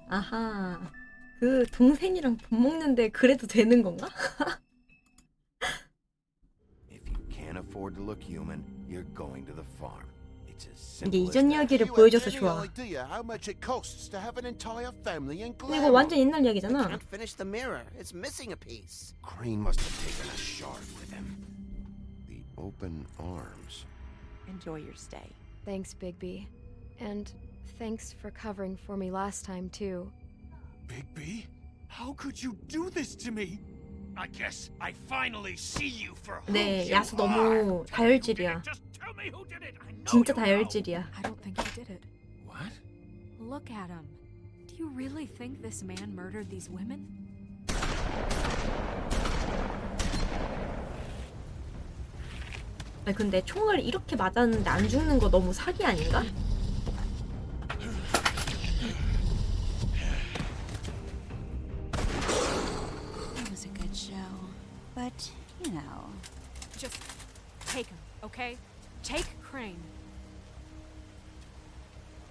아하. 그 동생이랑 밥 먹는데 그래도 되는 건가? If you can't afford to look human, you're going to the farm. It's as 이게 simple as 이전 that. 이야기를 You have 보여줘서 any 좋아. idea how much it costs to have an entire family in 근데 이거 완전 Glamrock? 옛날 이야기잖아. Can't finish the mirror. It's missing a piece. Crane must have taken a shard with him. The open arms. Enjoy your stay. Thanks, Bigby. And thanks for covering for me last time, too. Bigby? How could you do this to me? I guess I finally see you for who 네, you 야수 are. 너무 다혈질이야. Just tell me who did it. I know 진짜 you know. 다혈질이야. I don't think he did it. What? Look at him. Do you really think this man murdered these women? 아니 근데 총을 이렇게 맞았는데 안 죽는 거 너무 사기 아닌가? It was a good show. But, you know. Just take him, okay? Take Crane.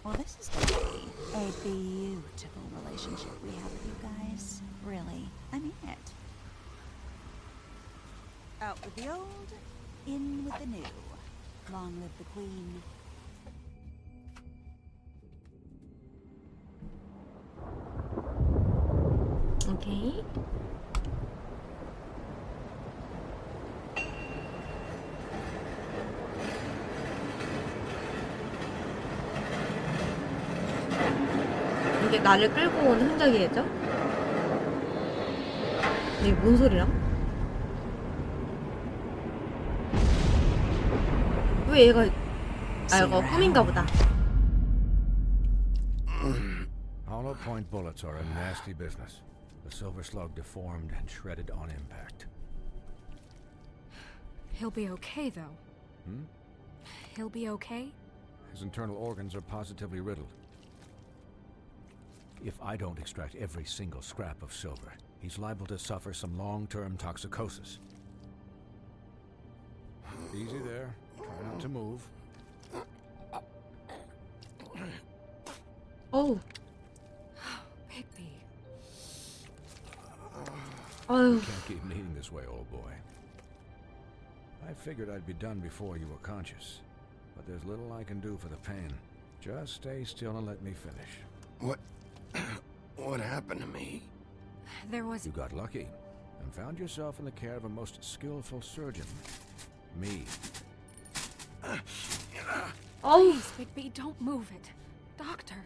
Well, this is going to be a beautiful relationship we have with you guys. Really. I mean it. Out with the old, in with the new. Long live the queen. 오케이. 이게 나를 끌고 온 흔적이겠죠? 이게 뭔 소리야? 왜 얘가 이거 꿈인가 보다. Hollow point bullets are a nasty business. The silver slug deformed and shredded on impact. He'll be okay, though. Hmm? He'll be okay? His internal organs are positively riddled. If I don't extract every single scrap of silver, he's liable to suffer some long-term toxicosis. Easy there. Try not to move. 어우, Bigby. 아유, You can't keep bleeding this way, old boy. I figured I'd be done before you were conscious, but there's little I can do for the pain. Just stay still and let me finish. What? What happened to me? There was... You got lucky and found yourself in the care of a most skillful surgeon. Me. 어우, Please, Bigby, don't move it. Doctor.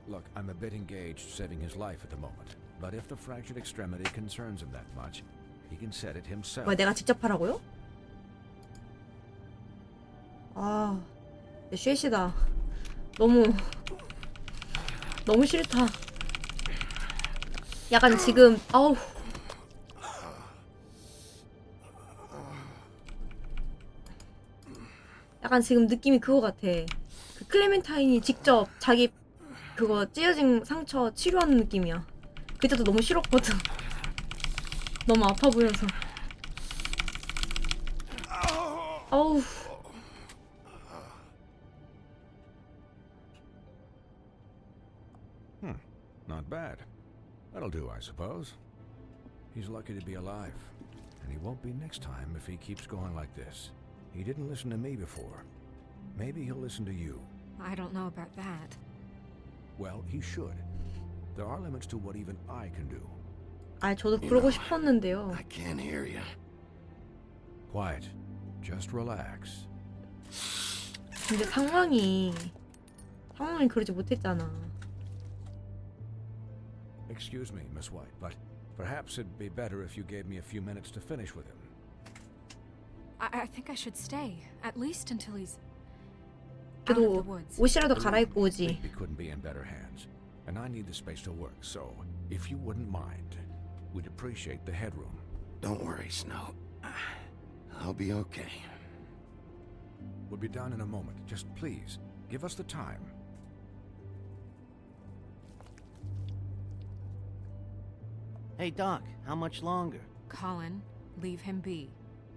Look, I'm a bit engaged saving his life at the moment, but if the fractured extremity concerns him that much, he can set it himself. 왜 내가 직접 하라고요? 아, 쉐시다. 너무 싫다. 약간 지금 아우. 약간 지금 느낌이 그거 같아. 그 클레멘타인이 직접 자기 그거 찢어진 상처 치료하는 느낌이야. 그때도 너무 싫었거든. 너무 아파 보여서. 어우. Not bad. That'll do, I suppose. He's lucky to be alive. And he won't be next time if he keeps going like this. He didn't listen to me before. Maybe he'll listen to you. I don't know about that. Well, he should. There are limits to what even I can do. 아, 저도 그러고 싶었는데요. I can't hear you. Quiet. Just relax. 근데 상황이 그러지 못했잖아. Excuse me, Miss White, but perhaps it'd be better if you gave me a few minutes to finish with him. I think I should stay, at least until he's out of the 그래도 woods. 옷이라도 갈아입고 오지. Rigby couldn't be in better hands, and I need the space to work, so if you wouldn't mind, we'd appreciate the headroom. Don't worry, Snow. I'll be okay. We'll be down in a moment. Just please, give us the time. Hey, Doc, how much longer? Colin, leave him be.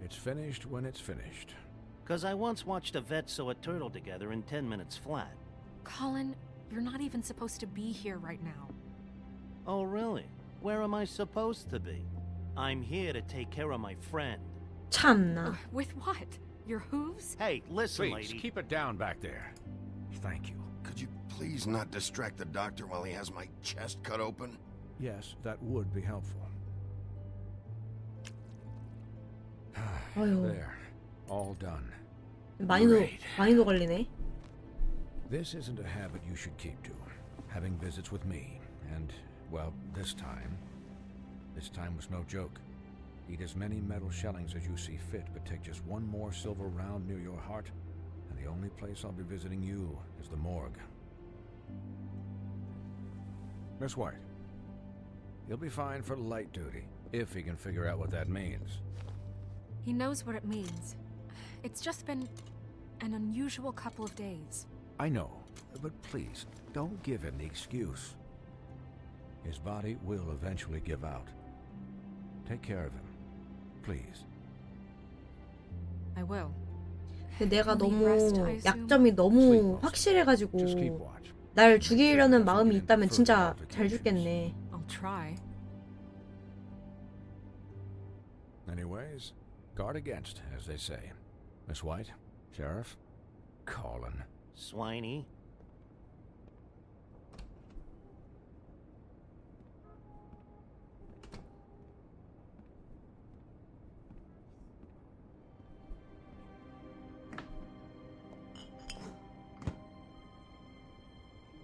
It's finished when it's finished. 'Cause I once watched a vet sew a turtle together in 10 minutes flat. Colin, you're not even supposed to be here right now. Oh, really? Where am I supposed to be? I'm here to take care of my friend. 참나. With what? Your hooves? Hey, listen, Please, lady. keep it down back there. Thank you. Could you please not distract the doctor while he has my chest cut open? Yes, that would be helpful. 어휴, There. All done. 많이도 걸리네. This isn't a habit you should keep to. Having visits with me. And, well, this time was no joke. Eat as many metal shellings as you see fit, but take just one more silver round near your heart, and the only place I'll be visiting you is the morgue. Miss White, he'll be fine for light duty, if he can figure out what that means. He knows what it means. It's just been an unusual couple of days. I know, but please, don't give him the excuse. His body will eventually give out. Take care of him. Please. I will. 근데 내가 Only 너무 rest, I assume? 약점이 너무 Just keep 확실해가지고 watch. 날 죽이려는 마음이 있다면 진짜 잘 죽겠네. I'll try. Anyways, guard against, as they say. Miss White, Sheriff, Colin. Swiney.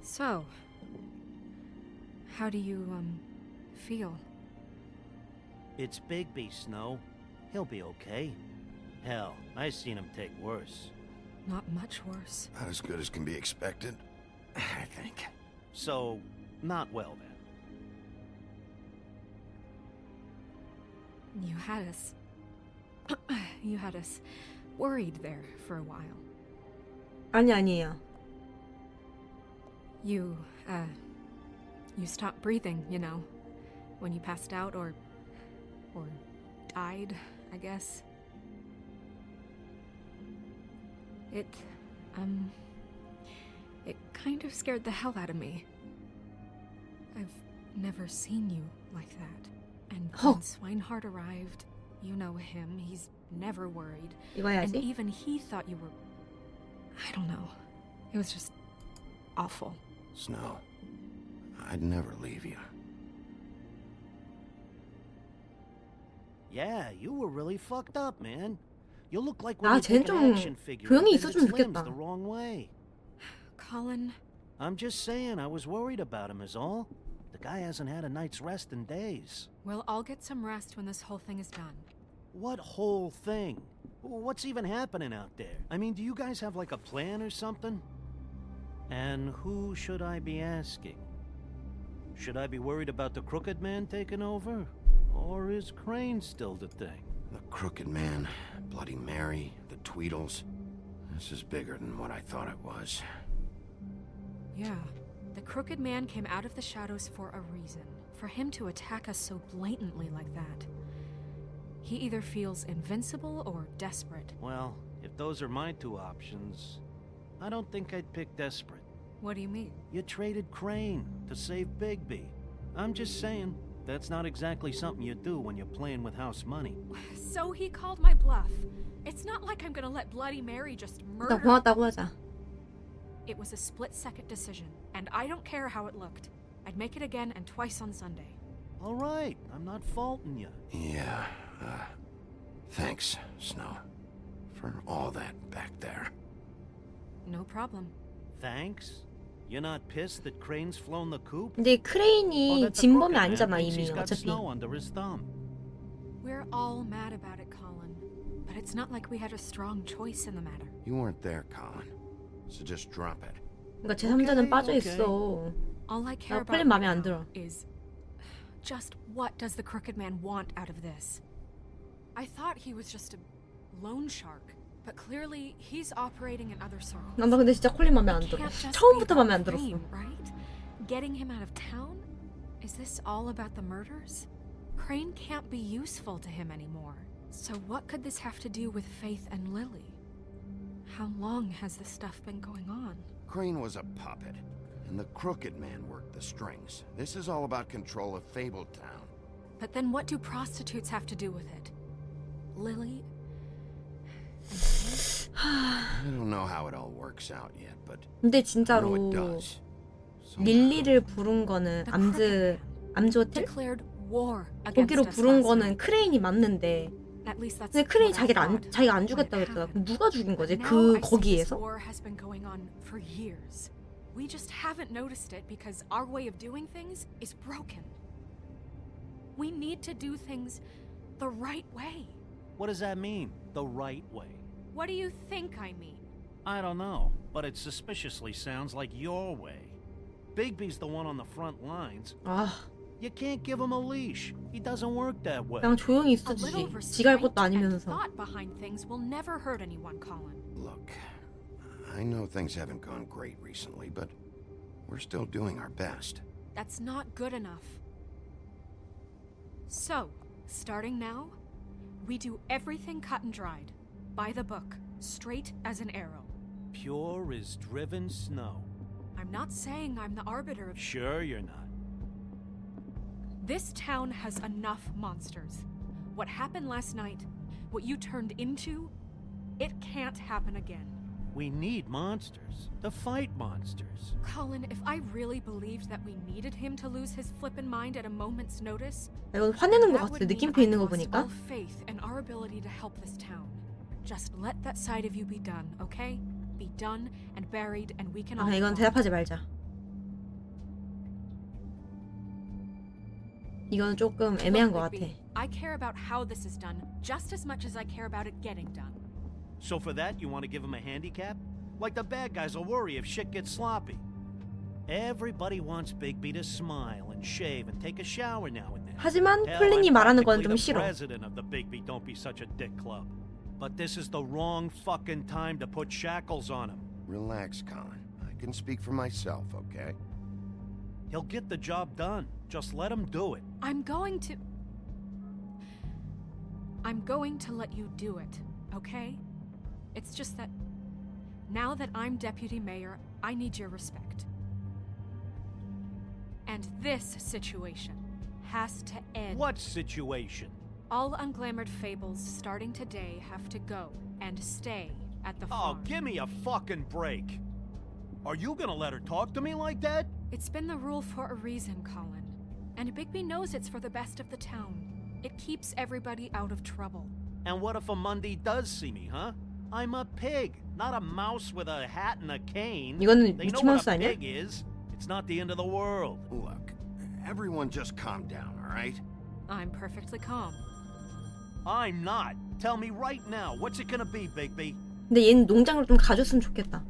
So, how do you, feel? It's Bigby, Snow. He'll be okay. Hell, I seen him take worse. Not much worse. Not as good as can be expected, I think. So, not well then. You had us... you had us worried there for a while. 아니에요. You stopped breathing, you know, when you passed out or died, I guess. It kind of scared the hell out of me. I've never seen you like that. And when Swinehart arrived, you know him, he's never worried. 이거 And 해야지. even he thought you were... I don't know. It was just awful. Snow, I'd never leave you. Yeah, you were really fucked up, man. You look like 아, when you 쟤는 take an 좀 action figure 조용히 and bend 있어주면 its limbs 좋겠다. the wrong way. Colin, I'm just saying, I was worried about him is all. The guy hasn't had a night's rest in days. we'll all get some rest when this whole thing is done. What whole thing? What's even happening out there? I mean, do you guys have like a plan or something? And who should I be asking? Should I be worried about the Crooked Man taking over? Or is Crane still the thing? The Crooked Man, Bloody Mary, the Tweedles. This is bigger than what I thought it was. Yeah. The Crooked Man came out of the shadows for a reason. For him to attack us so blatantly like that. He either feels invincible or desperate. Well, if those are my two options, I don't think I'd pick desperate. What do you mean? You traded Crane to save Bigby. I'm just saying, that's not exactly something you do when you're playing with house money. So he called my bluff. It's not like I'm gonna let Bloody Mary just 일단 murder. 고맙다고 하자. It was a split-second decision, and I don't care how it looked. I'd make it again and twice on Sunday. All right, I'm not faulting you. Yeah, thanks, Snow, for all that back there. No problem. Thanks? You're not pissed that Crane's flown the coop? 근데 Or 크레인이 that the 진범이 crooked man 아니잖아 thinks 이미 he's got 어차피. snow under his thumb. We're all mad about it, Colin. But it's not like we had a strong choice in the matter. You weren't there, Colin, so just drop it. 그러니까 제3자는 오케이, 빠져 오케이. 있어. All I care 나 about 콜린 마음에 right 안 now 들어. is just what does the Crooked Man want out of this? I thought he was just a loan shark, but clearly he's operating in other circles. 나 근데 진짜 콜린 마음에 안 It 들어. can't just 처음부터 be 마음에 안 about 들었어. Crane, right? Getting him out of town? Is this all about the murders? Crane can't be useful to him anymore. So what could this have to do with Faith and Lily? How long has this stuff been going on? Crane was a puppet, and the Crooked Man worked the strings. This is all about control of Fabletown. But then what do prostitutes have to do with it? Lily? And Faith? I don't know how it all works out yet, but 근데 I know it 진짜로 does. Somehow. 릴리를 부른 거는 The 암즈 Crooked Man 암즈 호텔 declared war against 거기로 us 부른 last 거는 night. 크레인이 맞는데 At least that's 근데 크레인이 what I thought 자기가 안 when 죽였다고 it 했잖아. happened. 그럼 누가 죽인 거지? Now 그 I see this 거기에서? war has been going on for years. We just haven't noticed it because our way of doing things is broken. We need to do things the right way. What does that mean, the right way? What do you think I mean? I don't know, but it suspiciously sounds like your way. Bigby's the one on the front lines. 아, You can't give him a leash. He doesn't work that way. 그냥 조용히 A 있어주지. little 지가 할 restraint 것도 and 아니면서. thought behind things will never hurt anyone, Colin. Look, I know things haven't gone great recently, but we're still doing our best. That's not good enough. So, starting now, we do everything cut and dried, by the book, straight as an arrow. Pure as driven snow. I'm not saying I'm the arbiter of Sure you're not. This town has enough monsters. What happened last night, what you turned into, it can't happen again. We need monsters to fight monsters. Colin, if I really believed that we needed him to lose his flippin' mind at a moment's notice, 이건 화내는 것 that 같아. would mean 느낌표 I 있는 거 lost 보니까. all faith in our ability to help this town. Just let that side of you be done, okay? Be done and buried, and we can all 아, 이건 move on. 대답하지 말자. 이건 조금 애매한 것 Look, 같아. Bigby, I care about how this is done just as much as I care about it getting done. So for that, you want to give him a handicap? Like the bad guys will worry if shit gets sloppy. Everybody wants Bigby to smile and shave and take a shower now and then. 하지만 Hell, 콜린이 I'm 말하는 건 practically 좀 the 싫어. president of the Bigby Don't Be Such a Dick Club. But this is the wrong fucking time to put shackles on him. Relax, Colin. I can speak for myself, okay? He'll get the job done. Just let him do it. I'm going to let you do it, okay? It's just that now that I'm deputy mayor, I need your respect. And this situation has to end. What situation? All unglamored fables starting today have to go and stay at the Oh, farm. give me a fucking break. Are you gonna let her talk to me like that? It's been the rule for a reason, Colin. And Bigby knows it's for the best of the town. It keeps everybody out of trouble. And what if a Monday does see me, huh? I'm a pig, not a mouse with a hat and a cane. 이거는 They know 미키마우스 what a 아니야? pig is. It's not the end of the world. Look, everyone just calm down, all right? I'm perfectly calm. I'm not. Tell me right now, what's it gonna be, Bigby? 근데 얘는 농장을 좀 가줬으면 좋겠다.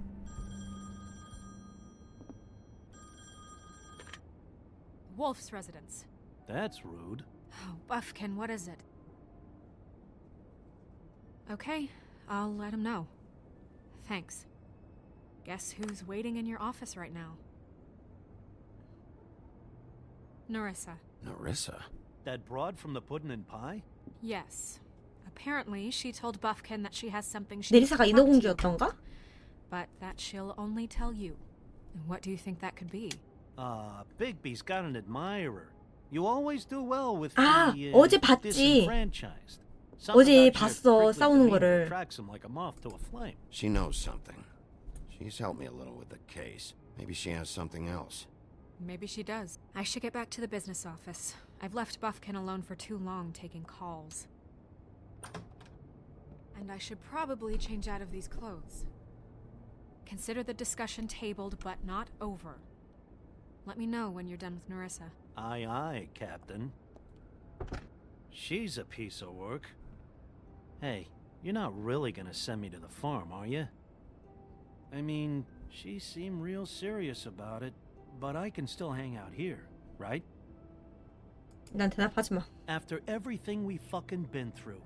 Wolf's residence. That's rude. Oh, Buffkin, what is it? Okay, I'll let him know. Thanks. Guess who's waiting in your office right now? Narissa. Narissa? That broad from the puddin' and pie? Yes. Apparently, she told Buffkin that she has something she 네리사가 needs to talk to you 인어공주였던가? about, but that she'll only tell you. And what do you think that could be? Bigby's got an admirer. You always do well with 아, the 어제 봤지. disenfranchised. 어제 Something about your 봤어, prickly 싸우는 demeanor 거를. attracts him like a moth to a flame. She knows something. She's helped me a little with the case. Maybe she has something else. Maybe she does. I should get back to the business office. I've left Buffkin alone for too long taking calls. And I should probably change out of these clothes. Consider the discussion tabled but not over. Let me know when you're done with Narissa. Aye, aye, Captain. She's a piece of work. Hey, you're not really gonna send me to the farm, are you? I mean, she seemed real serious about it, but I can still hang out here, right? 난 대답하지 마. After everything we fucking been through,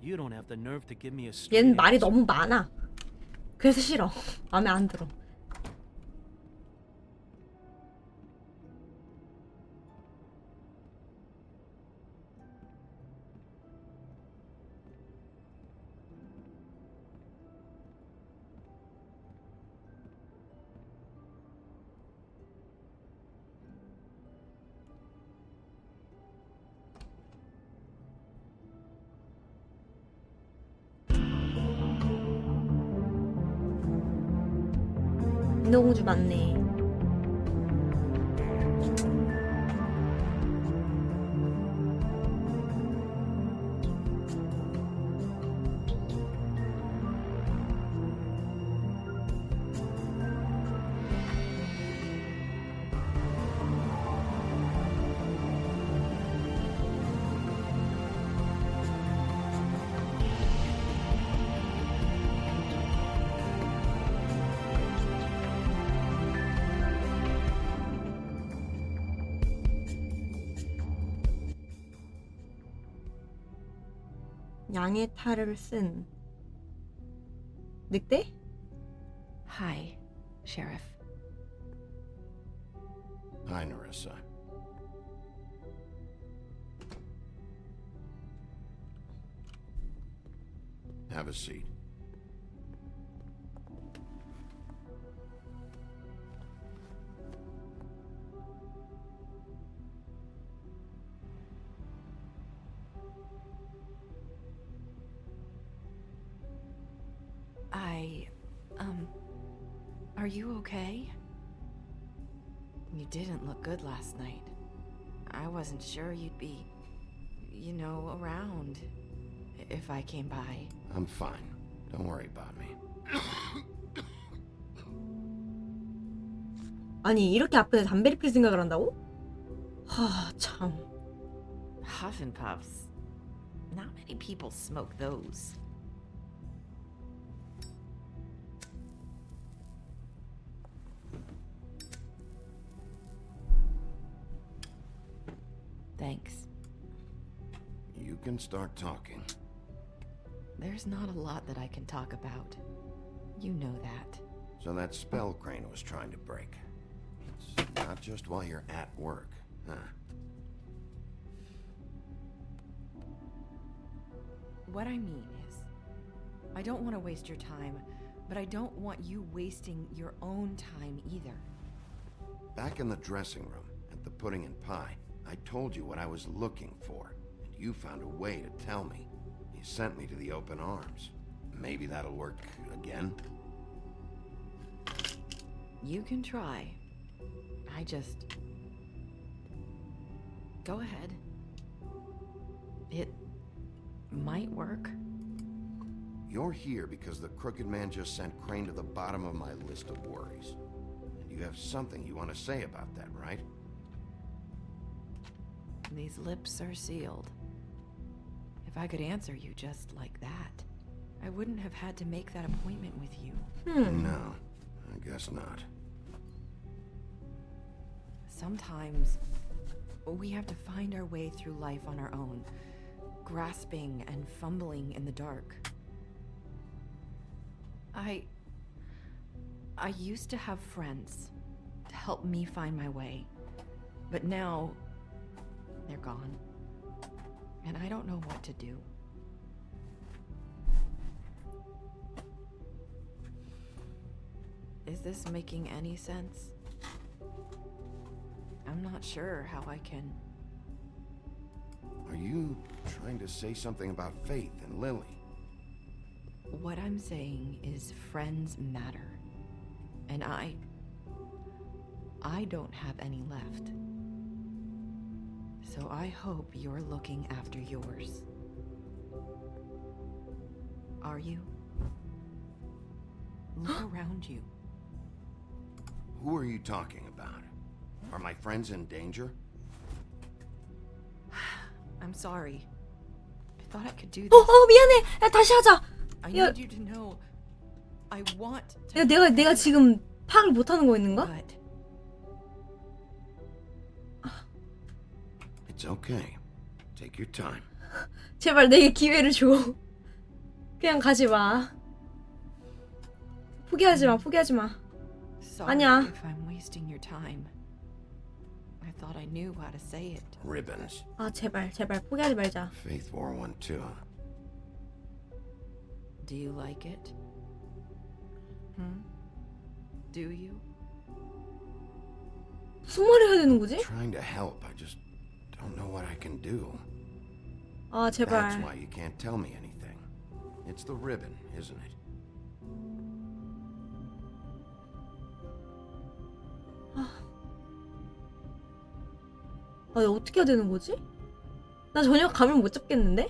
you don't have the nerve to give me a straight 얘는 말이 answer. 너무 많아. 그래서 싫어. 마음에 안 들어. 인어공주 맞네. 양의 탈을 쓴 늑대? Hi, Sheriff. Hi, Narissa. Have a seat. Are you okay? You didn't look good last night. I wasn't sure you'd be, you know, around if I came by. I'm fine. Don't worry about me. 아니 이렇게 아픈데 담배를 필 생각을 한다고? 참. Huff and puffs. Not many people smoke those. Thanks. You can start talking. There's not a lot that I can talk about. You know that. So that spell Crane was trying to break. It's not just while you're at work, huh? What I mean is, I don't want to waste your time, but I don't want you wasting your own time either. Back in the dressing room, at the pudding and pie, I told you what I was looking for, and you found a way to tell me. You sent me to the open arms. Maybe that'll work again? You can try. I just... Go ahead. It might work. You're here because the Crooked Man just sent Crane to the bottom of my list of worries. And you have something you want to say about that, right? These lips are sealed. If I could answer you just like that, I wouldn't have had to make that appointment with you. No, I guess not. Sometimes we have to find our way through life on our own, grasping and fumbling in the dark. I used to have friends to help me find my way, but now they're gone, and I don't know what to do. Is this making any sense? I'm not sure how I can. Are you trying to say something about Faith and Lily? What I'm saying is friends matter. And I don't have any left. So I hope you're looking after yours. Are you? Look around you. Who are you talking about? Are my friends in danger? I'm sorry. I thought I could do this. 미안해. 야, 다시 하자. I 야, need you to know I want to. 야, 내가 지금 파악을 못하는 거 있는가? But It's okay. Take your time. 제발 내게 기회를 줘. 그냥 가지 마. 포기하지 마. 포기하지 마. sorry 아니야. if I'm wasting your time. I thought I knew how to say it. Ribbons. 아, 제발 포기하지 말자. Faith wore one too. Do you like it? Do you? 무슨 말을 해야 되는 거지? Trying to help. I just don't know what I can do. 아, That's 제발. why you can't tell me anything. It's the ribbon, isn't it? 아, 이거 어떻게 해야 되는 거지? 나 전혀 감을 못 잡겠는데?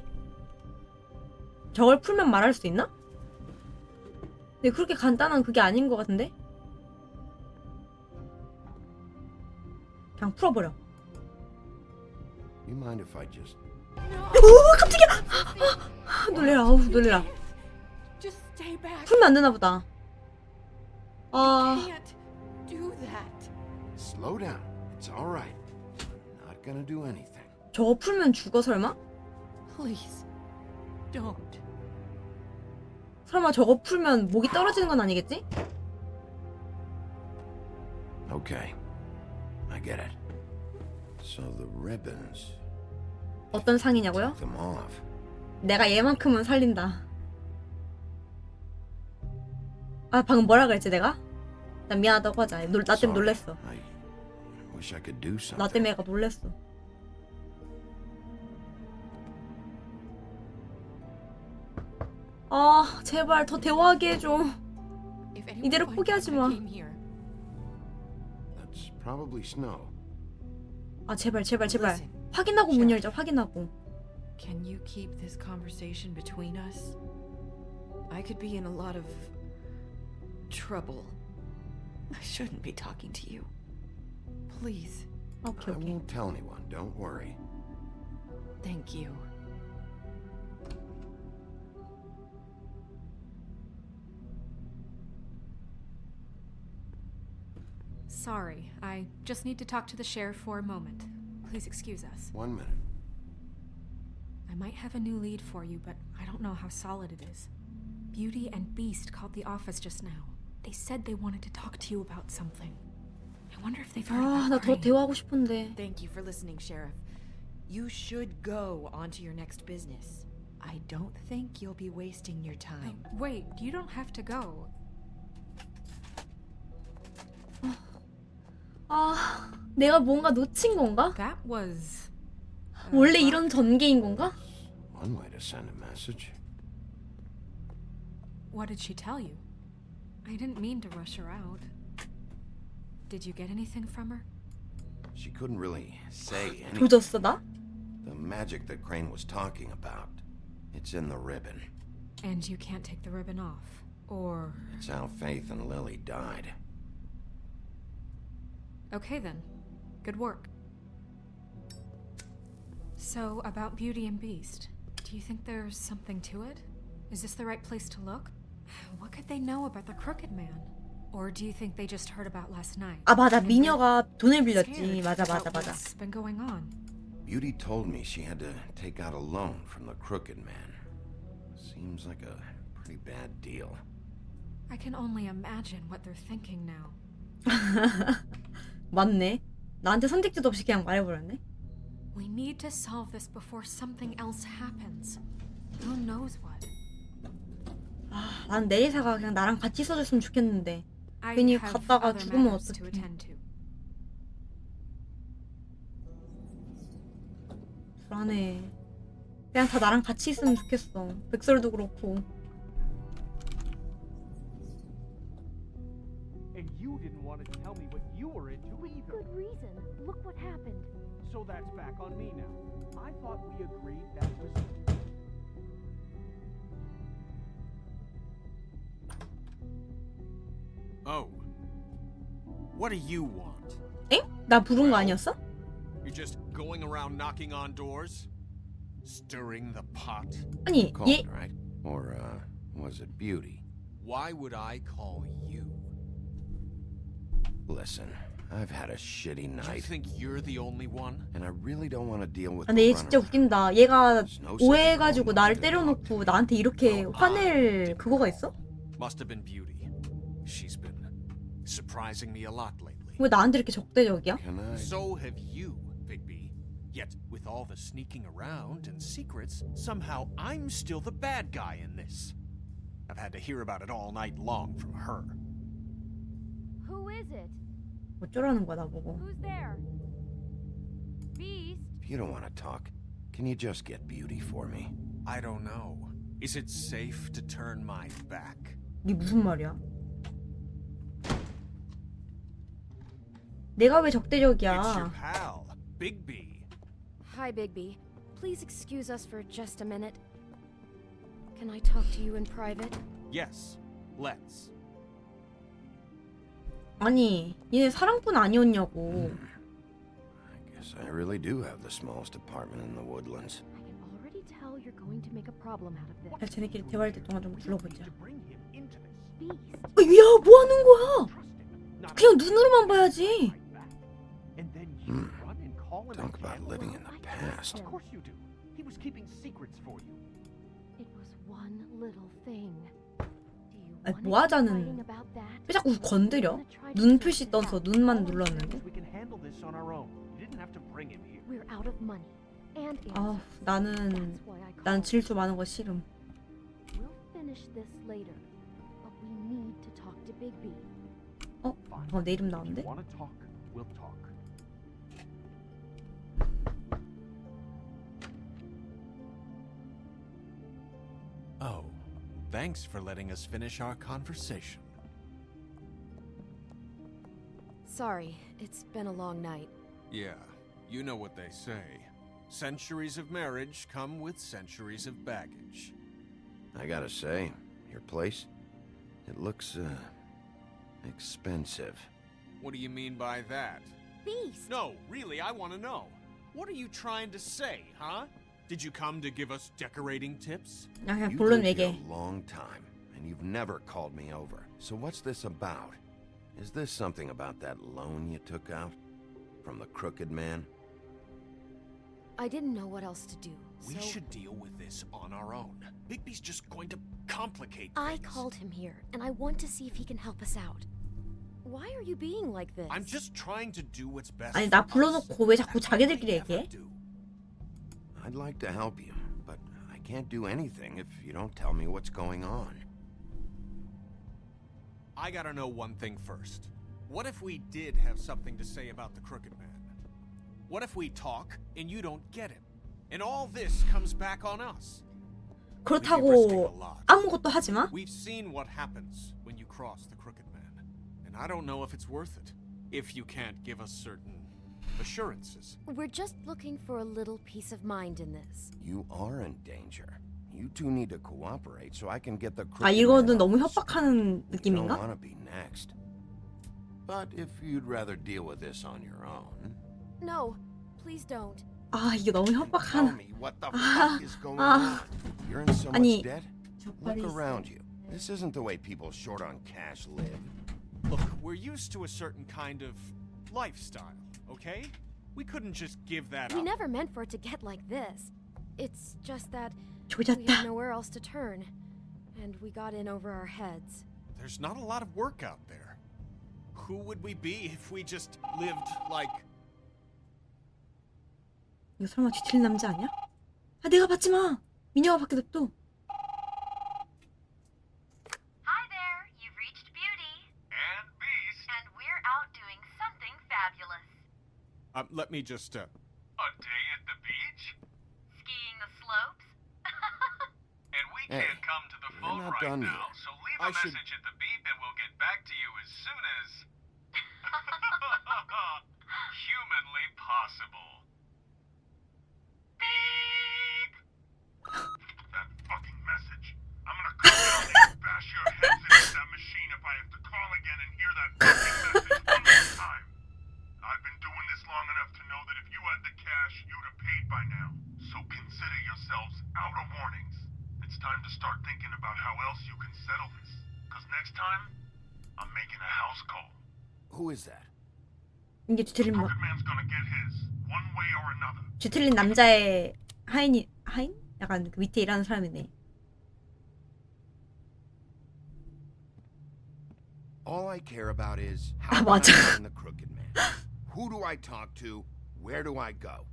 저걸 풀면 말할 수 있나? 근데 그렇게 간단한 그게 아닌 것 같은데? 그냥 풀어버려. You mind if I just... 오, 깜짝이야! 놀래라, 아우, 놀래라. Just stay back. 풀면 안 되나 보다. 아, Can't do that. Slow down. It's all right. Not gonna do anything. 저거 풀면 죽어, 설마? Please, don't. 설마 저거 풀면 목이 떨어지는 건 아니겠지? Okay. I get it. So the ribbons... 어떤 상이냐고요? Them off. 내가 얘만큼은 살린다. 아, 방금 뭐라 그랬지 내가? 나 미안하다고 하자. 나 때문에 놀랬어. I wish I could do something. 나 때문에 애가 놀랬어. 아, 제발 더 대화하게 해줘. If anyone 이대로 finds 포기하지 out 마. I came here, That's probably snow. 아, 제발. Listen, 확인하고 문 Sheriff. 열자, 확인하고. Can you keep this conversation between us? I could be in a lot of trouble. I shouldn't be talking to you. Please, 오케이, I 오케이. won't tell anyone, don't worry. thank you. Sorry, I just need to talk to the sheriff for a moment. Please excuse us. 1 minute. I might have a new lead for you, but I don't know how solid it is. Beauty and Beast called the office just now. They said they wanted to talk to you about something. I wonder if they've heard 아, about 나 더 Crane. 대화하고 싶은데. Thank you for listening, Sheriff. You should go on to your next business. I don't think you'll be wasting your time. Wait, you don't have to go. 아, 내가 뭔가 놓친 건가? That was... 원래 이런 전개인 건가? One way to send a message. What did she tell you? I didn't mean to rush her out. Did you get anything from her? She couldn't really say anything. 조졌어, 나? The magic that Crane was talking about. It's in the ribbon. And you can't take the ribbon off. Or... It's how Faith and Lily died. Okay then. Good work. So, about Beauty and Beast, do you think there's something to it? Is this the right place to look? What could they know about the Crooked Man? Or do you think they just heard about last night? 아, 맞아. And they're 미녀가 돈을 scared 빌렸지. 맞아. about what's been going on. Beauty told me she had to take out a loan from the Crooked Man. Seems like a pretty bad deal. I can only imagine what they're thinking now. 맞네. 나한테 선택지도 없이 그냥 말해버렸네. We need to solve this before something else happens. Who knows what? 아, 난 내리사가 그냥 나랑 같이 있어줬으면 좋겠는데. I 괜히 have 갔다가 other 죽으면 matters to 어떡해. attend to. 불안해. 그냥 다 나랑 같이 있으면 좋겠어. 백설도 그렇고. And you didn't want to tell me what you were into either. Good reason. Look what happened. So that's back on me now. I thought we agreed that was... Oh. What do you want? 엥? 나 부른 거 아니었어? You're just going around knocking on doors? Stirring the pot? 아니, Called, 얘 right? Or, was it Beauty? Why would I call you? Listen, I've had a shitty Do you night, think you're the only one? and I really don't want to deal with 근데 the 얘 진짜 runaround. 웃긴다. 얘가 There's no 오해해가지고 second 나를 going 때려놓고 나한테 이렇게 화낼 그거가 있어? Must have been Beauty. She's been surprising me a lot lately. 왜 나한테 이렇게 적대적이야? Can I? So have you, Bigby. Yet, with all the sneaking around and secrets, somehow I'm still the bad guy in this. I've had to hear about it all night long from her. Who is it? 어쩌라는 거야 나보고. Who's there? Beast? If you don't want to talk, can you just get Beauty for me? I don't know. Is it safe to turn my back? 이게 무슨 말이야? 내가 왜 It's your 적대적이야? pal, Bigby. Hi, Bigby. Please excuse us for just a minute. Can I talk to you in private? Yes, let's. 아니, 얘네 사랑꾼 아니었냐고. I guess I really do have the smallest apartment in the woodlands. I can already tell you're going to make a problem out of this. 야, 쟤네끼리 대화할 때 동안 좀 불러보자. To bring him into this. Beast. 야, 뭐 하는 거야? Trust him. Not 그냥 눈으로만 봐야지. like that. And then you run and call him Talk a about gambler? living in the past. Of course you do. He was keeping secrets for you. It was one little thing. Do you 아니, wanna 뭐 keep 하자는- fighting about that? 왜 자꾸 Or do you 건드려? wanna try to 눈 sort 표시 this 떠서 out? 눈만 All I'm saying 눌렀는데. is we can handle this on our own. You didn't have to bring him here. We're out of money and 아, answers. 나는 That's why I 난 called. 질투 많은 거 싫음. We'll finish this later, but we need to talk to Bigby. 어, 내 이름 If 나오는데? you want to talk, we'll talk. Oh, thanks for letting us finish our conversation. Sorry, it's been a long night. Yeah, you know what they say. Centuries of marriage come with centuries of baggage. I gotta say, your place, it looks, expensive. What do you mean by that? Beast! No, really, I want to know. What are you trying to say, huh? Did you come to give us decorating tips? 야, 그냥 You've 본론 lived here 얘기해. a long time, and you've never called me over. So what's this about? Is this something about that loan you took out? From the crooked man? I didn't know what else to do, We so should deal with this on our own. Bigby's just going to complicate I things. called him here, and I want to see if he can help us out. Why are you being like this? I'm just trying to do what's best 아니, for 나 us. 불러놓고 왜 자꾸 That's 자기들끼리 all we ever 얘기해? do. I'd like to help you, but I can't do anything if you don't tell me what's going on. I gotta know one thing first. What if we did have something to say about the Crooked Man? What if we talk and you don't get him? And all this comes back on us? 그렇다고 아무것도 하지 마? We've seen what happens when you cross the Crooked Man. And I don't know if it's worth it. If you can't give us certain assurances. We're just looking for a little peace of mind in this. You are in danger. You two need to cooperate so I can get the crooked 아, man 이거는 off 너무 the street. 협박하는 You don't 느낌인가? want to be next. But if you'd rather deal with this on your own, No, please don't. 아, 이게 너무 tell 협박하는. me what the 아, fuck is going 아. on. You're in so much 아니, debt? 젓갈이 Look 있어. around you. This isn't the way people short on cash live. Look, we're used to a certain kind of lifestyle, okay? We couldn't just give that We up. never meant for it to get like this. It's just that we had 조졌다. nowhere else to turn, and we got in over our heads. There's not a lot of work out there. Who would we be if we just lived like... 이거 설마 뒤틀린 남자 아니야? 아, 내가 받지 마. 미녀가 밖에 냅둬. Hi there, you've reached Beauty. And Let me just, A day at the beach? Skiing the slopes? And we Hey, can't come to the we're phone not right done now, yet. so leave I a should- message at the beep and we'll get back to you as soon as... humanly possible. Beep! That fucking message. I'm gonna call down and bash your heads into that machine if I have to call again and hear that fucking message one more time. I've been doing this long enough to know that if you had the cash, you'd have paid by now. So consider yourselves out of warnings. It's time to start thinking about how else you can settle this. Cause next time, I'm making a house call. Who is that? 이게 뒤틀린 뭐? Crooked Man's gonna get his, one way or another. 뒤틀린 남자의 하인? 약간 그 밑에 일하는 사람이네. All I care about is 아, how 맞아. I find the Crooked Man. Who do I talk to? Where do I go?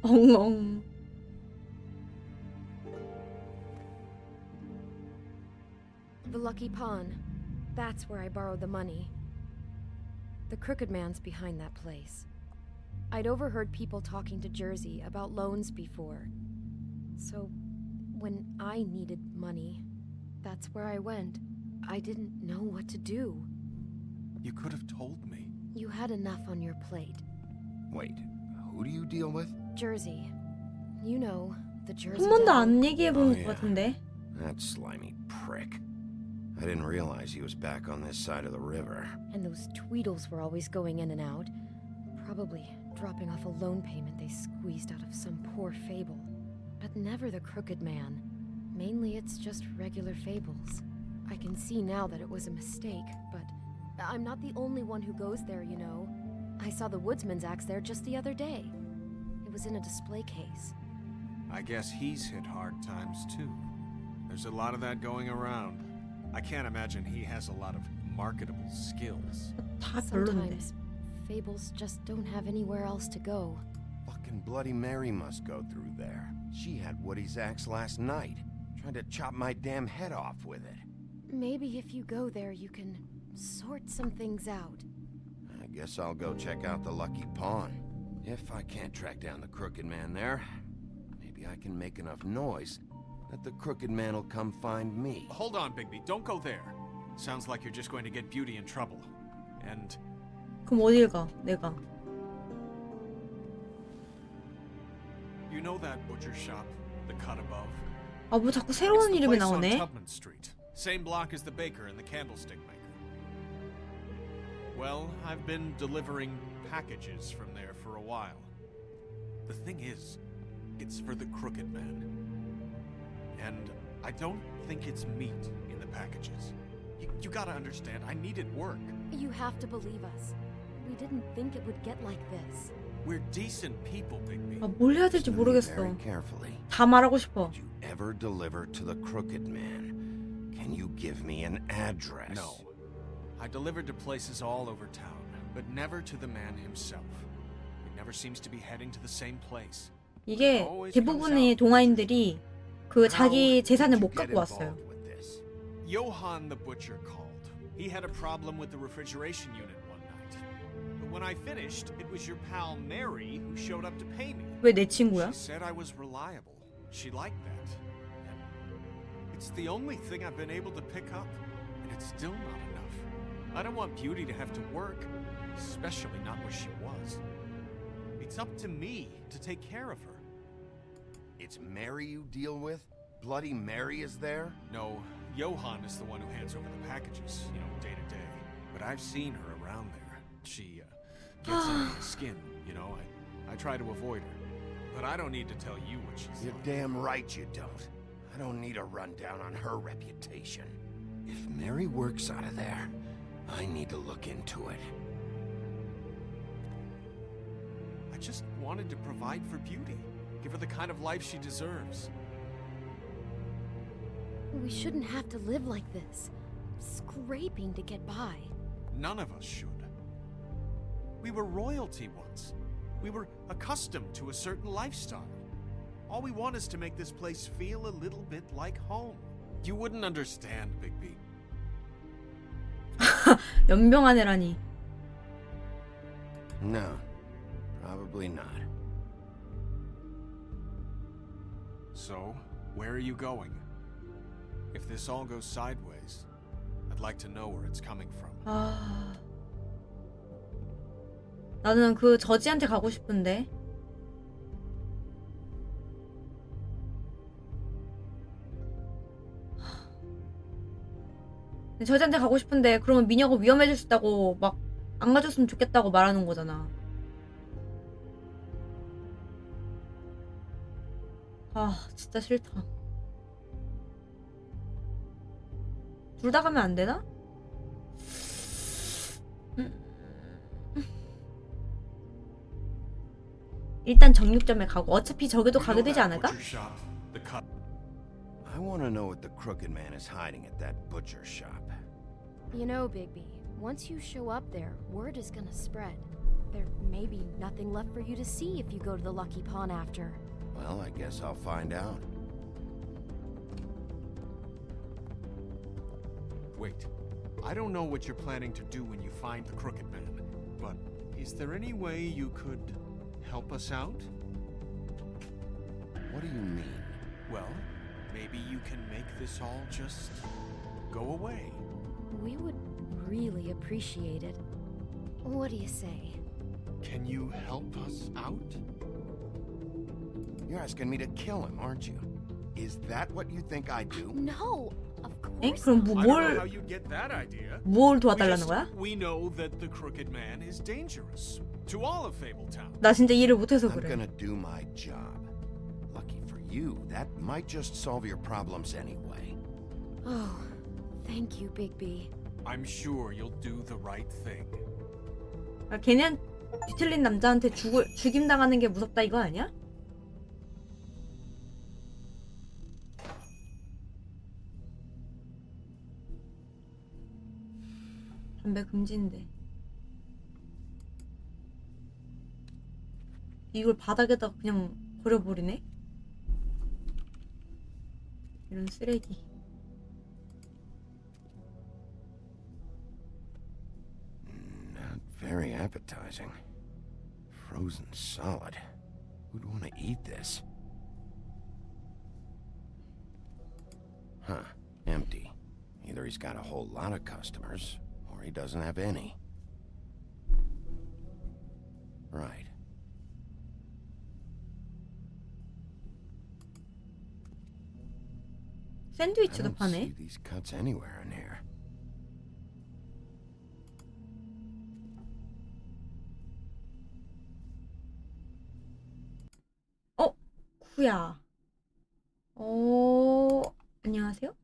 엉엉. The Lucky Pawn. That's where I borrowed the money. The Crooked Man's behind that place. I'd overheard people talking to Jersey about loans before. So, when I needed money, that's where I went. I didn't know what to do. You could have told me. You had enough on your plate. Wait, who do you deal with? Jersey. You know, the Jersey 한 번도 Devil. 안 얘기해 본 Oh, 것 yeah. 같은데. That slimy prick. I didn't realize he was back on this side of the river. And those Tweedles were always going in and out. Probably dropping off a loan payment they squeezed out of some poor fable. But never the Crooked Man. Mainly it's just regular fables. I can see now that it was a mistake, but I'm not the only one who goes there, you know. I saw the Woodsman's axe there just the other day. It was in a display case. I guess he's hit hard times too. There's a lot of that going around. I can't imagine he has a lot of marketable skills. 다 별론데. Sometimes fables just don't have anywhere else to go. Fucking Bloody Mary must go through there. She had Woody's axe last night. Tried to chop my damn head off with it. Maybe if you go there, you can sort some things out. I guess I'll go check out the Lucky Pawn. If I can't track down the Crooked Man there, maybe I can make enough noise that the Crooked Man will come find me. Hold on, Bigby. Don't go there. Sounds like you're just going to get Beauty in trouble. And 그럼 어딜 가? 내가. you know that butcher shop, the cut above? 아, 뭐 자꾸 It's 새로운 the 이름이 place on 나오네. Tubman Street. Same block as the baker and the candlestick maker. Well, I've been delivering packages from there for a while. The thing is, it's for the Crooked Man. And I don't think it's meat in the packages. You gotta understand, I needed work. You have to believe us. We didn't think it would get like this. We're decent people, Bigby. 아, 뭘 해야 될지 Listen to me 모르겠어. very carefully. 다 말하고 싶어. Did you ever deliver to the Crooked Man? Can you give me an address? No. I delivered to places all over town, but never to the man himself. It never seems to be heading to the same place. 이게 대부분의 동아인들이 그 자기 How 재산을 did 못 you get 갖고 왔어요. involved with this? Johann the butcher called. He had a problem with the refrigeration unit one night. But when I finished, it was your pal Mary who showed up to pay me. 왜 내 친구야? She said I was reliable. She liked that. And it's the only thing I've been able to pick up, and it's still not enough. I don't want Beauty to have to work, especially not where she was. It's up to me to take care of her. It's Mary you deal with? Bloody Mary is there? No, Johann is the one who hands over the packages, you know, day to day. But I've seen her around there. She gets under my skin, you know. I try to avoid her. But I don't need to tell you what she's You're like. damn right you don't. I don't need a rundown on her reputation. If Mary works out of there, I need to look into it. I just wanted to provide for Beauty. Give her the kind of life she deserves. We shouldn't have to live like this. Scraping to get by. None of us should. We were royalty once. We were accustomed to a certain lifestyle. All we want is to make this place feel a little bit like home. You wouldn't understand, Bigby. 연병한 애라니. No, Probably not. So, where are you going? If this all goes sideways, I'd like to know where it's coming from. 아, 나는 그 저지한테 가고 싶은데. 저지한테 가고 싶은데 그러면 미녀가 위험해질 수 있다고 막 안 가줬으면 좋겠다고 말하는 거잖아. 아, 진짜 싫다. 둘 다 가면 안 되나? 일단 정육점에 가고 어차피 저기도 가게 되지 않을까? I want to know what the crooked man is hiding at that butcher shop. You know, Bigby, once you show up there, word is gonna spread. There may be nothing left for you to see if you go to the Lucky Pawn after. Well, I guess I'll find out. Wait, I don't know what you're planning to do when you find the crooked man, but is there any way you could help us out? What do you mean? Well, maybe you can make this all just go away. We would really appreciate it. What do you say? Can you help us out? You're asking me to kill him, aren't you? Is that what you think I do? No, of 엥? course 그럼 not. I don't know how 뭘 you get that idea. 뭘 도와달라는 거야? We know that the crooked man is dangerous to all of Fabletown. 나 진짜 이해를 못해서 I'm 그래. gonna do my job. Lucky for you, that might just solve your problems anyway. Oh, thank you, Bigby. I'm sure you'll do the right thing. 아, 걔는 뒤틀린 남자한테 죽임 당하는 게 무섭다 이거 아니야? 담배 금지인데. 이걸 바닥에다 그냥 버려버리네? 이런 쓰레기. Not very appetizing. Frozen solid. Who'd want to eat this? Huh. Empty. Either he's got a whole lot of customers, or he doesn't have any. Right. I 샌드위치도 don't 파네. see these cuts anywhere in here. 구야. 안녕하세요?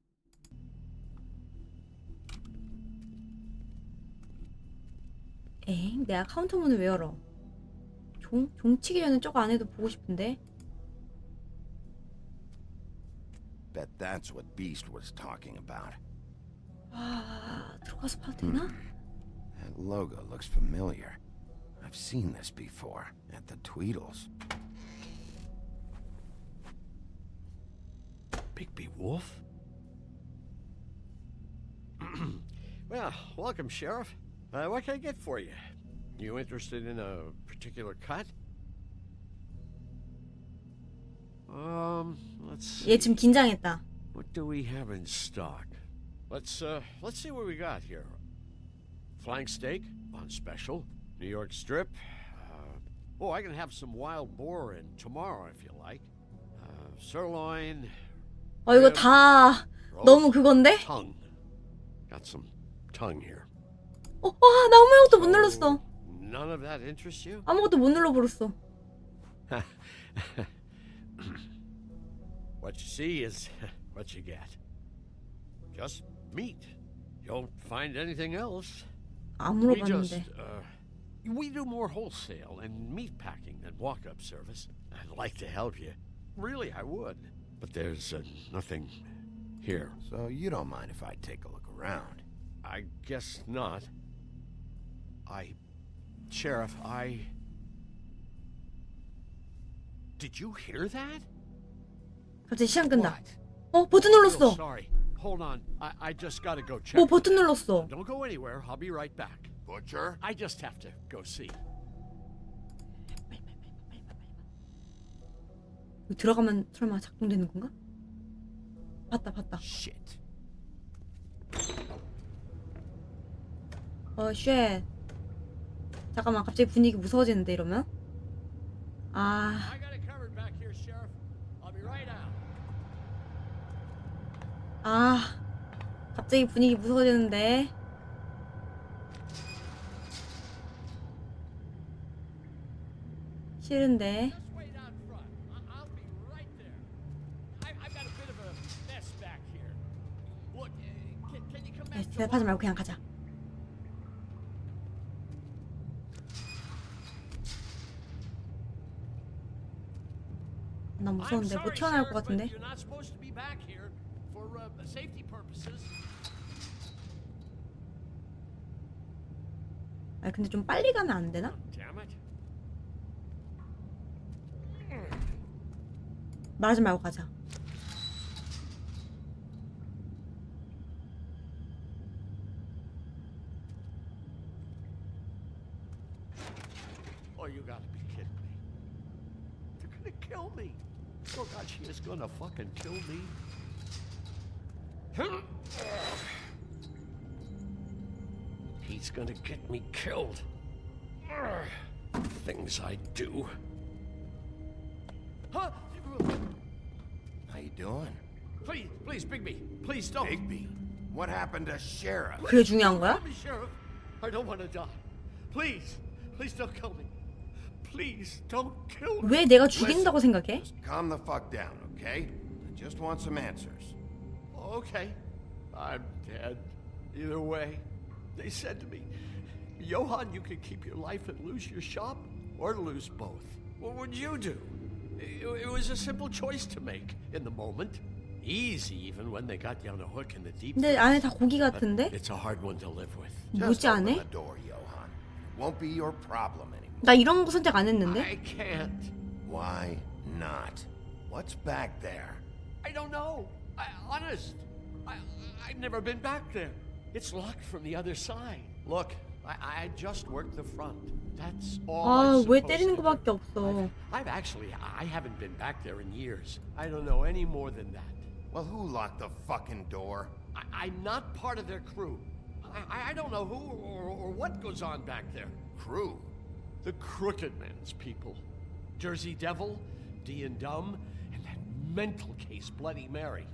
엥? 내가 카운터 문을 왜 열어? 종 치기 전에 저거 안에도 보고 싶은데. Bet that's what Beast was talking about. 아, 들어가서 봐도 되나? That logo looks familiar. I've seen this before at the Tweedles. Bigby Wolf? Well, welcome, Sheriff. What can I get for you? You interested in a particular cut? Let's see. 얘 지금 긴장했다. What do we have in stock? Let's see what we got here. Flank steak on special. New York strip. I can have some wild boar in tomorrow if you like. Sirloin. 이거 다 너무 그건데? Tongue. Got some tongue here. 와, 나 아무것도 못 눌렀어. None of that interests you? 아무것도 못 눌러버렸어. What you see is what you get. Just meat. You don't find anything else. 안 물어봤는데. We do more wholesale and meat packing than walk-up service. I'd like to help you. Really, I would. But there's nothing here. So you don't mind if I take a look around? I guess not. Sheriff, Did you hear that? 갑자기 시간 끈다. 버튼 눌렀어. Sorry. Hold on. I just gotta go check. 버튼 눌렀어. Don't go anywhere. I'll be right back. Butcher? I just have to go see. 여기 들어가면 설마 작동되는 건가? 봤다. Shit. 쉣. 잠깐만, 갑자기 분위기 무서워지는데, 이러면? 아, I got it covered back here, Sheriff. I'll be right out. 갑자기 분위기 무서워지는데. 싫은데. Just wait out front. I'll be right there. I've got a bit of a mess back here. Look, can you come back to 대답하지 말고 그냥 가자. 난 무서운데 못 튀어나올 것 같은데. You're not supposed to be back here for safety purposes. 아 근데 좀 빨리 가면 안 되나? Damn it. 말하지 말고 가자. Oh, you gotta be kidding me. They're gonna kill me. Oh God, she is gonna fucking kill me. He's gonna get me killed. Things I do. Huh? How you doing? Please, Bigby. Please don't. Bigby? What happened to Sheriff? 그게 중요한 거야? Kill me, Sheriff. I don't want to die. Please don't kill me. Please don't kill me. 왜 내가 죽인다고 생각해? Just calm the fuck down, okay? I just want some answers. Okay, I'm dead. Either way, they said to me, Johan, you could keep your life and lose your shop, or lose both. What would you do? It was a simple choice to make in the moment. Easy even when they got you on a hook in the deep. 근데 안에 다 고기 But 같은데? it's a hard one to live with. Just 뭐지 open 안에? the door, Johan. It won't be your problem anymore. 나 이런 거 선택 안 했는데? I can't. Why not? What's back there? I don't know. Honest. I've never been back there. It's locked from the other side. Look, I just worked the front. That's all I'm 왜 supposed 때리는 to do. 거밖에 없어. I haven't been back there in years. I don't know any more than that. Well, who locked the fucking door? I'm not part of their crew. I don't know who or what goes on back there. Crew? The Crooked Man's people. Jersey Devil, D and Dumb, and that mental case Bloody Mary.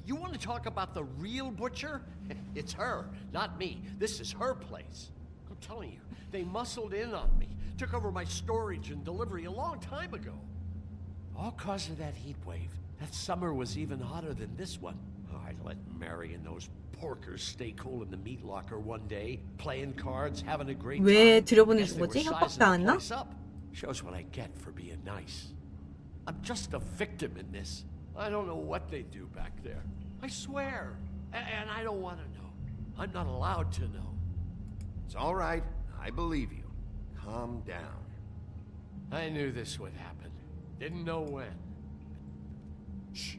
You want to talk about the real butcher? It's her, not me. This is her place. I'm telling you, they muscled in on me, took over my storage and delivery a long time ago. All cause of that heat wave. That summer was even hotter than this one. Oh, I let Mary and those porkers stay cool in the meat locker one day, playing cards, having a great 왜 time. 들여보내준 Guess they were 거지? sizing the 협박당했나? place up. Shows what I get for being nice. I'm just a victim in this. I don't know what they do back there. I swear. And I don't want to know. I'm not allowed to know. It's all right. I believe you. Calm down. I knew this would happen. Didn't know when. Shh.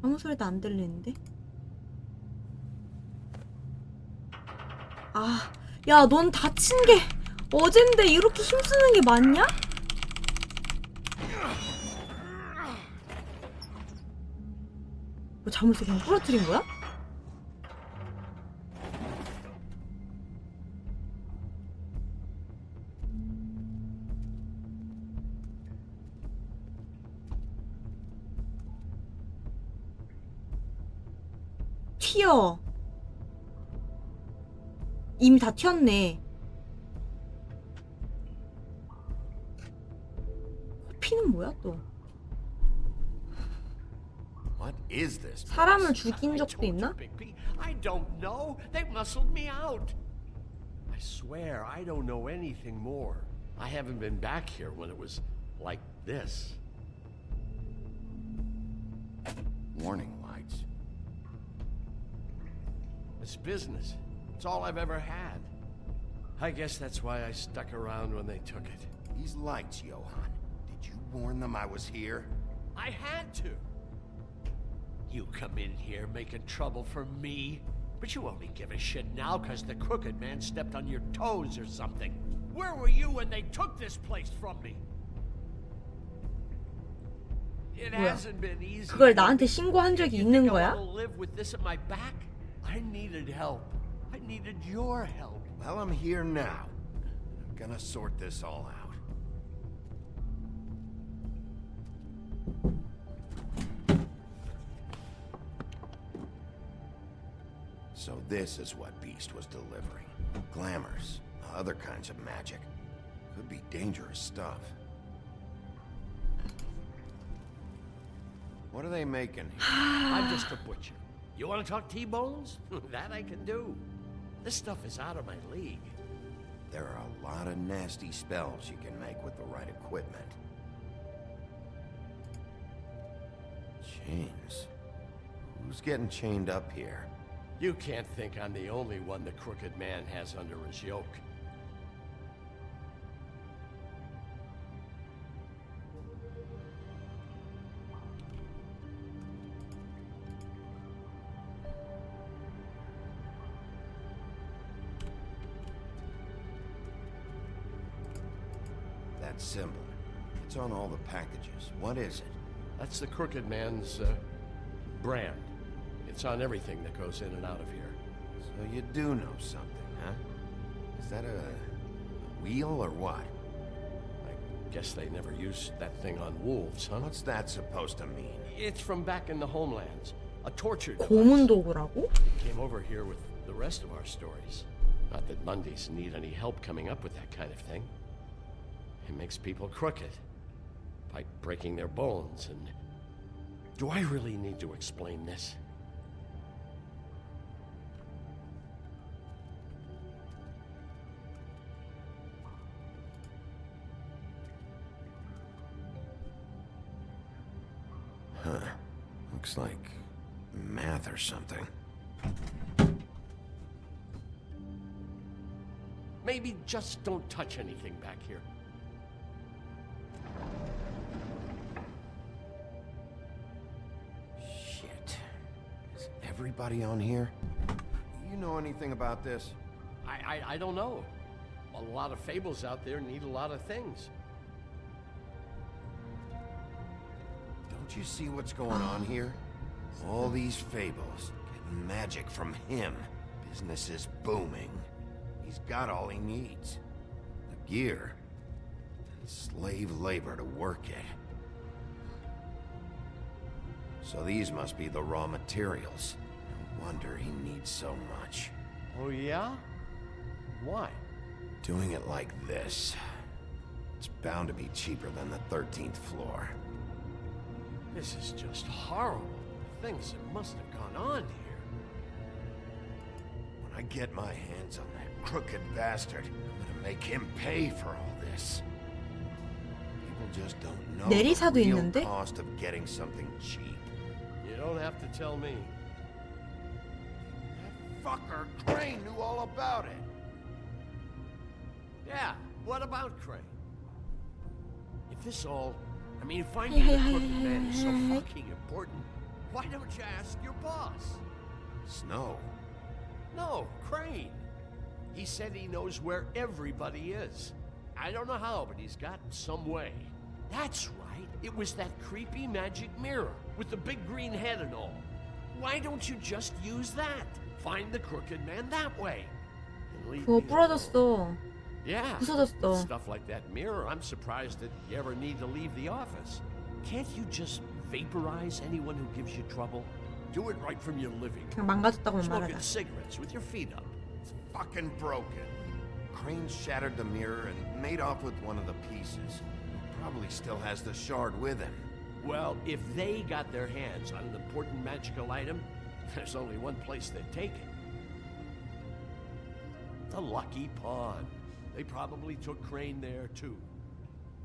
아무 소리도 안 들리는데? 야, 넌 다친 게 어젠데 이렇게 힘쓰는 게 맞냐? 뭐 잘못해서 그냥 부러뜨린 거야? 튀어. 이미 다 튀었네. 피는 뭐야 또? What is this? 사람을 죽인 적도 told you, 있나? Bigby. I don't know. They muscled me out. I swear I don't know anything more. I haven't been back here when it was like this. Warning lights. It's business. It's all I've ever had. I guess that's why I stuck around when they took it. These lights, Johan. Did you warn them I was here? I had to. You come in here making trouble for me, but you only give a shit now because the Crooked Man stepped on your toes or something. Where were you when they took this place from me? It 뭐야? hasn't been easy. 그걸 나한테 신고한 적이 You 있는 think I 거야? want to live with this at my back? I needed help. I needed your help. Well, I'm here now. I'm gonna sort this all out. So this is what Beast was delivering. Glamours, other kinds of magic. Could be dangerous stuff. What are they making here? I'm just a butcher. You want to talk T-bones? That I can do. This stuff is out of my league. There are a lot of nasty spells you can make with the right equipment. Chains. Who's getting chained up here? You can't think I'm the only one the Crooked Man has under his yoke. That symbol. It's on all the packages. What is it? That's the Crooked Man's, brand. It's on everything that goes in and out of here. So you do know something, huh? Is that a wheel or what? I guess they never used that thing on wolves, huh? What's that supposed to mean? It's from back in the homelands. A torture device. 고문 도구라고? Came over here with the rest of our stories. Not that Mundies need any help coming up with that kind of thing. It makes people crooked. By breaking their bones and... Do I really need to explain this? Huh. Looks like math or something. Maybe just don't touch anything back here. Shit. Is everybody on here? You know anything about this? I don't know. A lot of fables out there need a lot of things. Don't you see what's going on here? All these fables, getting magic from him. Business is booming. He's got all he needs. The gear, and slave labor to work it. So these must be the raw materials. No wonder he needs so much. Oh yeah? Why? Doing it like this. It's bound to be cheaper than the 13th floor. This is just horrible. Things that must have gone on here. When I get my hands on that crooked bastard, I'm gonna make him pay for all this. People just don't know 내리사도 the real 있는데? cost of getting something cheap. You don't have to tell me. That fucker Crane knew all about it. Yeah, what about Crane? If this all... I mean, finding the Crooked Man is so fucking important, why don't you ask your boss? Snow. No, Crane. He said he knows where everybody is. I don't know how, but he's got some way. That's right. It was that creepy magic mirror with the big green head and all. Why don't you just use that? Find the Crooked Man that way. And leave 그거 me 부러졌어. alone. Yeah. 부서졌어. Stuff like that mirror, I'm surprised that you ever need to leave the office. Can't you just vaporize anyone who gives you trouble? Do it right from your living 그냥 room. 망가졌다고만 Smoking 말하자. cigarettes with your feet up. It's fucking broken. Crane shattered the mirror and made off with one of the pieces. Probably still has the shard with him. Well, if they got their hands on an important magical item, there's only one place they'd take it. The Lucky Pond. They probably took Crane there too.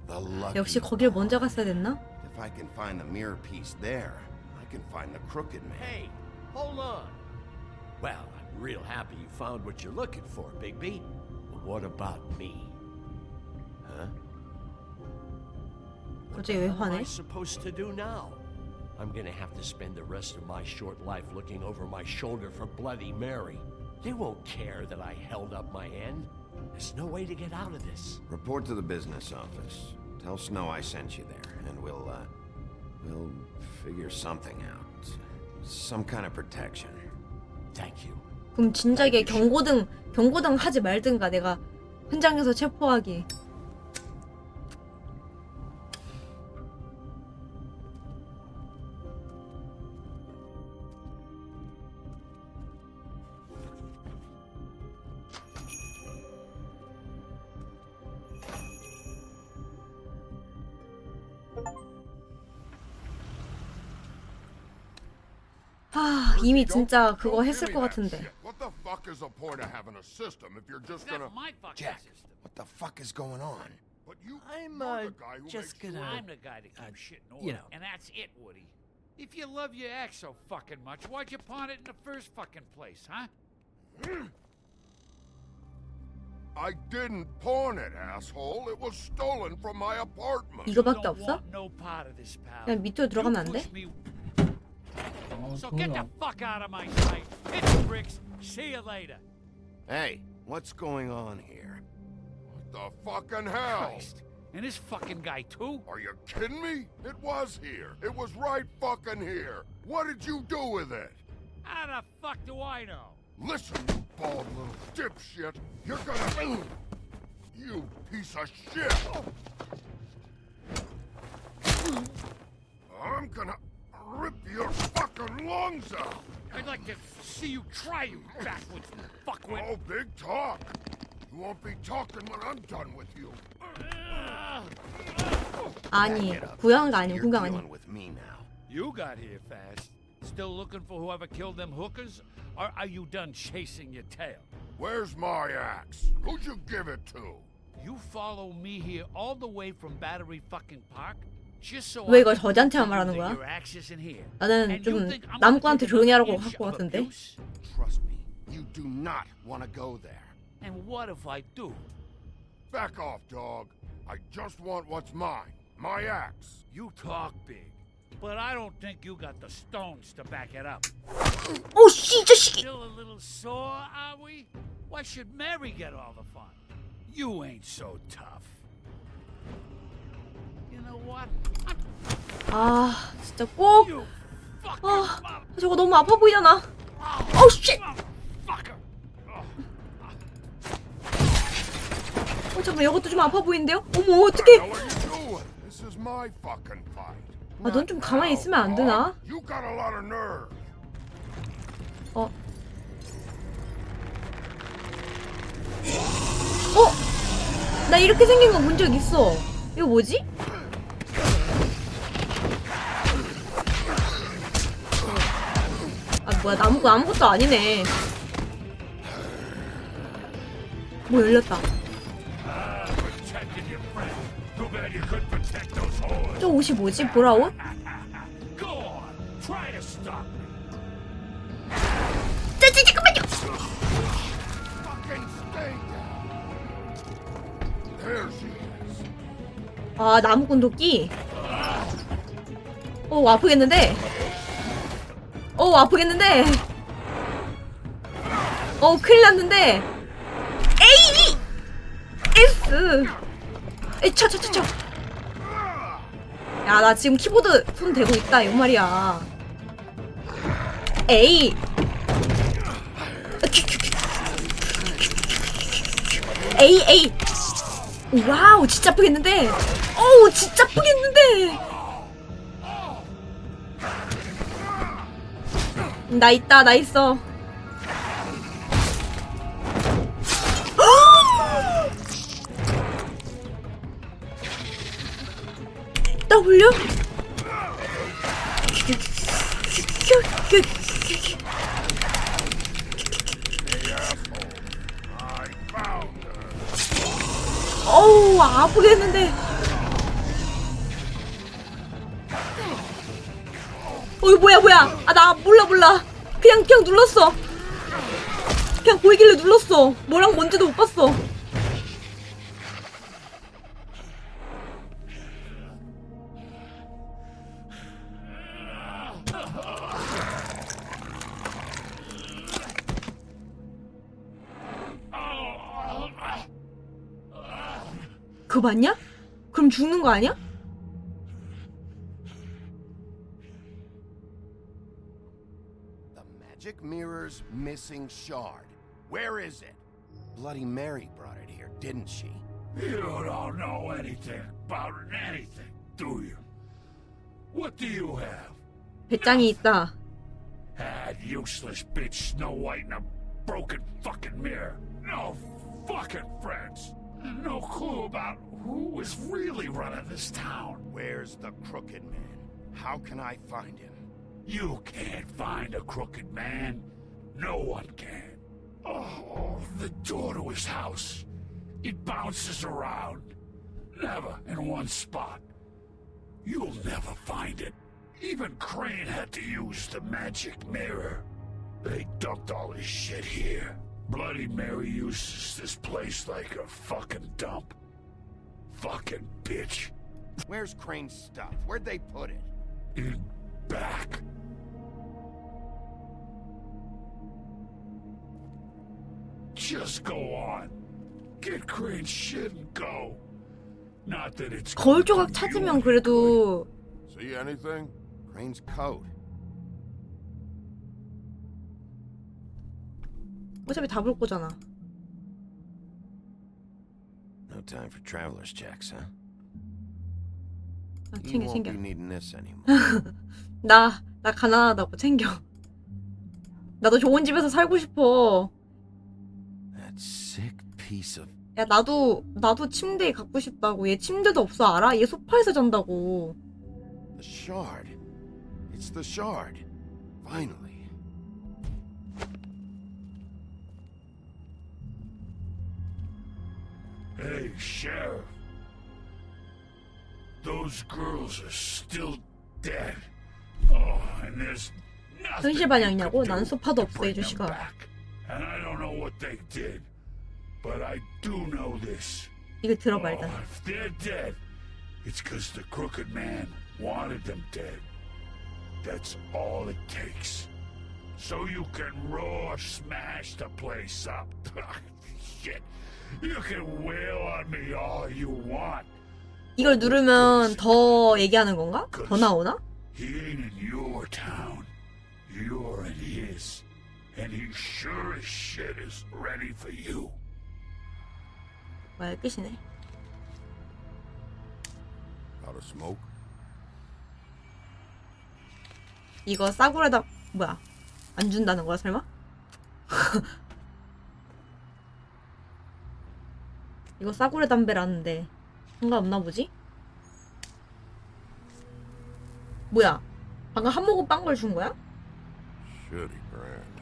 The lucky 역시 거길 먼저 갔어야 됐나? If I can find the mirror piece there, I can find the Crooked Man. Hey, hold on. Well, I'm real happy you found what you're looking for, Bigby. But what about me? Huh? 갑자기 왜 What am I 화내? supposed to do now? I'm gonna have to spend the rest of my short life looking over my shoulder for Bloody Mary. They won't care that I held up my end. There's no way to get out of this. Report to the business office. Tell Snow I sent you there, and we'll We'll figure something out. Some kind of protection. Thank you. 그럼 진작에 경고등 하지 말든가 내가 현장에서 체포하기. 아, 이미 진짜 그거 했을 것 같은데. What the fuck is the point of having a system if you're just gonna... Jack, what the fuck is going on? But you, I'm you're the guy who just makes gonna. sure- I'm the guy that keeps shit in order, you know. and that's it, Woody. If you love your ex so fucking much, why'd you pawn it in the first fucking place, huh? I didn't pawn it, asshole. It was stolen from my apartment. 이거밖에 Don't 없어? want no part of this, pal. 그냥 밑으로 들어가면 안 돼? Push me- So get the fuck out of my sight. Hit the bricks. See you later. Hey, what's going on here? What the fucking hell? Christ. And this fucking guy too? Are you kidding me? It was here. It was right fucking here. What did you do with it? How the fuck do I know? Listen, you bald little dipshit. You're gonna... You piece of shit. I'm gonna rip your fucking lungs out. I'd like to see you try, you backwards fuckwit. Oh, big talk. You won't be talking when I'm done with you. 아니, 구경가 아니고 You're 구경 아니. dealing with me now. You got here fast. Still looking for whoever killed them hookers? Or are you done chasing your tail? Where's my axe? Who'd you give it to? You follow me here all the way from Battery fucking Park? Just so 왜 I 이걸 can 저지한테만 prove 말하는 that 거야? your axe isn't here. 나는 And you 좀 think I'm gonna 나무꾼한테 take 조용히 하라고 another 할 inch 것 of 같은데. abuse? Trust me, you do not want to go there. And what if I do? Back off, dog. I just want what's mine. My axe. You talk big, but I don't think you got the stones to back it up. 오, 씨, 이 자식이. Still a little sore, are we? Why should Mary get all the fun? You ain't so tough. You know what? 아, 진짜 꼭. You 아, 저거 너무 아파 보이잖아. 어우, 씨. fucker! 잠깐만, 이것도 좀 아파 보이는데요? 어머, 어떡해. What are you doing? This is my fucking fight. 아, 넌 좀 가만히 있으면 안 되나? You got a lot of nerve. 어? 나 이렇게 생긴 거 본 적 있어. 이거 뭐지? 아, 뭐야, 나무가 아무것도 아니네. 뭐 열렸다. Protecting your friend. Too bad you couldn't protect those whores. 저 옷이 뭐지? 보라옷? Go on. Try to stop me. 잠깐만요. Fucking stay down. There she is. 아, 나무꾼 도끼. 아프겠는데? 아프겠는데? 큰일 났는데? 에이! S! 에이, 쳐. 야, 나 지금 키보드 손 대고 있다, 이 말이야. 에이! 에이! 와우, 진짜 아프겠는데? 어우, 진짜 아프겠는데? 나 있다, 나 있어. W? 어우, 아프겠는데. 이거 뭐야. 아, 나 몰라. 그냥 눌렀어. 그냥 보이길래 눌렀어. 뭐랑 뭔지도 못 봤어. 그거 맞냐? 그럼 죽는 거 아니야? magic mirror's missing shard. Where is it? Bloody Mary brought it here, didn't she? You don't know anything about anything, do you? What do you have? 배짱이 있다. That useless bitch Snow White and a broken fucking mirror. No fucking friends. No clue about who was really running this town. Where's the Crooked Man? How can I find him? You can't find a crooked man. No one can. Oh, the door to his house. It bounces around. Never in one spot. You'll never find it. Even Crane had to use the magic mirror. They dumped all his shit here. Bloody Mary uses this place like a fucking dump. Fucking bitch. Where's Crane's stuff? Where'd they put it? In back. Just go on. Get Crane's shit and go. Not that it's 거울 조각 찾으면 그래도 See anything? Crane's coat. 어차피 다 볼 거잖아. No time for traveler's checks, huh? 아, You 챙겨 won't 챙겨. be needing this anymore. 나 가난하다고 챙겨. 나도 좋은 집에서 살고 싶어. That sick piece of... 야 나도 침대 갖고 싶다고. 얘 침대도 없어 알아? 얘 소파에서 잔다고. The shard. It's the shard. Finally. Hey, Sheriff. Those girls are still dead. Oh, and there's nothing 현실 반영이냐고? 난 소파도 없어 이 them 주식아. back. And I don't know what they did, but I do know this. 이거 들어봐 일단. Oh, if they're dead, it's because the Crooked Man wanted them dead. That's all it takes. So you can raw smash the place up. Shit. You can wail on me all you want. 이걸 누르면 더 얘기하는 건가? 더 나오나? He ain't in your town. You're in his. And he sure as shit is ready for you. 뭐야 끝이네. Out of smoke? 이거 싸구려다 뭐야? 안 준다는 거야 설마? 이거 싸구려 담배라는데 상관없나 보지? 뭐야? 방금 한 모금 빵 걸 준 거야? Shitty brand.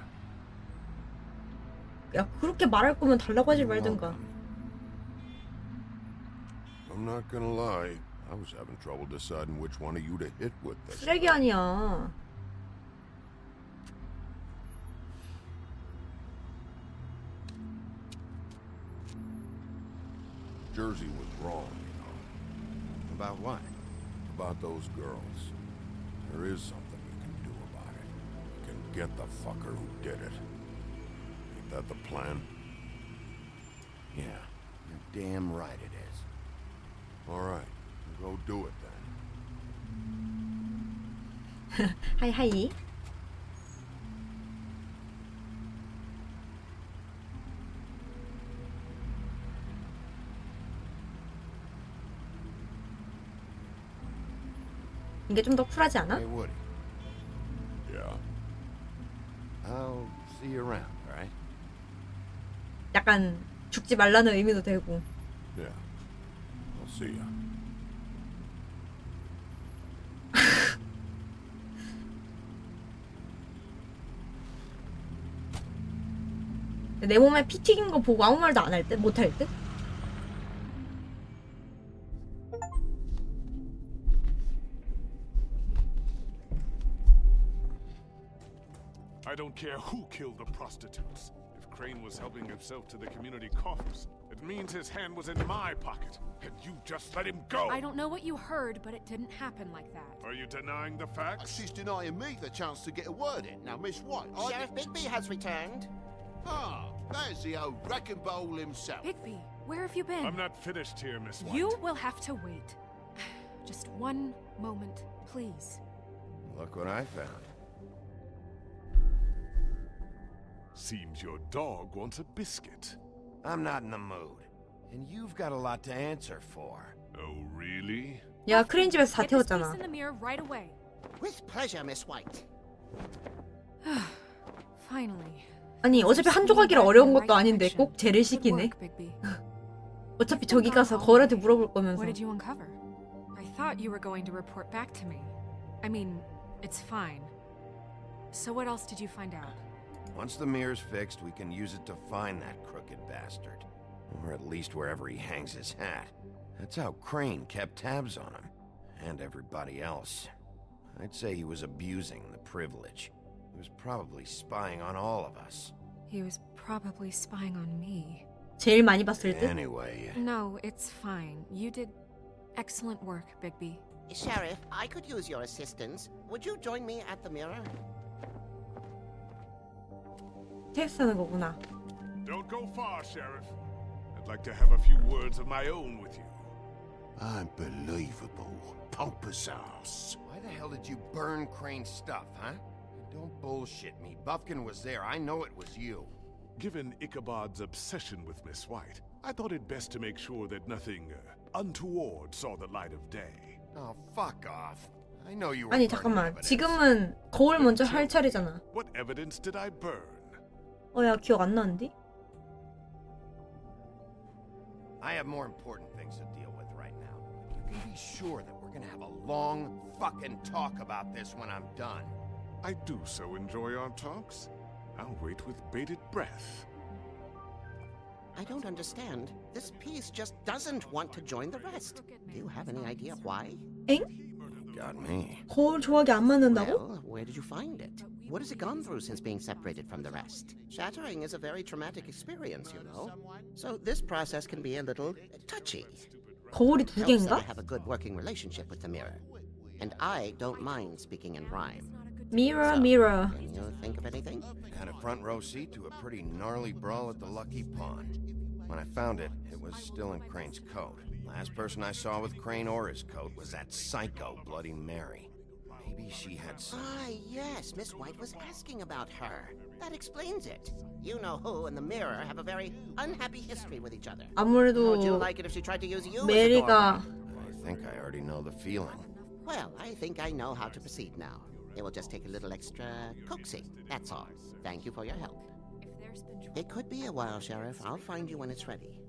야 그렇게 말할 거면 달라고 하지 말든가. I'm not gonna lie. I was having trouble deciding which one of you to hit with this. 쓰레기 아니야. Jersey was wrong, you know. About what? About those girls. There is something you can do about it. You can get the fucker who did it. Ain't that the plan? Yeah, you're damn right it is. All right, go do it then. 하이 하이. 이게 좀 더 쿨하지 않아? Hey, Woody. Yeah. I'll see you around, all right? 약간 죽지 말라는 의미도 되고. Yeah. I'll see ya. 내 몸에 피 튀긴 거 보고 아무 말도 안 할 듯? 못 할 듯? I don't care who killed the prostitutes. If Crane was helping himself to the community coffers, it means his hand was in my pocket. And you just let him go! I don't know what you heard, but it didn't happen like that. Are you denying the facts? She's denying me the chance to get a word in. Now, Miss White, Sheriff Bigby has returned. Ah, there's the old wrecking ball himself. Bigby, where have you been? I'm not finished here, Miss White. You will have to wait. Just one moment, please. Look what I found. Seems your dog wants a biscuit. I'm not in the mood. And you've got a lot to answer for. Oh, really? 얘가 크레인 집에서 다 Get this piece 태웠잖아. in the mirror right away. With pleasure, Miss White. Finally. 아니 어차피 한 조각이라 어려운 것도 아닌데 꼭 쟤를 시키네. 어차피 저기 가서 거울한테 물어볼 거면서. What did you uncover? I thought you were going to report back to me. I mean, it's fine. So what else did you find out? Once the mirror's fixed, we can use it to find that crooked bastard. Or at least wherever he hangs his hat. That's how Crane kept tabs on him. And everybody else. I'd say he was abusing the privilege. He was probably spying on all of us. He was probably spying on me. 제일 많이 봤을 듯? Anyway, No, it's fine. You did excellent work, Bigby. Sheriff, I could use your assistance. Would you join me at the mirror? 테스트하는 거구나. Don't go far, Sheriff. I'd like to have a few words of my own with you. Unbelievable. Pompous ass. why the hell did you burn Crane's stuff, huh? Don't bullshit me. Buffkin was there. I know it was you. Given Ichabod's obsession with Miss White, I thought it best to make sure that nothing untoward saw the light of day. Oh, fuck off. I know you were 아니 burning 잠깐만. evidence. 지금은 거울 먼저 할 차례잖아. What evidence did I burn? 야 기억 안 나는데? I have more important things to deal with right now. You can be sure that we're gonna have a long fucking talk about this when I'm done. I do so enjoy our talks. I'll wait with bated breath. I don't understand. This piece just doesn't want to join the rest. Do you have any idea why? 엥? Got me. 거울 조각이 안 맞는다고? Well, where did you find it? What has it gone through since being separated from the rest? Shattering is a very traumatic experience, you know. So this process can be a little touchy. 거울이 두 Helps that 개인가? I have a good working relationship with the mirror. And I don't mind speaking in rhyme. Mirror, mirror. Can you think of anything? Had a front row seat to a pretty gnarly brawl at the Lucky Pond. When I found it, it was still in Crane's coat. Last person I saw with Crane or his coat was that psycho Bloody Mary. Maybe she had some... Ah, yes, Miss White was asking about her. That explains it. You know who and the mirror have a very unhappy history with each other. 아무래도 Would you like it if she tried to use you as a 메리가 doorway? I think I already know the feeling. Well, I think I know how to proceed now. It will just take a little extra coaxing, that's all. Thank you for your help. It could be a while, Sheriff. I'll find you when it's ready.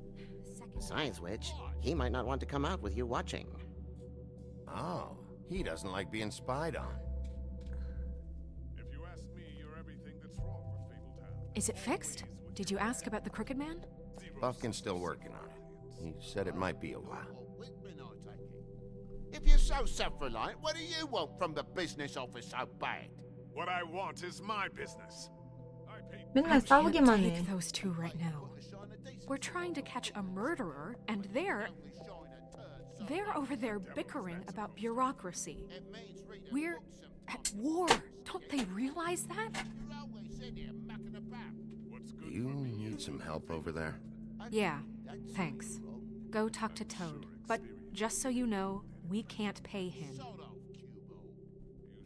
Besides which, he might not want to come out with you watching. Oh, he doesn't like being spied on. If you ask me, you're everything that's wrong with Fabletown. Is it fixed? Did you ask about the Crooked Man? Buffkin's still working on it. He said it might be a while. If you're so self-reliant, what do you want from the business office so bad? What I want is my business. 맨날 싸우기만 해. Take those two right now. We're trying to catch a murderer, and they're over there bickering about bureaucracy. We're at war. Don't they realize that? Do you need some help over there? Yeah, thanks. Go talk to Toad. But just so you know, we can't pay him.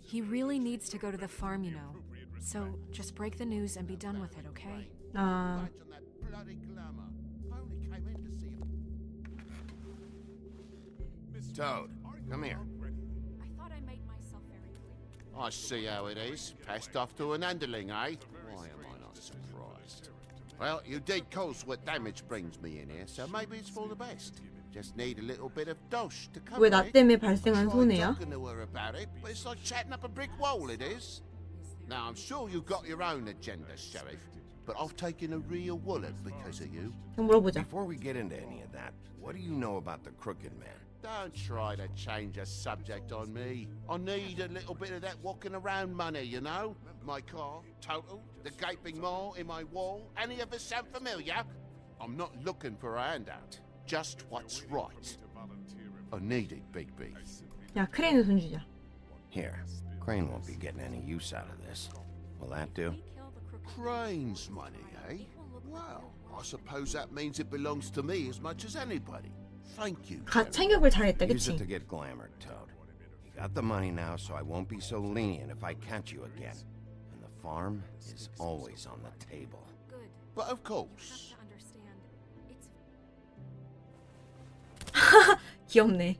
He really needs to go to the farm, you know. So just break the news and be done with it, okay? 아, Toad, come here. I thought I made myself very clear. I see how it is. Passed off to an underling, eh? Why am I not surprised? Well, you did cause what damage brings me in here, so maybe it's for the best. Just need a little bit of dosh to cover 왜 나 it. 때문에 발생한 Tried 손해야? talking to her about it, but it's like chatting up a brick wall, it is. Now, I'm sure you've got your own agenda, Sheriff, but I've taken a real wallet because of you. 그럼 물어보자. Before we get into any of that, what do you know about the Crooked Man? Don't try to change a subject on me. I need a little bit of that walking around money, you know? My car, total, the gaping maw in my wall. Any of us sound familiar? I'm not looking for a handout. Just what's right. I need it, Bigby. 야, 크레인을 손 주자. Here, Crane won't be getting any use out of this. Will that do? Crane's money, eh? Well, I suppose that means it belongs to me as much as anybody. Thank you. 가창력을 잘했다, Use it 그치? to get glamored, Toad. You got the money now, so I won't be so lenient if I catch you again. And the farm is always on the table. Good. But of You course. have to understand. It's 귀엽네.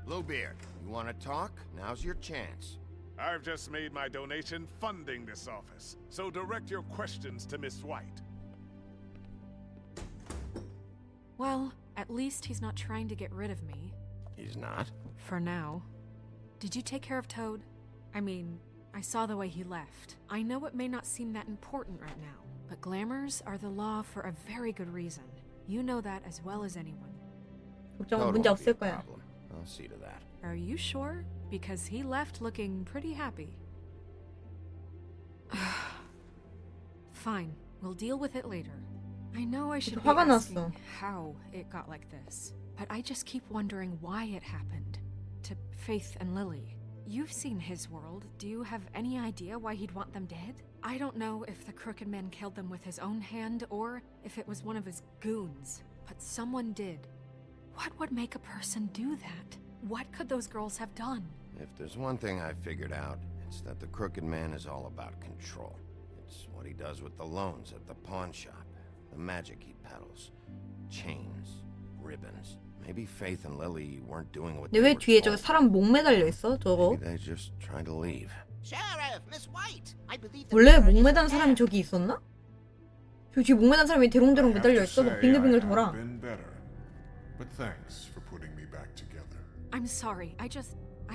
Bluebeard, you want to talk? Now's your chance. I've just made my donation funding this office, so direct your questions to Miss White. well, at least he's not trying to get rid of me. He's not? For now. Did you take care of Toad? I mean, I saw the way he left. I know it may not seem that important right now, but glamours are the law for a very good reason. You know that as well as anyone. 걱정은 Toad 문제 won't be a 없을 거야. problem. I'll see to that. Are you sure? Because he left looking pretty happy. Fine, we'll deal with it later. I know I should be 화가 asking 났어. how it got like this, but I just keep wondering why it happened. To Faith and Lily. You've seen his world. Do you have any idea why he'd want them dead? I don't know if the Crooked Man killed them with his own hand or if it was one of his goons, but someone did. What would make a person do that? What could those girls have done? If there's one thing I figured out, it's that the Crooked Man is all about control. It's what he does with the loans at the pawn shop, the magic he peddles, chains, ribbons. Maybe Faith and Lily weren't doing what 근데 they 왜 were 뒤에 저 told. 사람 목 매달려 있어? 저거? Maybe they just tried to leave. Sheriff, Miss White. I believe the 원래 murder 목 is 매다는 사람이 저기 있었나? 저기 뒤에 목 매다는 사람이 대롱대롱 매달려 있어. 막 빙글빙글 돌아. been better. But thanks for putting me back together. I'm sorry, I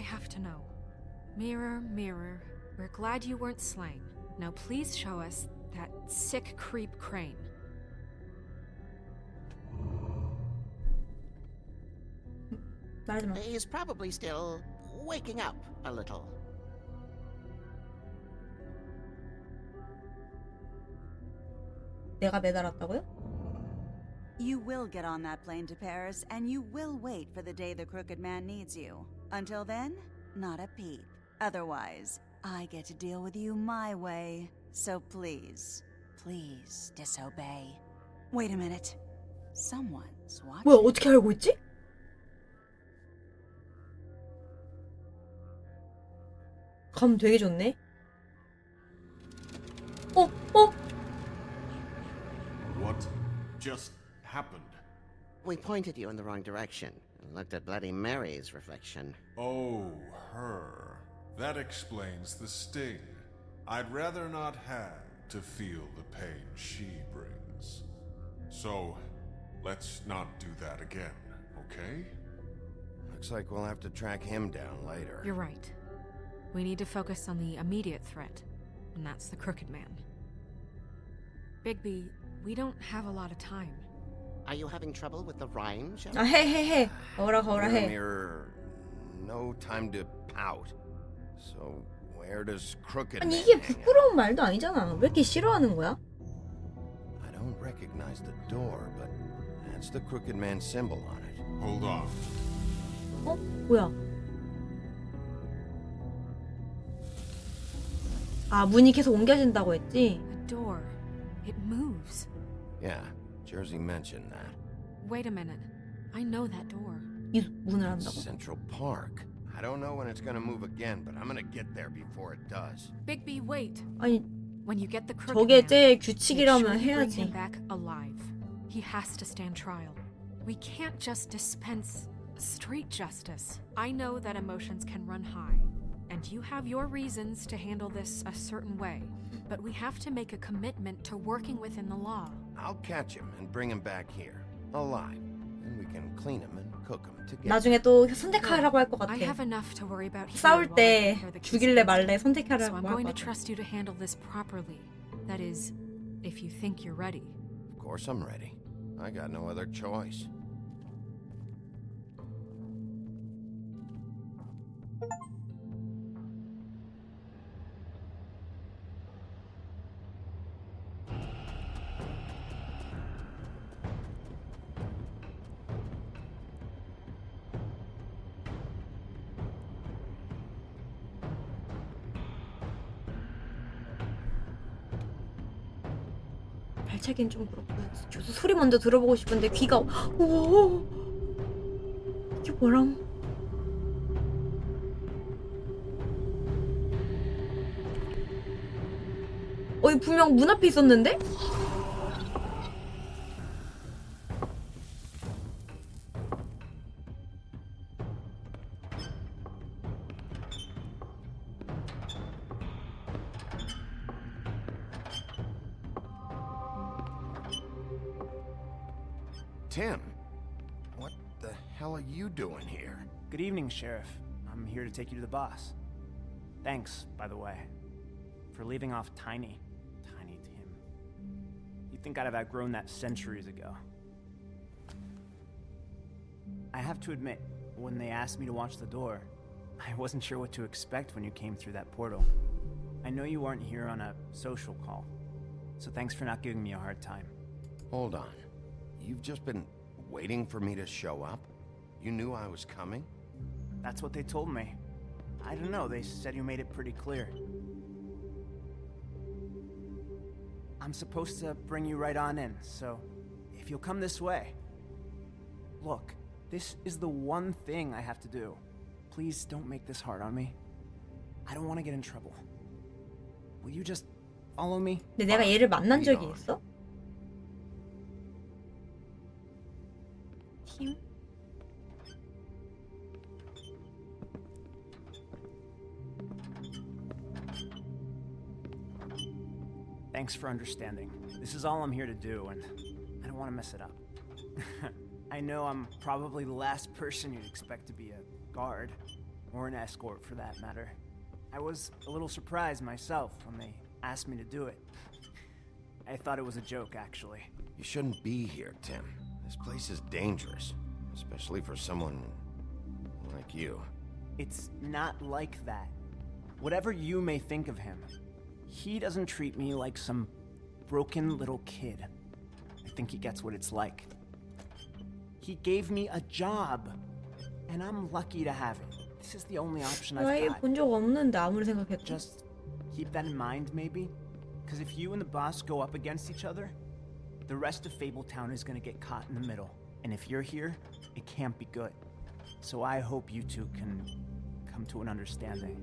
have to know. Mirror, mirror, we're glad you weren't slain. Now please show us that sick creep Crane. 말하지 마. He's probably still waking up a little. 내가 매달았다고요? You will get on that plane to Paris, and you will wait for the day the Crooked Man needs you. Until then, not a peep. Otherwise, I get to deal with you my way. So please, please disobey. Wait a minute. Someone's watching. 뭐야, 어떻게 알고 있지? 감 되게 좋네. 어? What just happened? We pointed you in the wrong direction and looked at Bloody Mary's reflection. Oh, her. That explains the sting. I'd rather not have to feel the pain she brings. So, let's not do that again, okay? Looks like we'll have to track him down later. You're right. We need to focus on the immediate threat, and that's the Crooked Man. Bigby, we don't have a lot of time. Are you having trouble with the rhyme, Sheriff? 아, 해. 거라 해. Mirror, no time to pout. So, where does Crooked 아니 Man 이게 hang out? 부끄러운 말도 아니잖아. 왜 이렇게 싫어하는 거야? I don't recognize the door, but that's the Crooked Man symbol on it. Hold on. 어? 뭐야? 아, 문이 계속 옮겨진다고 했지? The door. It moves. Yeah, Jersey mentioned that. Wait a minute. I know that door. 이 문을 한다고? Central Park. I don't know when it's gonna move again, but I'm gonna get there before it does. Bigby, wait. 아니, When you get the Crooked 저게 Man, 제 make sure 규칙이라면 you bring him 해야지. back alive. He has to stand trial. We can't just dispense street justice. I know that emotions can run high, and you have your reasons to handle this a certain way, but we have to make a commitment to working within the law. I'll catch him and bring him back here, alive. Then we can clean him and cook him together. 나중에 또 선택하라고 할 것 같아. I have enough to worry about here 싸울 while I 때 prepare the case 죽일래 against 말래 him. So 선택하라고 I'm 할 going 것 to 같아. trust you to handle this properly. That is, if you think you're ready. Of course I'm ready. I got no other choice. 발차기는 좀 그렇고 저도 소리 먼저 들어보고 싶은데 귀가 오 이게 뭐람? 분명 문 앞에 있었는데? Tim, what the hell are you doing here? Good evening, Sheriff. I'm here to take you to the boss. Thanks, by the way, for leaving off Tiny Tim. You'd think I'd have outgrown that centuries ago. I have to admit, when they asked me to watch the door, I wasn't sure what to expect when you came through that portal. I know you weren't here on a social call, so thanks for not giving me a hard time. Hold on. You've just been waiting for me to show up? You knew I was coming? That's what they told me. I don't know, they said you made it pretty clear. I'm supposed to bring you right on in, so if you'll come this way. Look, this is the one thing I have to do. Please don't make this hard on me. I don't want to get in trouble. Will you just follow me? 근데 내가 얘를 만난 적이 있어? 팀? Thanks for understanding. This is all I'm here to do, and I don't want to mess it up. I know I'm probably the last person you'd expect to be a guard, or an escort for that matter. I was a little surprised myself when they asked me to do it. I thought it was a joke, actually. You shouldn't be here, Tim. This place is dangerous, especially for someone like you. It's not like that. Whatever you may think of him, he doesn't treat me like some broken little kid. I think he gets what it's like. He gave me a job, and I'm lucky to have it. This is the only option I've 아예 got. 본 적 없는데 아무리 생각해도. Just keep that in mind, maybe? Because if you and the boss go up against each other, the rest of Fabletown is gonna get caught in the middle. And if you're here, it can't be good. So I hope you two can come to an understanding.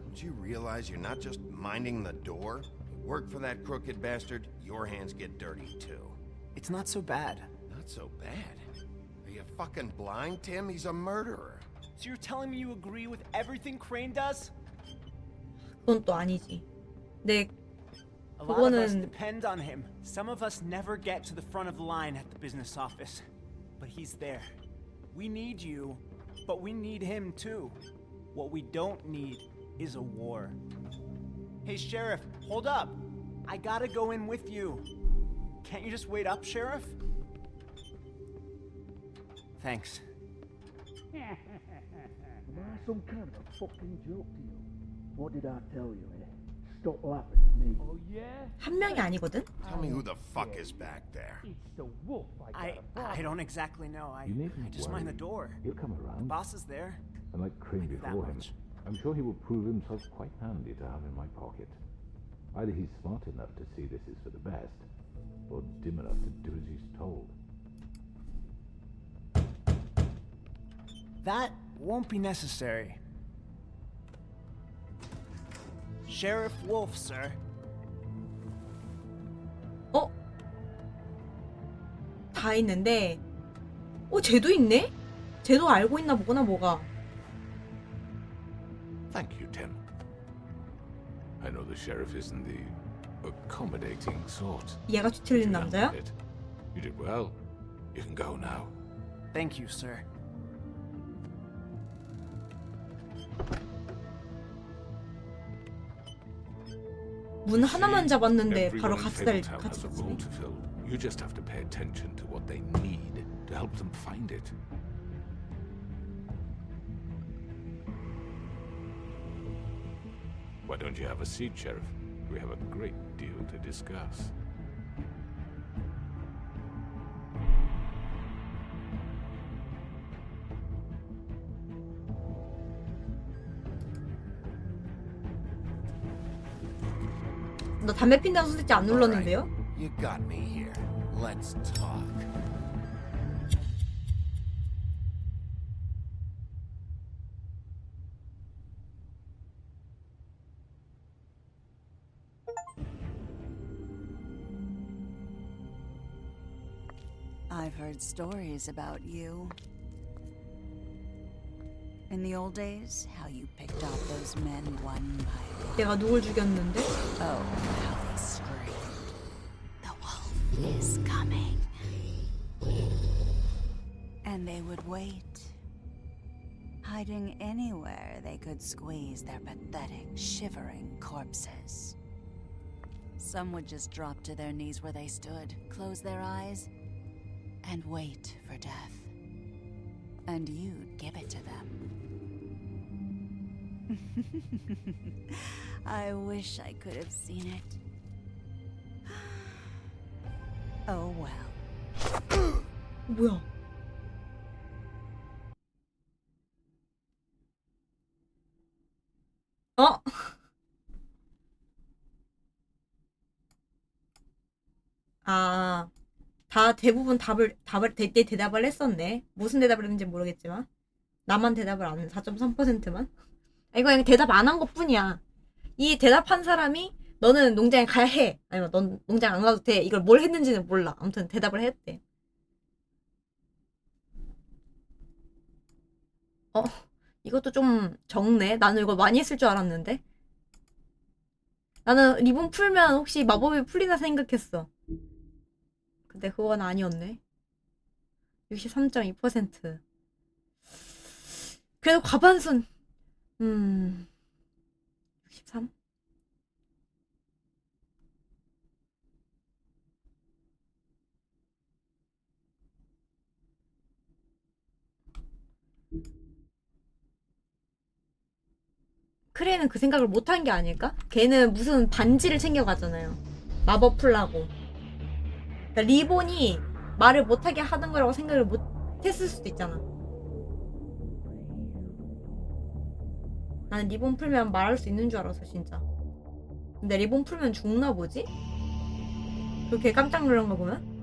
Don't you realize you're not just minding the door? You work for that crooked bastard, your hands get dirty too. It's not so bad. Not so bad? Are you fucking blind, Tim? He's a murderer. So you're telling me you agree with everything Crane does? 그건 또 아니지. 네, A lot of us 그거는 depend on him. Some of us never get to the front of the line at the business office. But he's there. We need you, but we need him too. What we don't need is a war. Hey, Sheriff, hold up. I gotta go in with you. Can't you just wait up, Sheriff? Thanks. Am I some kind of a fucking joke to you? What did I tell you, eh? Stop laughing at me. Oh, yeah? 한 명이 아니거든? Tell me who the fuck is back there. It's the wolf I don't exactly know. I You needn't just mind the worry. door. He'll come The around. boss is there. And like Crane That before him, much. I'm sure he will prove himself quite handy to have in my pocket. Either he's smart enough to see this is for the best, or dim enough to do as he's told. That won't be necessary. Sheriff Wolf, sir. 어? 다 있는데 쟤도 있네? 쟤도 알고 있나 보구나 뭐가. Thank you, Tim. I know the sheriff isn't the accommodating sort. 얘가 뒤틀린 남자야? You did well. You can go now. Thank you, sir. 문 하나만 잡았는데 바로 Everyone in 같이 Fabletown 같이 has a role to fill. You just have to pay attention to what they need to help them find it. Why don't you have a seat, Sheriff? We have a great deal to discuss. 나 담배 핀다는 선택지 안 눌렀는데요? You got me here. Let's talk. I've heard stories about you. In the old days, how you picked off those men one by one. 내가 누굴 죽였는데? Oh, how they screamed. The wolf is coming. And they would wait, hiding anywhere they could squeeze their pathetic, shivering corpses. Some would just drop to their knees where they stood, close their eyes, and wait for death. And you'd give it to them. I wish I could have seen it. Oh well. 뭐야? 어? 아, 다 대부분 대답을 했었네. 무슨 대답을 했는지 모르겠지만 나만 대답을 안 해. 4.3%만. 이거 그냥 대답 안 한 것뿐이야. 이 대답한 사람이 너는 농장에 가야 해. 아니면 넌 농장 안 가도 돼. 이걸 뭘 했는지는 몰라. 아무튼 대답을 했대. 이것도 좀 적네. 나는 이거 많이 했을 줄 알았는데. 나는 리본 풀면 혹시 마법이 풀리나 생각했어. 근데 그건 아니었네. 63.2%. 그래도 과반순. 63? 크레이는 그 생각을 못한 게 아닐까? 걔는 무슨 반지를 챙겨가잖아요. 마법 풀라고. 그러니까 리본이 말을 못하게 하는 거라고 생각을 못했을 수도 있잖아. 나는 리본 풀면 말할 수 있는 줄 알았어 진짜. 근데 리본 풀면 죽나 보지? 그렇게 깜짝 놀란 거 보면?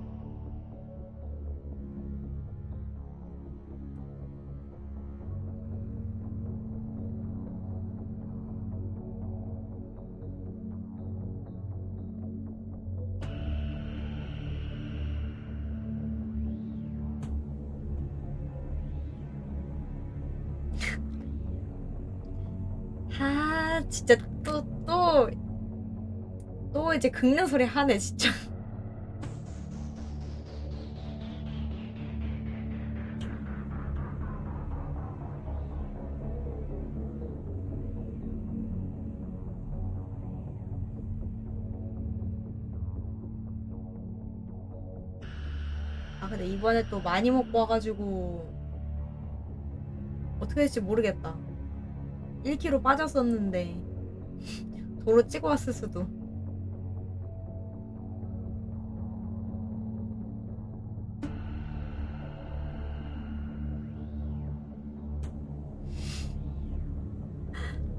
아 진짜 또 이제 긁는 소리 하네 진짜. 아 근데 이번에 또 많이 먹고 와가지고 어떻게 될지 모르겠다. 1kg 빠졌었는데 도로 찍어 왔을 수도.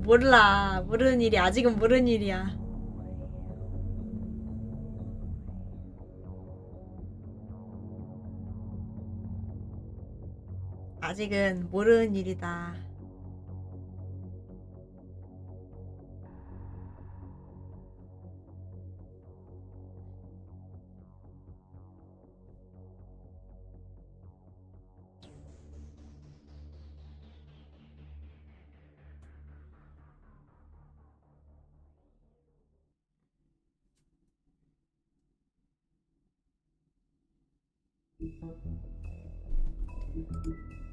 몰라. 모르는 일이 아직은 모르는 일이야. 아직은 모르는 일이다.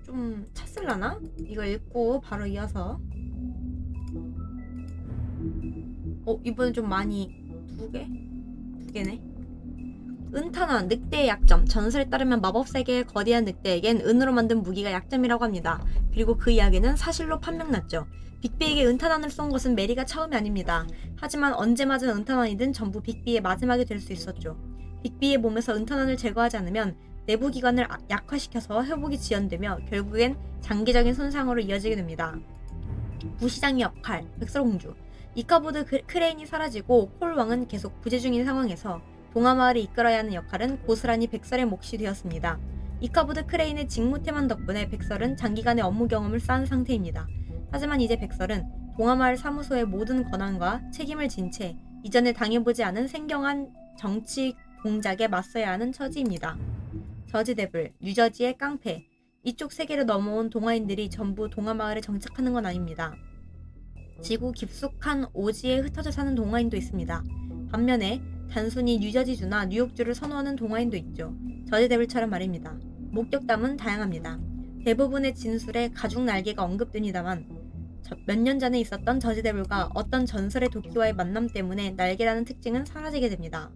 좀 찼을라나? 이거 읽고 바로 이어서. 이번엔 좀 많이 두 개네. 은탄환, 늑대의 약점. 전설에 따르면 마법 세계의 거대한 늑대에겐 은으로 만든 무기가 약점이라고 합니다. 그리고 그 이야기는 사실로 판명났죠. 빅비에게 은탄환을 쏜 것은 메리가 처음이 아닙니다. 하지만 언제 맞은 은탄환이든 전부 빅비의 마지막이 될 수 있었죠. 빅비의 몸에서 은탄환을 제거하지 않으면 내부 기관을 약화시켜서 회복이 지연되며 결국엔 장기적인 손상으로 이어지게 됩니다. 부시장의 역할, 백설공주. 이카보드 크레인이 사라지고 콜 왕은 계속 부재 중인 상황에서 동화마을을 이끌어야 하는 역할은 고스란히 백설의 몫이 되었습니다. 이카보드 크레인의 직무태만 덕분에 백설은 장기간의 업무 경험을 쌓은 상태입니다. 하지만 이제 백설은 동화마을 사무소의 모든 권한과 책임을 진 채 이전에 당해보지 않은 생경한 정치 공작에 맞서야 하는 처지입니다. 저지데블, 뉴저지의 깡패, 이쪽 세계로 넘어온 동화인들이 전부 동화마을에 정착하는 건 아닙니다. 지구 깊숙한 오지에 흩어져 사는 동화인도 있습니다. 반면에 단순히 뉴저지주나 뉴욕주를 선호하는 동화인도 있죠. 저지데블처럼 말입니다. 목격담은 다양합니다. 대부분의 진술에 가죽 날개가 언급됩니다만 몇 년 전에 있었던 저지데블과 어떤 전설의 도끼와의 만남 때문에 날개라는 특징은 사라지게 됩니다.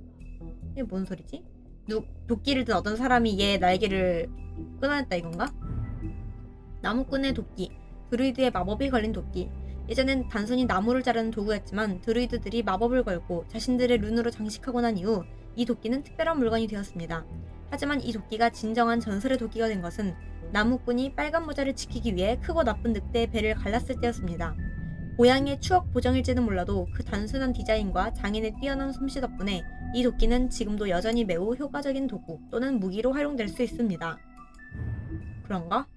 이게 뭔 소리지? 도끼를 든 어떤 사람이 얘 날개를 끊어냈다 이건가? 나무꾼의 도끼, 드루이드의 마법이 걸린 도끼. 예전엔 단순히 나무를 자르는 도구였지만 드루이드들이 마법을 걸고 자신들의 룬으로 장식하고 난 이후 이 도끼는 특별한 물건이 되었습니다. 하지만 이 도끼가 진정한 전설의 도끼가 된 것은 나무꾼이 빨간 모자를 지키기 위해 크고 나쁜 늑대의 배를 갈랐을 때였습니다. 고향의 추억 보정일지는 몰라도 그 단순한 디자인과 장인의 뛰어난 솜씨 덕분에 이 도끼는 지금도 여전히 매우 효과적인 도구 또는 무기로 활용될 수 있습니다. 그런가?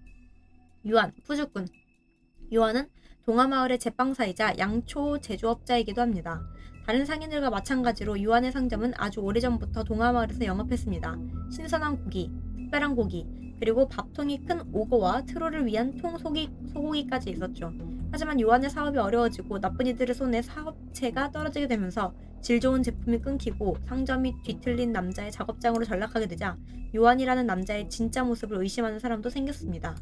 유한, 푸주꾼. 유한은 동화마을의 제빵사이자 양초 제조업자이기도 합니다. 다른 상인들과 마찬가지로 유한의 상점은 아주 오래전부터 동화마을에서 영업했습니다. 신선한 고기, 특별한 고기, 그리고 밥통이 큰 오거와 트롤을 위한 소고기까지 있었죠. 하지만 요한의 사업이 어려워지고 나쁜 이들의 손에 사업체가 떨어지게 되면서 질 좋은 제품이 끊기고 상점이 뒤틀린 남자의 작업장으로 전락하게 되자 요한이라는 남자의 진짜 모습을 의심하는 사람도 생겼습니다.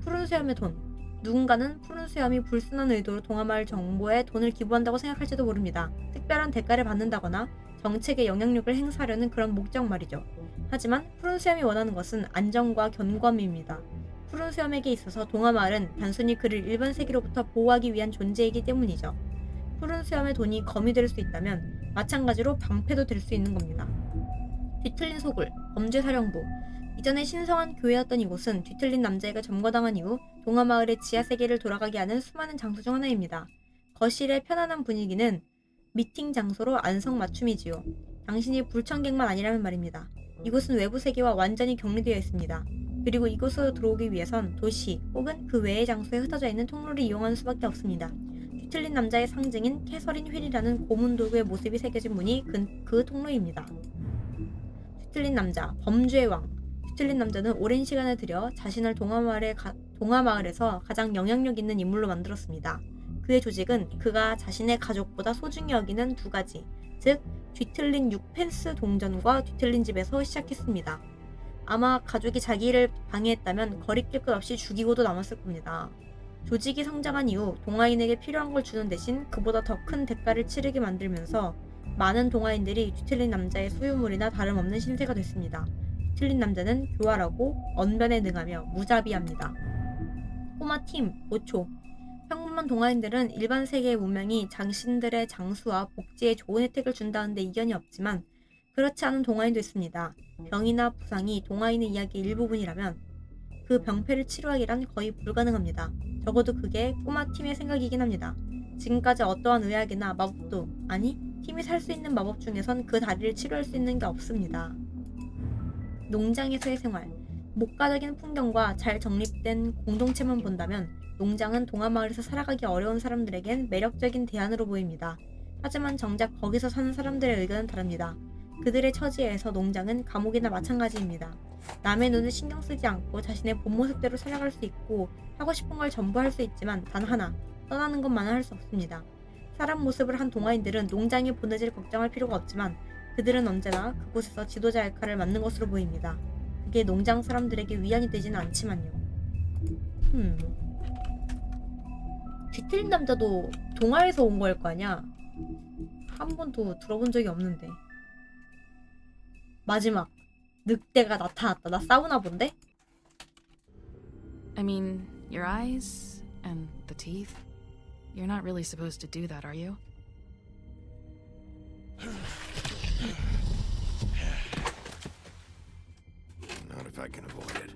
푸른 수염의 돈. 누군가는 푸른 수염이 불순한 의도로 동화마을 정보에 돈을 기부한다고 생각할지도 모릅니다. 특별한 대가를 받는다거나 정책에 영향력을 행사하려는 그런 목적 말이죠. 하지만 푸른 수염이 원하는 것은 안정과 견고함입니다. 푸른 수염에게 있어서 동화마을은 단순히 그를 일반 세계로부터 보호하기 위한 존재이기 때문이죠. 푸른 수염의 돈이 검이 될 수 있다면 마찬가지로 방패도 될 수 있는 겁니다. 뒤틀린 소굴, 범죄사령부. 이전에 신성한 교회였던 이곳은 뒤틀린 남자애가 점거당한 이후 동화마을의 지하세계를 돌아가게 하는 수많은 장소 중 하나입니다. 거실의 편안한 분위기는 미팅 장소로 안성맞춤이지요. 당신이 불청객만 아니라면 말입니다. 이곳은 외부 세계와 완전히 격리되어 있습니다. 그리고 이곳으로 들어오기 위해선 도시 혹은 그 외의 장소에 흩어져 있는 통로를 이용하는 수밖에 없습니다. 뒤틀린 남자의 상징인 캐서린 휠이라는 고문 도구의 모습이 새겨진 문이 그 통로입니다. 뒤틀린 남자, 범죄의 왕. 뒤틀린 남자는 오랜 시간을 들여 자신을 동화마을에서 가장 영향력 있는 인물로 만들었습니다. 그의 조직은 그가 자신의 가족보다 소중히 여기는 두 가지, 즉 뒤틀린 6펜스 동전과 뒤틀린 집에서 시작했습니다. 아마 가족이 자기를 방해했다면 거리낄 것 없이 죽이고도 남았을 겁니다. 조직이 성장한 이후 동화인에게 필요한 걸 주는 대신 그보다 더 큰 대가를 치르게 만들면서 많은 동화인들이 뒤틀린 남자의 소유물이나 다름없는 신세가 됐습니다. 뒤틀린 남자는 교활하고 언변에 능하며 무자비합니다. 꼬마 팀, 5초. 평범한 동화인들은 일반 세계의 문명이 당신들의 장수와 복지에 좋은 혜택을 준다는데 이견이 없지만 그렇지 않은 동화인도 있습니다. 병이나 부상이 동화인의 이야기의 일부분이라면 그 병폐를 치료하기란 거의 불가능합니다. 적어도 그게 꼬마 팀의 생각이긴 합니다. 지금까지 어떠한 의학이나 마법도, 아니 팀이 살 수 있는 마법 중에선 그 다리를 치료할 수 있는 게 없습니다. 농장에서의 생활. 목가적인 풍경과 잘 정립된 공동체만 본다면 농장은 동화마을에서 살아가기 어려운 사람들에겐 매력적인 대안으로 보입니다. 하지만 정작 거기서 사는 사람들의 의견은 다릅니다. 그들의 처지에서 농장은 감옥이나 마찬가지입니다. 남의 눈을 신경 쓰지 않고 자신의 본 모습대로 살아갈 수 있고 하고 싶은 걸 전부 할 수 있지만 단 하나, 떠나는 것만은 할 수 없습니다. 사람 모습을 한 동화인들은 농장에 보내질 걱정할 필요가 없지만 그들은 언제나 그곳에서 지도자 역할을 맡는 것으로 보입니다. 그게 농장 사람들에게 위안이 되지는 않지만요. 뒤틀린 남자도 동화에서 온 거일 거 아니야? 한 번도 들어본 적이 없는데. 마지막 늑대가 나타났다. 나 싸우나 본데? I mean, your eyes and the teeth. You're not really supposed to do that, are you? Not if I can avoid it.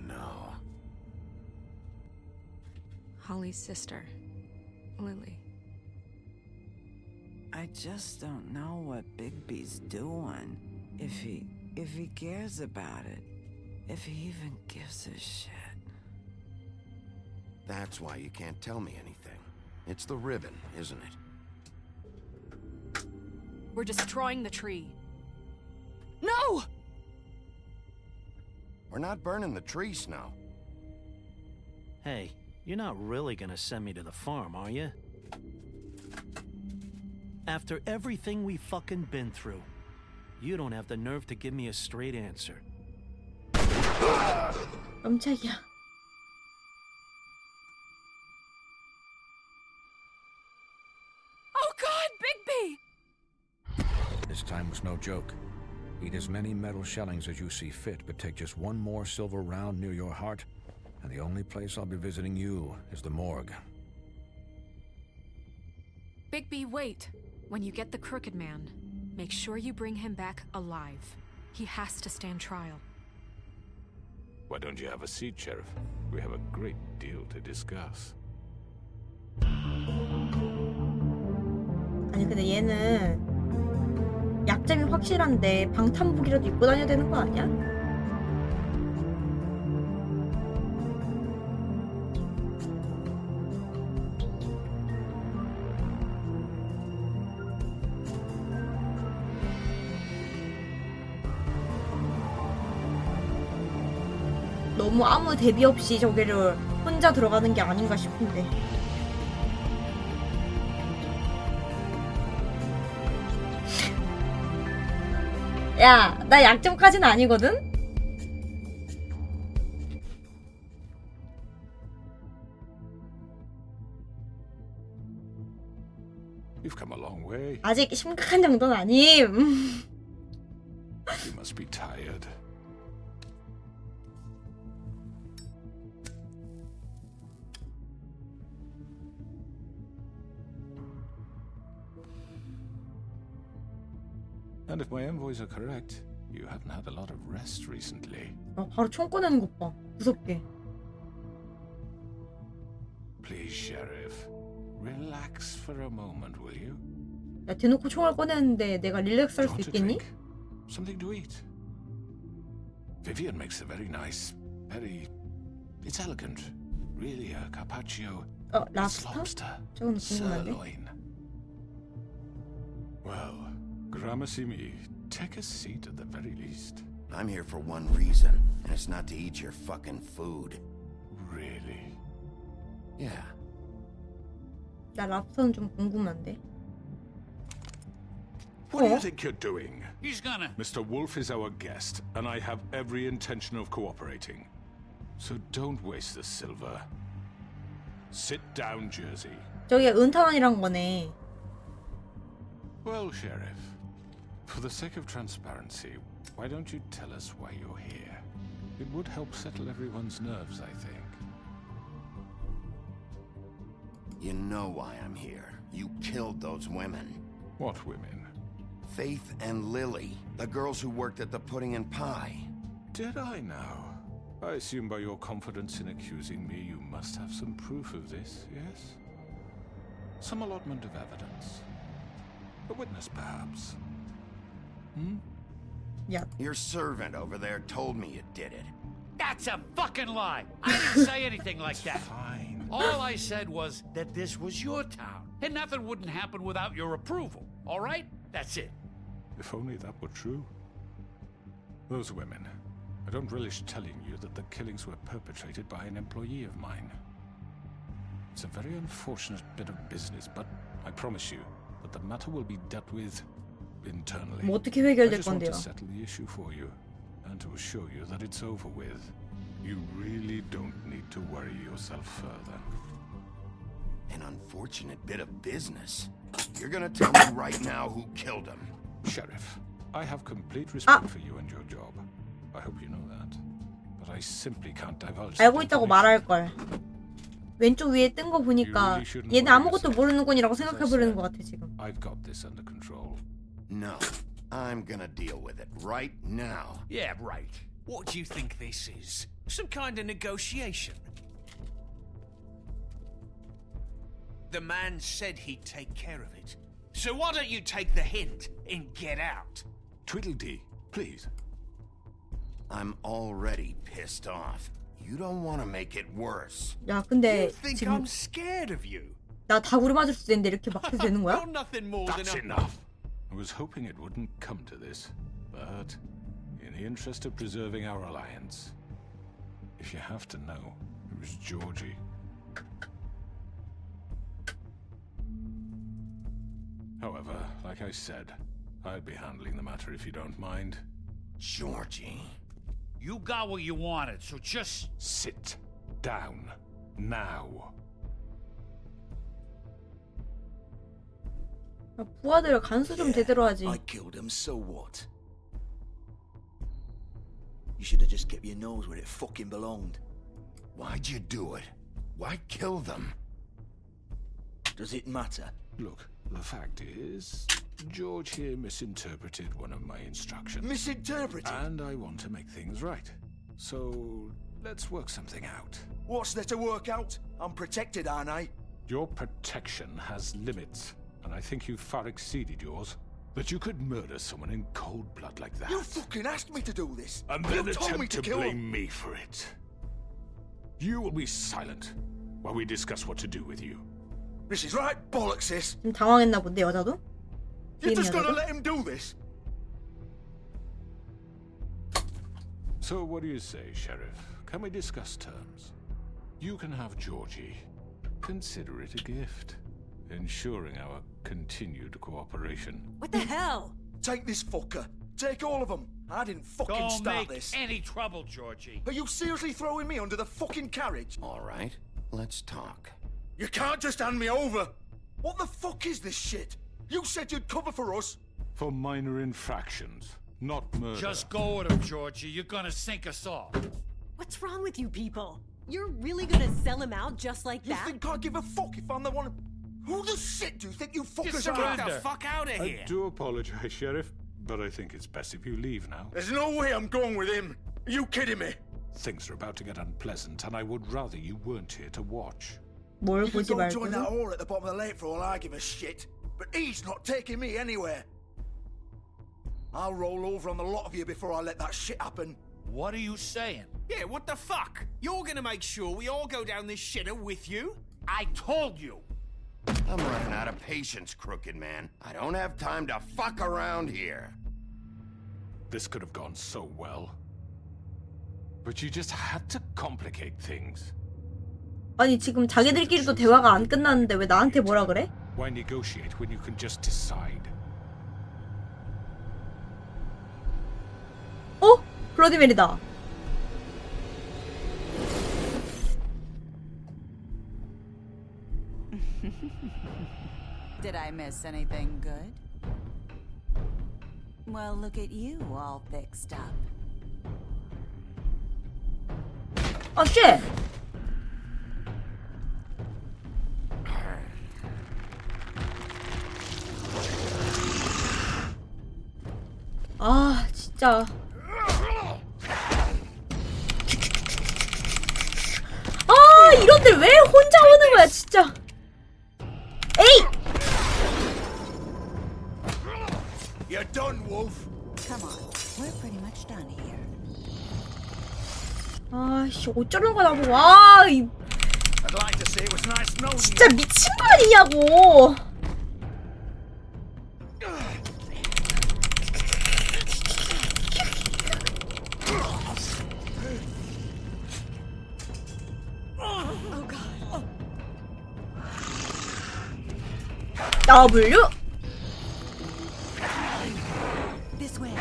No. Holly's sister, Lily. I just don't know what Bigby's doing. If he cares about it. If he even gives a shit. That's why you can't tell me anything. It's the ribbon, isn't it? We're destroying the tree. No! We're not burning the tree, Snow. Hey, you're not really gonna send me to the farm, are you? After everything we fucking been through, you don't have the nerve to give me a straight answer. 깜짝이야. Oh God, Bigby! This time was no joke. Eat as many metal shellings as you see fit, but take just one more silver round near your heart, and the only place I'll be visiting you is the morgue. Bigby, wait. When you get the Crooked Man, make sure you bring him back alive. He has to stand trial. Why don't you have a seat, Sheriff? We have a great deal to discuss. 아니 근데 얘는 약점이 확실한데 방탄복이라도 입고 다녀야 되는 거 아니야? 너무 아무 대비 없이 저기를 혼자 들어가는 게 아닌가 싶은데. 야, 나 약점까지는 아니거든? You've come a long way. 아직 심각한 정도는 아님. You must be tired. And if my envoys are correct, you haven't had a lot of rest recently. 바로 총 꺼내는 것 봐. 무섭게. Please, Sheriff, relax for a moment, will you? 야, 대놓고 총을 꺼내는데 내가 릴렉스 할 수 Want a 있겠니? drink? Something to eat. Vivian makes a very nice, it's elegant. Really, a carpaccio. It's 랍스터? lobster. 저건 궁금한데. Sirloin. Well, Gramercy me, take a seat at the very least. I'm here for one reason, and it's not to eat your fucking food. Really? Yeah. 나 랍스터는 좀 궁금한데. What do you think you're doing? He's gonna. Mr. Wolf is our guest, and I have every intention of cooperating. So don't waste the silver. Sit down, Jersey. 저게 은탄환이란 거네. Well, Sheriff, for the sake of transparency, why don't you tell us why you're here? It would help settle everyone's nerves, I think. You know why I'm here. You killed those women. What women? Faith and Lily, the girls who worked at the Pudding and Pie. Did I now? I assume by your confidence in accusing me, you must have some proof of this, yes? Some allotment of evidence. A witness, perhaps. Yeah. Your servant over there told me you did it. That's a fucking lie. I didn't say anything like that. Fine. All I said was that this was your town, and nothing wouldn't happen without your approval. All right? That's it. If only that were true. Those women. I don't relish telling you that the killings were perpetrated by an employee of mine. It's a very unfortunate bit of business, but I promise you that the matter will be dealt with internally. 뭐 어떻게 I 해결될 just want 건데요? to settle the issue for you and to assure you that it's over with. You really don't need to worry yourself further. An unfortunate bit of business. You're gonna tell me right now who killed him. Sheriff, I have complete respect for you and your job. I hope you know that. But I simply can't divulge. 알고 있다고 말할 걸. 왼쪽 위에 뜬 거 보니까 얘는 아무것도 모르는군이라고 생각해버리는 것 같아 지금. I've got this under control. No, I'm gonna deal with it right now. Yeah, right. What do you think this is? Some kind of negotiation? The man said he'd take care of it. So why don't you take the hint and get out? Tweedledee, please. I'm already pissed off. You don't want to make it worse. 야, 근데 You think 지금 I'm scared of you? 나 다구를 맞을 수도 있는데 이렇게 막 해도 되는 거야? You're nothing more That's than a... enough. I was hoping it wouldn't come to this, but in the interest of preserving our alliance, if you have to know, it was Georgie. However, like I said, I'd be handling the matter if you don't mind. Georgie. You got what you wanted, so just sit down now. 야, 부하들 간수 좀 제대로 하지. I killed him, so what? You should have just kept your nose where it fucking belonged. Why'd you do it? Why kill them? Does it matter? Look, the fact is, George here misinterpreted one of my instructions. Misinterpreted? And I want to make things right. So, let's work something out. What's there to work out? I'm protected, aren't I? Your protection has limits, and I think you've far exceeded yours. That you could murder someone in cold blood like that. You fucking asked me to do this! And You then told me attempt to to kill blame him! me for it. You will be silent while we discuss what to do with you. This is right bollocks, this! 좀 당황했나 본데 여자도? You're 뒤에 있는 just gonna 여자도? let him do this? So what do you say, Sheriff? Can we discuss terms? You can have Georgie. Consider it a gift, ensuring our continued cooperation. What the hell? Take this fucker. Take all of them. I didn't fucking don't start make this. any trouble, Georgie. Are you seriously throwing me under the fucking carriage? All right, let's talk. You can't just hand me over. What the fuck is this shit? You said you'd cover for us. For minor infractions, not murder. Just go with him, Georgie. You're gonna sink us all. What's wrong with you people? You're really gonna sell him out just like You that? think I give a fuck if I'm the one? Who the shit do you think you fuckers are? Get the fuck out of I here! do apologize, Sheriff, but I think it's best if you leave now. There's no way I'm going with him. Are you kidding me? Things are about to get unpleasant, and I would rather you weren't here to watch. 뭘 You can 보지 go join that 말고? whore at the bottom of the lake for all I give a shit. But he's not taking me anywhere. I'll roll over on the lot of you before I let that shit happen. What are you saying? Yeah, what the fuck? You're gonna make sure we all go down this shitter with you? I told you. I'm running out of patience, Crooked Man. I don't have time to fuck around here. This could have gone so well. But you just had to complicate things. 아니 지금 자기들끼리도 대화가 안 끝났는데 왜 나한테 뭐라 그래? Why negotiate when you can just decide? 어? 블러디메리다. Did I miss anything good? Well, look at you all fixed up. 아 쉣! 아 진짜. 아 이런데 왜 혼자 오는 거야 진짜. 에이! You're done, Wolf. Come on, we're pretty much done here. 아씨 어쩌는 거야 나보고. 아 이, I'd like to say it was nice knowing you. 진짜 미친 거 아니냐고. W This way.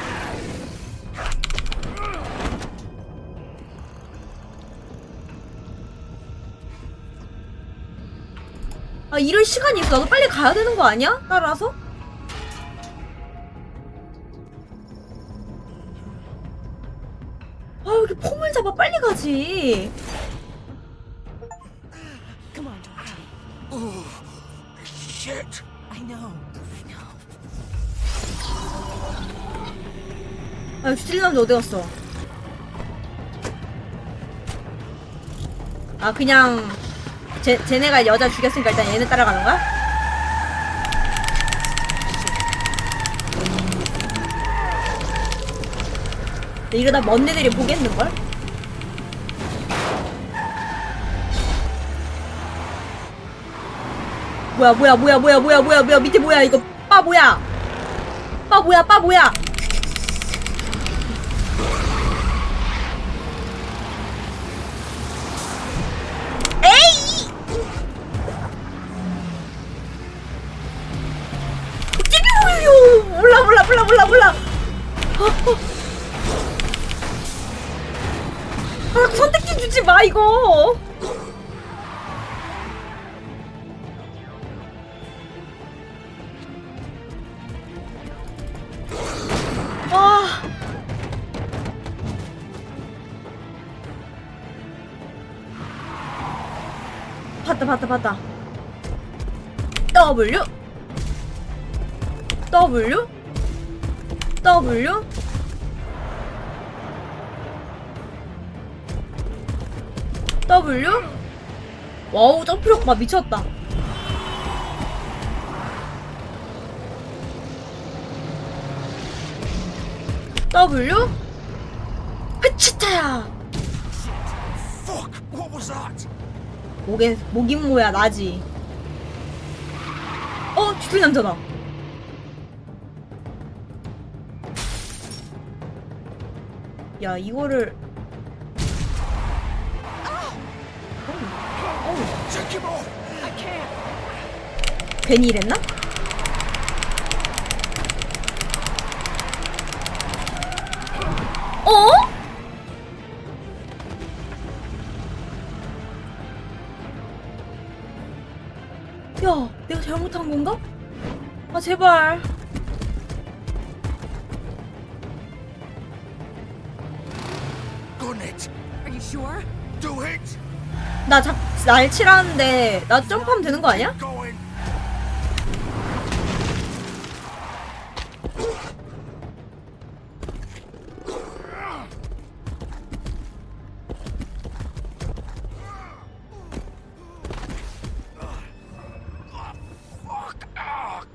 아 이럴 시간이 있어. 나도 빨리 가야 되는 거 아니야? 따라서? 아 여기 폼을 잡아 빨리 가지. Come on, George. Oh, shit. I know. 아 주질남자 어디 갔어? 아 그냥 쟤네가 여자 죽였으니까 일단 얘네 따라가는 거야? 이러다 먼 애들이 보겠는걸? 뭐야 밑에 뭐야 이거 빠 뭐야 빠 뭐야 에이 몰라 선택지 주지 마 이거. 아. 봤다. W 와우 점프력 봐 미쳤다. W 흐치타야. Fuck! What was that? 목임모야 나지. 뒤틀 남자다. 야 이거를 괜히 이랬나? 야, 내가 잘못한 건가? 아, 제발. Are you sure? Do it. 날 치라는데 나 점프하면 되는 거 아니야?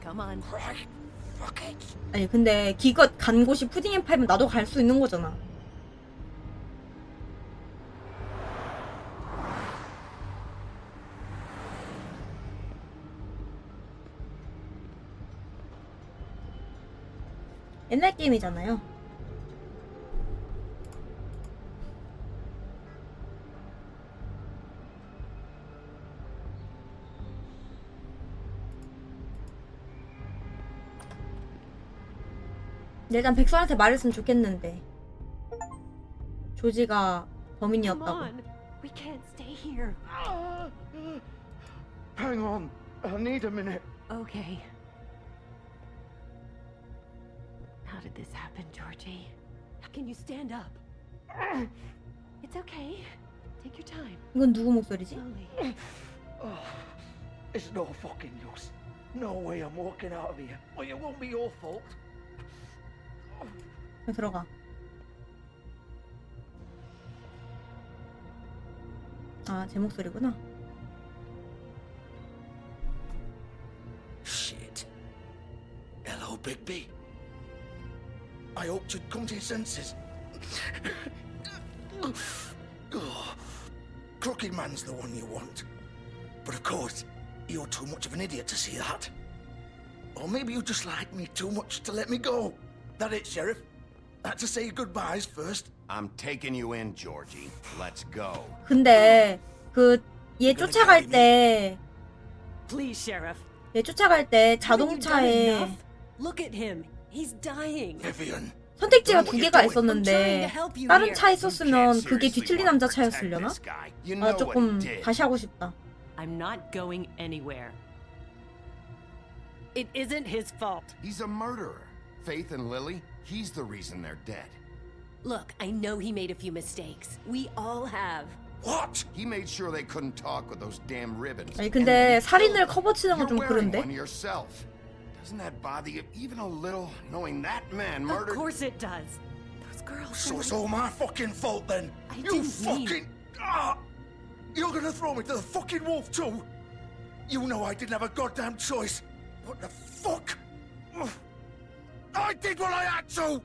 Come on. 아니 근데 기껏 간 곳이 푸딩앤파이면 나도 갈 수 있는 거잖아. 옛날 게임이잖아요. 일단 백설한테 말했으면 좋겠는데 조지가 범인이었다고. We can't stay here. Hang on. I need a minute. Okay. How did this happen, Georgie? How can you stand up? It's okay. Take your time. 이건 누구 목소리지? Slowly. It's no fucking use. No way I'm walking out of here. Well, it won't be your fault. 들어가. 아, 제 목소리구나. Shit. Hello, Bigby. I hoped you'd come to your senses. Crooked Man's the one you want. But of course, you're too much of an idiot to see that. Or maybe you just like me too much to let me go. That it, Sheriff? Had to say goodbyes first. I'm taking you in, Georgie. Let's go. 근데 얘 쫓아갈 때 Please, Sheriff. 얘 쫓아갈 때 Haven't you done 자동차에 enough? Look at him. He's dying. Vivian. 선택지가 2개가 있었는데 다른 차 있었으면 그게 뒤틀린 남자 차였으려나? 아 조금 다시 하고 싶다. I'm not going anywhere. It isn't his fault. He's a murderer. Faith and Lily, he's the reason they're dead. Look, I know he made a few mistakes. We all have. What? He made sure they couldn't talk with those damn ribbons. 아니 근데 살인을 커버치는 건 좀 You're wearing 그런데? one yourself. Doesn't that bother you even a little, knowing that man murdered? Of course it does. Those girls. So it's all my fucking fault then. You fucking. You're gonna throw me to the fucking wolf too? You know I didn't have a goddamn choice. What the fuck? I did what I had to.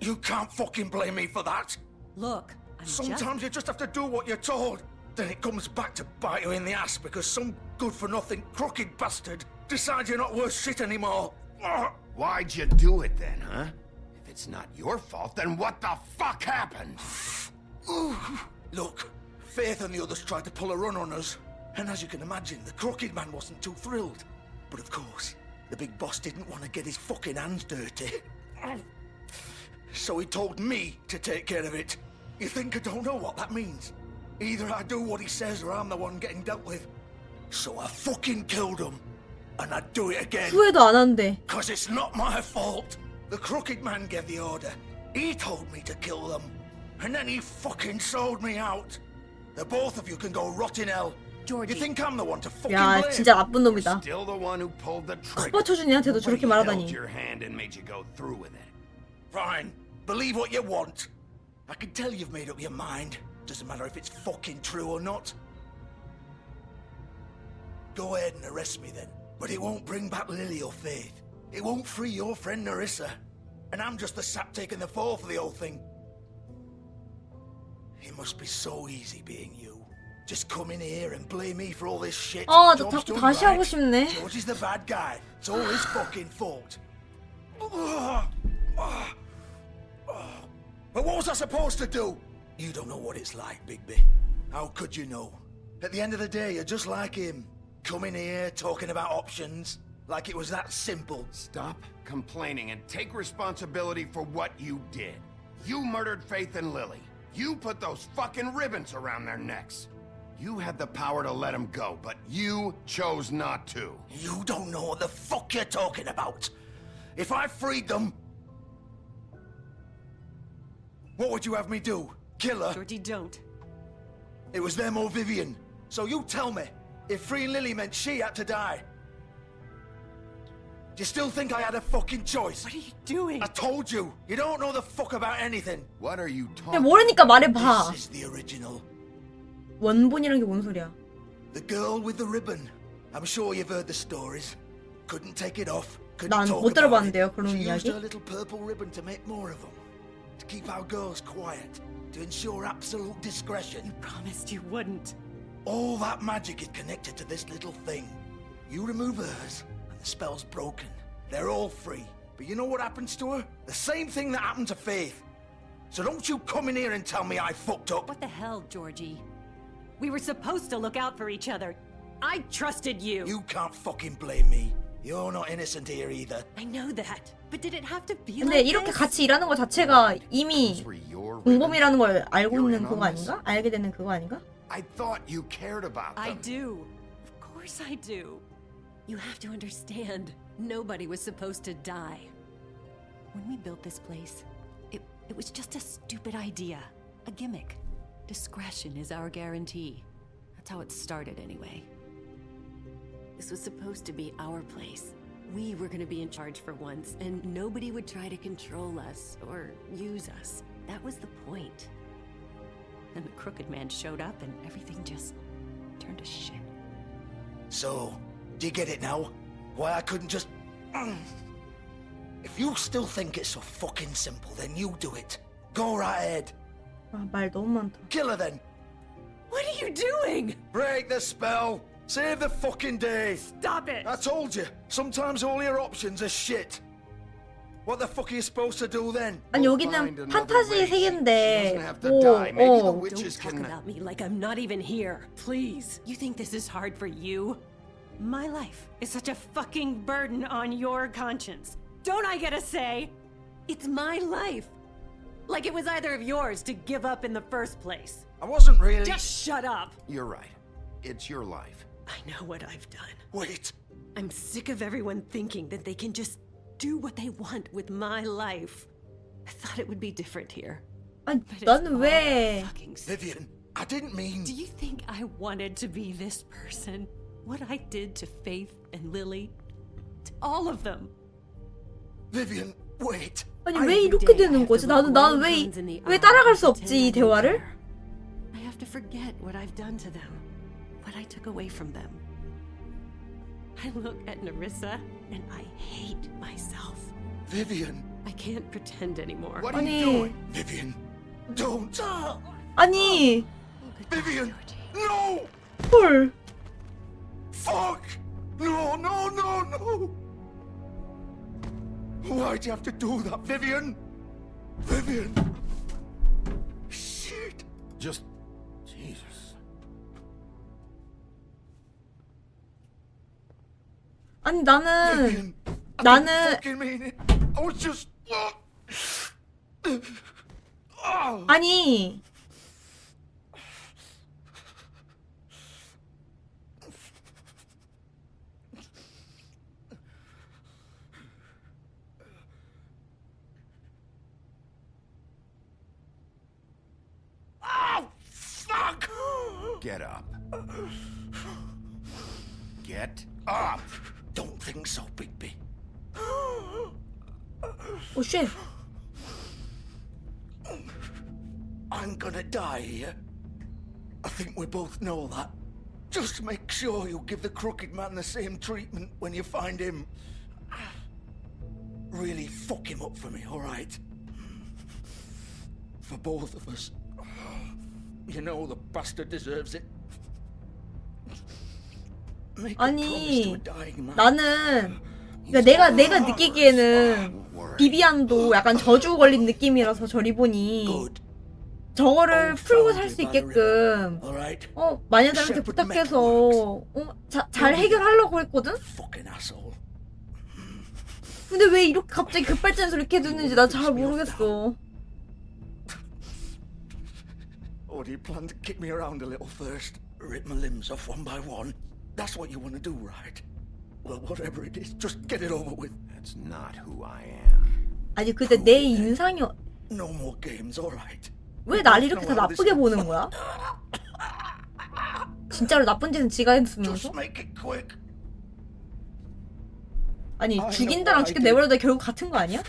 You can't fucking blame me for that. Look, Sometimes you just have to do what you're told. Then it comes back to bite you in the ass because some good-for-nothing crooked bastard decides you're not worth shit anymore. Why'd you do it then, huh? If it's not your fault, then what the fuck happened? Look, Faith and the others tried to pull a run on us. And as you can imagine, the crooked man wasn't too thrilled. But of course, the big boss didn't want to get his fucking hands dirty. So he told me to take care of it. You think I don't know what that means? Either I do what he says or I'm the one getting dealt with. So I fucking killed him. And I'd do it again. 후회도 안 한대. Cause it's not my fault. The crooked man gave the order. He told me to kill them. And then he fucking sold me out. The both of you can go rot in hell. Georgie. You think I'm the one to fucking 야, blame? 진짜 나쁜 놈이다. Still the one who pulled the trigger. 슈퍼쳐준 애한테도 저렇게 Held 말하다니. your hand and made you go through with it. Fine. Believe what you want. I can tell you've made up your mind. Doesn't matter if it's fucking true or not. Go ahead and arrest me then. But it won't bring back Lily or Faith. It won't free your friend Narissa. And I'm just the sap taking the fall for the whole thing. It must be so easy being you. Just come in here and blame me for all this shit. 나 Job's 자꾸 done 다시 right. 하고 싶네. George is the bad guy. It's all his fucking fault. But what was I supposed to do? You don't know what it's like, Bigby. How could you know? At the end of the day, you're just like him. Coming here, talking about options. Like it was that simple. Stop complaining and take responsibility for what you did. You murdered Faith and Lily. You put those fucking ribbons around their necks. You had the power to let them go, but you chose not to. You don't know what the fuck you're talking about. If I freed them... What would you have me do? Kill her? Georgie, don't. It was them or Vivian. So you tell me, if freeing Lily meant she had to die. Do you still think I had a fucking choice? What are you doing? I told you. You don't know the fuck about anything. What are you 그냥 talking 모르니까 말해봐. This is the original. 원본이란 게 뭔 소리야? The girl with the ribbon. I'm sure you've heard the stories. Couldn't take it off. Couldn't 난 talk 못 about 들어봤는데요, it. 그런 She used 이야기. her little purple ribbon to make more of them. To keep our girls quiet. To ensure absolute discretion. You promised you wouldn't. All that magic is connected to this little thing. You remove hers, and the spell's broken. They're all free. But you know what happens to her? The same thing that happened to Faith. So don't you come in here and tell me I fucked up. What the hell, Georgie? We were supposed to look out for each other. I trusted you. You can't fucking blame me. You're not innocent here either. I know that. But did it have to be 근데 like 이렇게 this? 같이 일하는 거 자체가 이미 공범이라는 걸 알고 있는 그거 아닌가? 알게 되는 그거 아닌가? I thought you cared about them. I do. Of course I do. You have to understand. Nobody was supposed to die. When we built this place, it was just a stupid idea. A gimmick. Discretion is our guarantee. That's how it started anyway. This was supposed to be our place. We were going to be in charge for once, and nobody would try to control us or use us. That was the point. Then the crooked man showed up and everything just turned to shit. So, do you get it now? Why I couldn't just... If you still think it's so fucking simple, then you do it. Go right ahead. 말 너무 많다. Kill her then. What are you doing? Break the spell. Save the fucking day. Stop it. I told you. Sometimes all your options are shit. What the fuck are you supposed to do then? 아니 여기는 판타지 세계인데 Don't talk about me like I'm not even here. Please. You think this is hard for you? My life is such a fucking burden on your conscience. Don't I get a say? It's my life. Like it was either of yours to give up in the first place. I wasn't really... Just shut up. You're right. It's your life. I know what I've done. Wait. I'm sick of everyone thinking that they can just do what they want with my life. I thought it would be different here. 아니 나는 왜? Vivian, I didn't mean... Do you think I wanted to be this person? What I did to Faith and Lily? To all of them. Vivian, wait. 아니 왜 이렇게 되는 거지? 나는 왜 따라갈 수 없지 이 대화를? I have to forget what I've done to them. What I took away from them. I look at Narissa and I hate myself. Vivian, I can't pretend anymore. What are 아니. you doing? Vivian, don't. 아니. Vivian, no! 헐. Fuck! No, no, no, no! Why'd you have to do that, Vivian? Vivian! Shit! Just... Jesus. 아니 나는 Vivian, I 나는 didn't fucking mean it. I was just... 아니 Oh, fuck! Get up. Get up! Don't think so, Bigby. 오 쉣. I'm gonna die here. I think we both know that. Just make sure you give the crooked man the same treatment when you find him. Really fuck him up for me, alright? For both of us. You know the bastard deserves it. Make a promise to a 아니 dying man. 나는 그러니까 내가 느끼기에는 비비안도 약간 저주 걸린 느낌이라서 저 리본이 저거를 풀고 살 수 있게끔 마녀들한테 부탁해서 잘 해결하려고 했거든? 근데 왜 이렇게 갑자기 급발진해서 이렇게 됐는지 나 잘 모르겠어. Or do you plan to kick me around a little first? Rip my limbs off one by one? That's what you want to do, right? Well, whatever it is, just get it over with. That's not who I am. 아니 근데 내 인상이 No more games, alright? 왜 날 이렇게 다 나쁘게 보는 거야? 진짜로 나쁜 짓은 지가 했으면서? 아니 죽인다랑 죽게 내버려둬 결국 같은 거 아니야?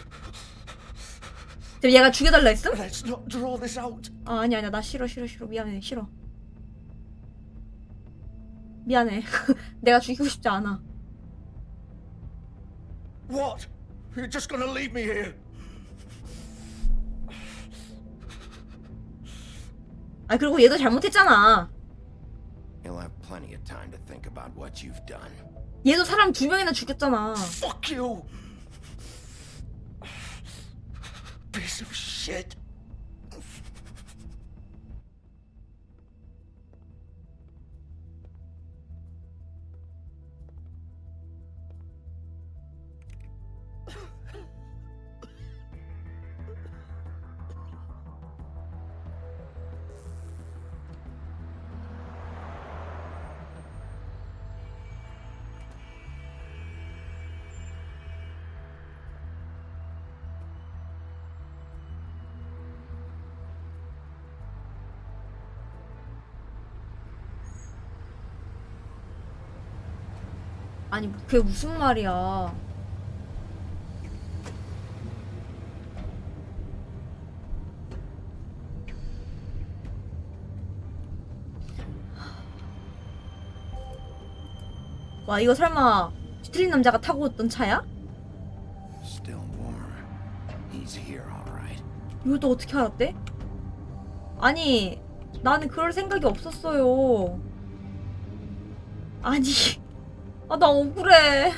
지금 얘가 죽여달라 했어? 아 아니야 나 싫어 미안해 싫어 미안해 내가 죽이고 싶지 않아. What? You're just gonna leave me here? 아 그리고 얘도 잘못했잖아. You'll have plenty of time to think about what you've done. 얘도 사람 2명이나 죽였잖아. Fuck you! Piece of shit. 아니 그게 무슨 말이야. 와 이거 설마 뒤틀린 남자가 타고 있던 차야? Still warm. He's here, all right. 이걸 또 어떻게 알았대? 아니 나는 그럴 생각이 없었어요. 아니 아 나 억울해.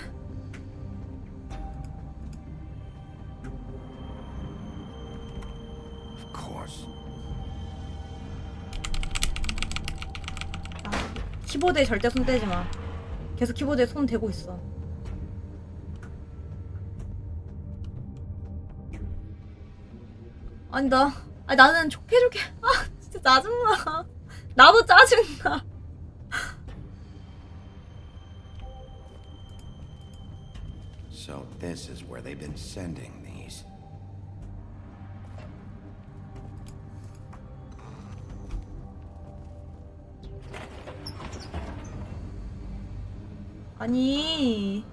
Of course. 키보드에 절대 손 떼지 마. 계속 키보드에 손 대고 있어. 아니 나는 좋게 아 진짜 짜증나. 나도 짜증나. So this is where they've been sending these. 아니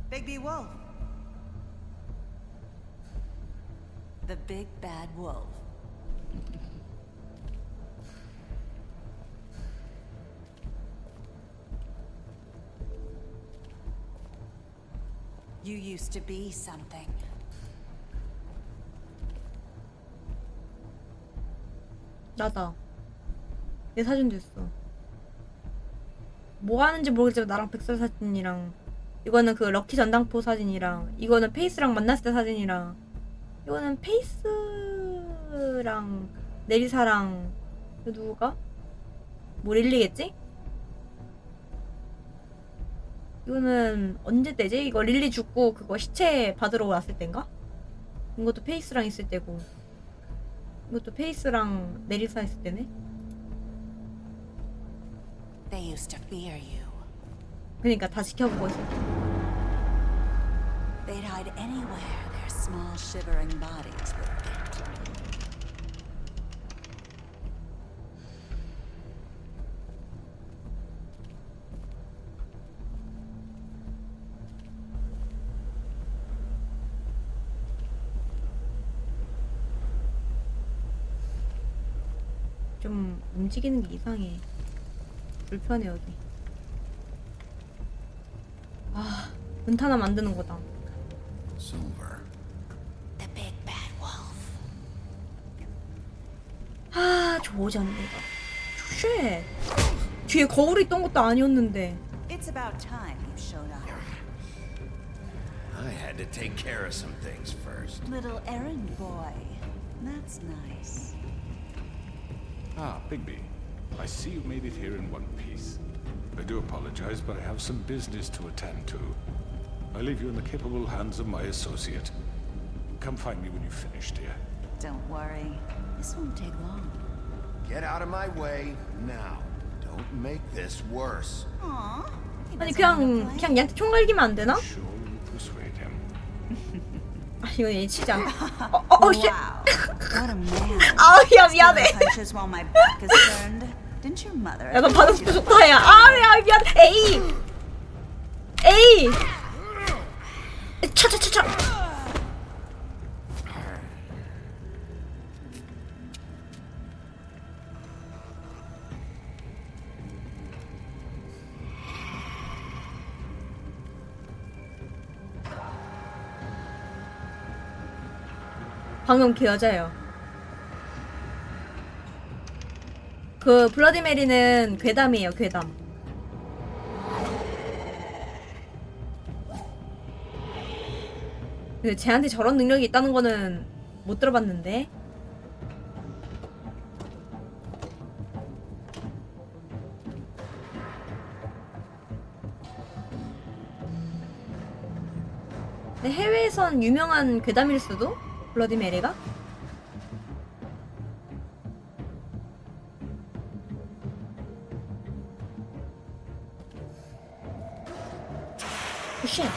Bigby Wolf. The big bad wolf. You used to be something. 나다. 내 사진도 있어. 뭐 하는지 모르겠지만 나랑 백설 사진이랑, 이거는 그 럭키 전당포 사진이랑, 이거는 페이스랑 만났을 때 사진이랑, 이거는 페이스랑 네리사랑, 누구가? 뭐 릴리겠지? 이거는 언제 때지? 이거 릴리 죽고 그거 시체 받으러 왔을 땐가? 이것도 페이스랑 있을 때고, 이것도 페이스랑 네리사 있을 때네? They used to fear you. 그러니까 다 지켜보고 있어. They'd hide anywhere their small shivering bodies would fit. 좀 움직이는 게 이상해. 불편해 여기. 아, 은타나 만드는 거다. Silver. The big bad wolf. 아, 조잔데가. 쉣. 뒤에 거울이 있던 것도 아니었는데. It's about time you showed up. I had to take care of some things first. Little errand boy. That's nice. Ah, Bigby. I see you made it here in one piece. I do apologize, but I have some business to attend to. I leave you in the capable hands of my associate. Come find me when you've finished, dear. Don't worry. This won't take long. Get out of my way now. Don't make this worse. Aww. 아니 그냥 얘한테 총 갈기면 안 되나? Sure you persuade him. 아 이건 얘 치자. 쉣. What a man. 아 미안해. Punches while my back is turned. Didn't your mother? 야 너 반응 진짜 좋다 야. 야 미안. 에이. 차차차차. 방금 그 여자예요. 그 블러디 메리는 괴담이에요, 괴담. 근데 쟤한테 저런 능력이 있다는 거는 못 들어봤는데. 근데 해외에선 유명한 괴담일 수도? 블러디 메리가? 쉣. 야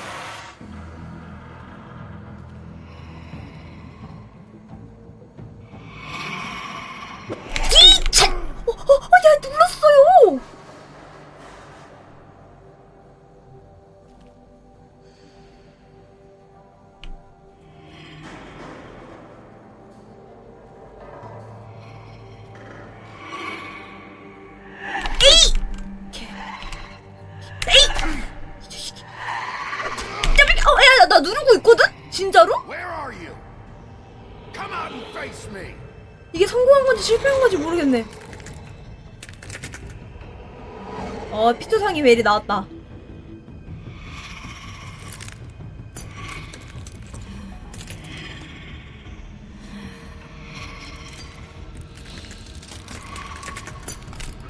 눌렀어요. 나 누르고 있거든? 진짜로? Where are you? Come out and face me. 이게 성공한 건지 실패한 건지 모르겠네. 피투상이 왜 이리 나왔다.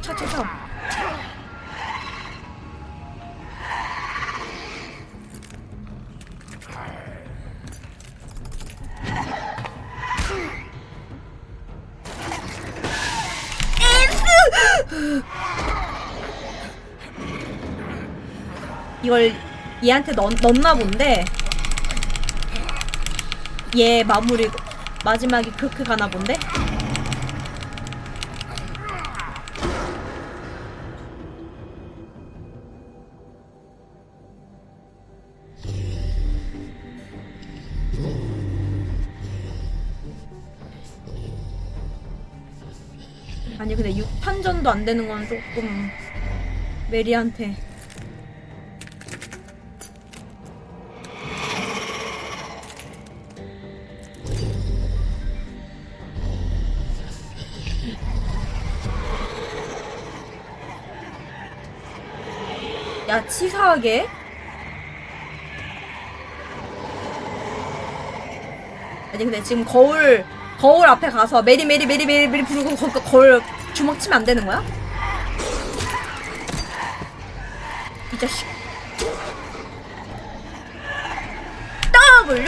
차차차. 이걸 얘한테 넣나 본데 얘 마무리 마지막에 그렇게 가나 본데? 아니 근데 6탄전도 안 되는 건 조금 메리한테 야, 치사하게. 아니 근데 지금 거울 앞에 가서 메리 부르고 거울 주먹 치면 안 되는 거야? 이 자식. W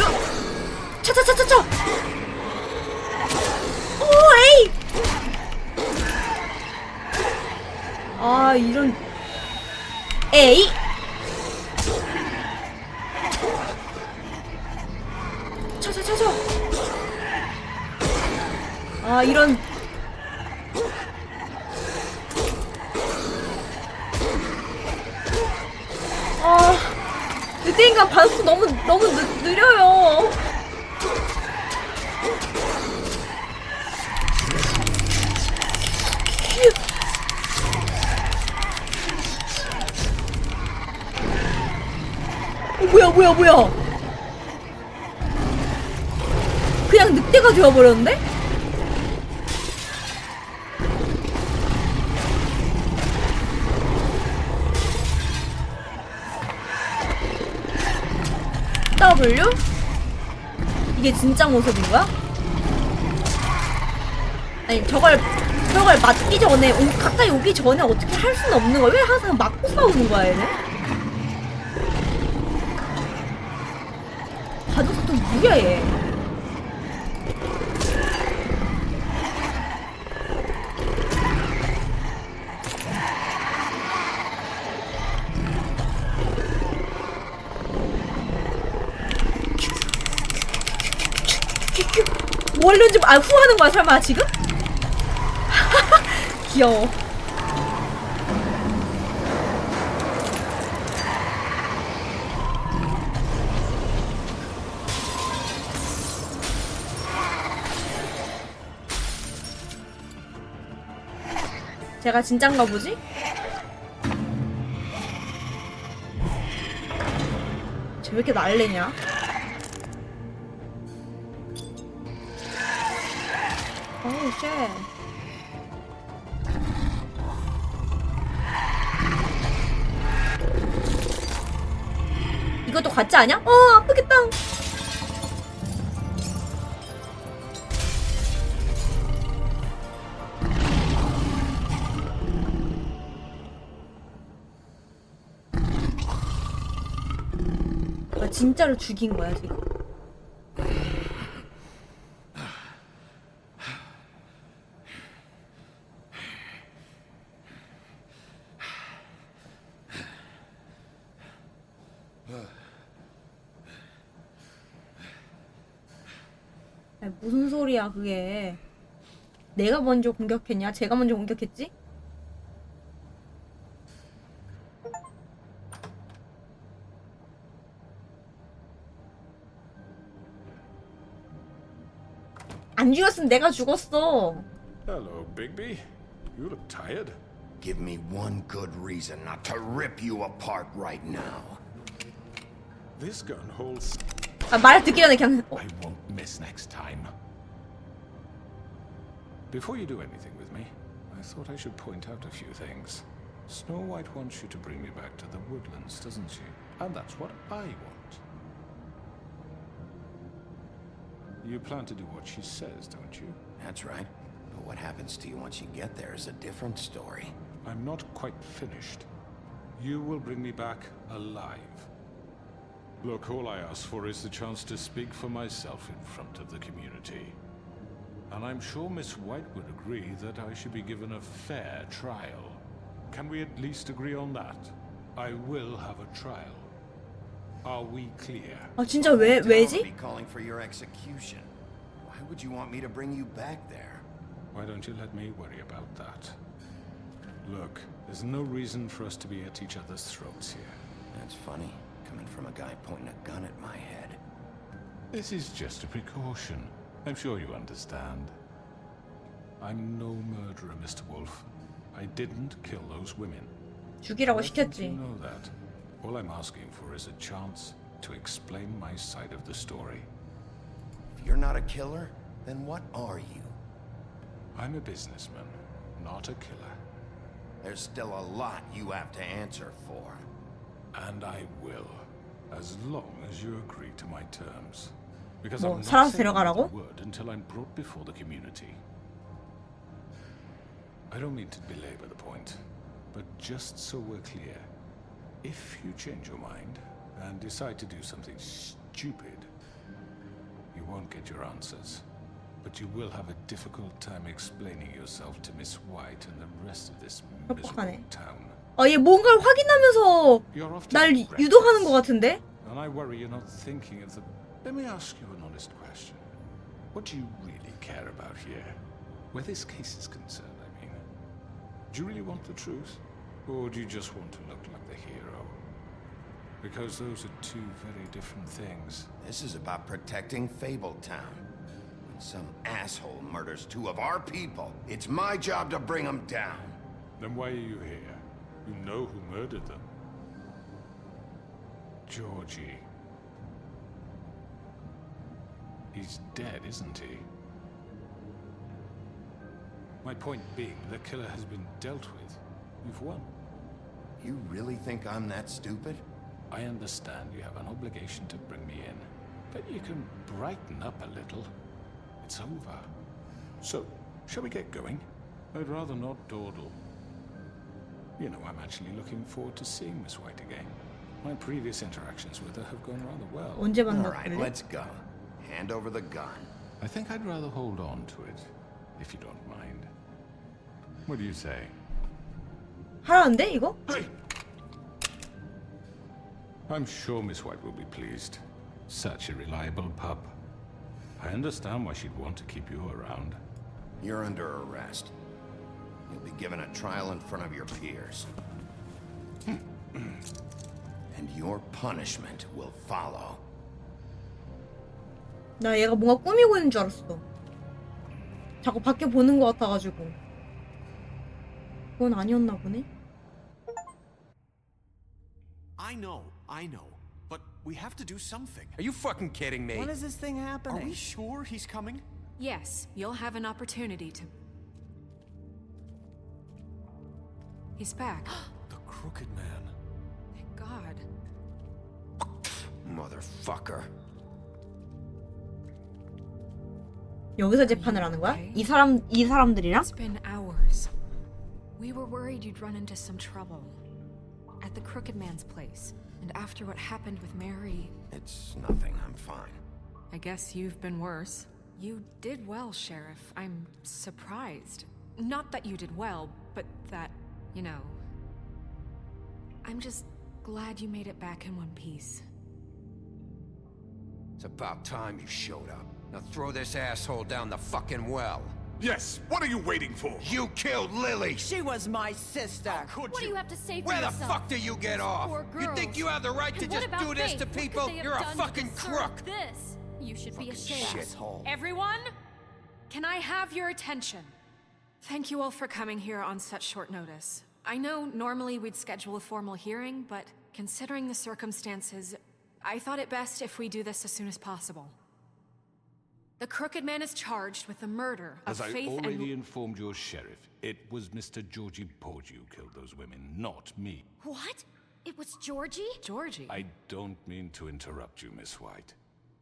차차차차차. 오 에이. 아 이런 에이. 차차차차. 아 이런. 아 늑대인간 반수 너무 느려요. 뭐야 그냥 늑대가 되어버렸는데? W? 이게 진짜 모습인 거야? 아니 저걸 맞기 전에 가까이 오기 전에 어떻게 할 수는 없는 거야? 왜 항상 맞고 싸우는 거야 얘네? 가져서 좀 무리야 얘. 원래 좀 후하는 거야 설마 지금? 귀여워. 제가 진짠가 보지? 쟤 왜 이렇게 날래냐? 어우 쉣. 이것도 가짜 아냐? 아프겠다. 나 진짜로 죽인 거야 지금. 아니, 무슨 소리야 그게. 내가 먼저 공격했냐? 제가 먼저 공격했지? 안 죽였으면 내가 죽었어. Hello, Bigby. You look tired. Give me one good reason not to rip you apart right now. This gun holds. 아, 말 듣기 전에 그냥. I won't miss next time. Before you do anything with me, I thought I should point out a few things. Snow White wants you to bring me back to the woodlands, doesn't she? And that's what I want. You plan to do what she says, don't you? That's right. But what happens to you once you get there is a different story. I'm not quite finished. You will bring me back alive. Look, all I ask for is the chance to speak for myself in front of the community. And I'm sure Miss White would agree that I should be given a fair trial. Can we at least agree on that? I will have a trial. Are we clear? 아 진짜 왜지? Be calling for your execution. Why would you want me to bring you back there? Why don't you let me worry about that? Look, there's no reason for us to be at each other's throats here. That's funny, coming from a guy pointing a gun at my head. This is just a precaution. I'm sure you understand. I'm no murderer, Mr. Wolf. I didn't kill those women. 죽이라고 Why don't 시켰지. you know that? All I'm asking for is a chance to explain my side of the story. If you're not a killer, then what are you? I'm a businessman, not a killer. There's still a lot you have to answer for. And I will, as long as you agree to my terms. Because 뭐 I'm not 살아서 saying another 데려가라고? word until I'm brought before the community. I don't mean to belabor the point, but just so we're clear, if you change your mind and decide to do something stupid, you won't get your answers. But you will have a difficult time explaining yourself to Miss White and the rest of this miserable town. 얘 뭔가를 확인하면서 날 유도하는 것 같은데? And I worry you're not thinking of the... Let me ask you an honest question. What do you really care about here? Where this case is concerned, I mean. Do you really want the truth? Or do you just want to look like the hero? Because those are two very different things. This is about protecting Fabletown. When some asshole murders two of our people, it's my job to bring them down. Then why are you here? You know who murdered them. Georgie. He's dead, isn't he? My point being, the killer has been dealt with. You've won. You really think I'm that stupid? I understand you have an obligation to bring me in, but you can brighten up a little. It's over. So, shall we get going? I'd rather not dawdle. You know, I'm actually looking forward to seeing Miss White again. My previous interactions with her have gone rather well. 언제 All 만났길래? right, let's go. Hand over the gun. I think I'd rather hold on to it, if you don't mind. What do you say? 하라는데 이거? I'm sure Miss White will be pleased. Such a reliable pup. I understand why she'd want to keep you around. You're under arrest. You'll be given a trial in front of your peers. And your punishment will follow. 나 얘가 뭔가 꾸미고 있는 줄 알았어. 자꾸 밖에 보는 것 같아가지고. 그건 아니었나 보네. I know. But we have to do something. Are you fucking kidding me? When is this thing happening? Are we sure he's coming? Yes, you'll have an opportunity to... He's back. The Crooked Man. Thank God. Motherfucker. 여기서 재판을 하는 거야? 이 사람들이랑? It's been hours. We were worried you'd run into some trouble. At the Crooked Man's place. And after what happened with Mary... It's nothing, I'm fine. I guess you've been worse. You did well, Sheriff. I'm surprised. Not that you did well, but that, you know... I'm just glad you made it back in one piece. It's about time you showed up. Now throw this asshole down the fucking well. Yes, what are you waiting for? You killed Lily! She was my sister. What do you have to say for Where the yourself? fuck do you get off? Poor You think girls. you have the right to And what just about do this Faith? to What could people? they have You're a done to fucking deserve crook! This. You should be ashamed. Shithole. Everyone, can I have your attention? Thank you all for coming here on such short notice. I know normally we'd schedule a formal hearing, but considering the circumstances, I thought it best if we do this as soon as possible. The Crooked Man is charged with the murder of As I Faith already and... informed your sheriff, it was Mr. Georgie Porgy who killed those women, not me. What? It was Georgie? Georgie? I don't mean to interrupt you, Miss White,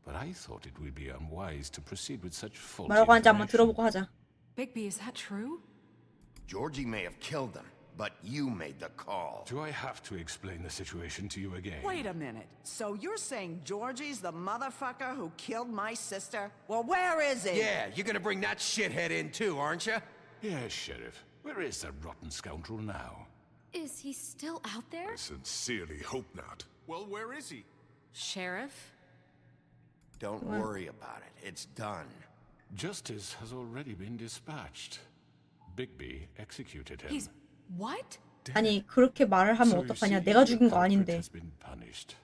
but I thought it would be unwise to proceed with such faulty 뭐라고 하는지 한번 information. 들어보고 하자. Bigby, is that true? Georgie may have killed them, but you made the call. Do I have to explain the situation to you again? Wait a minute. So you're saying Georgie's the motherfucker who killed my sister? Well, where is he? Yeah, you're gonna bring that shithead in too, aren't you? Yes, Sheriff. Where is that rotten scoundrel now? Is he still out there? I sincerely hope not. Well, where is he? Sheriff? Don't worry about it. It's done. Justice has already been dispatched. Bigby executed him. He's... what? 아니 그렇게 말을 하면 어떡하냐? 내가 죽인 거 아닌데. Has been punished.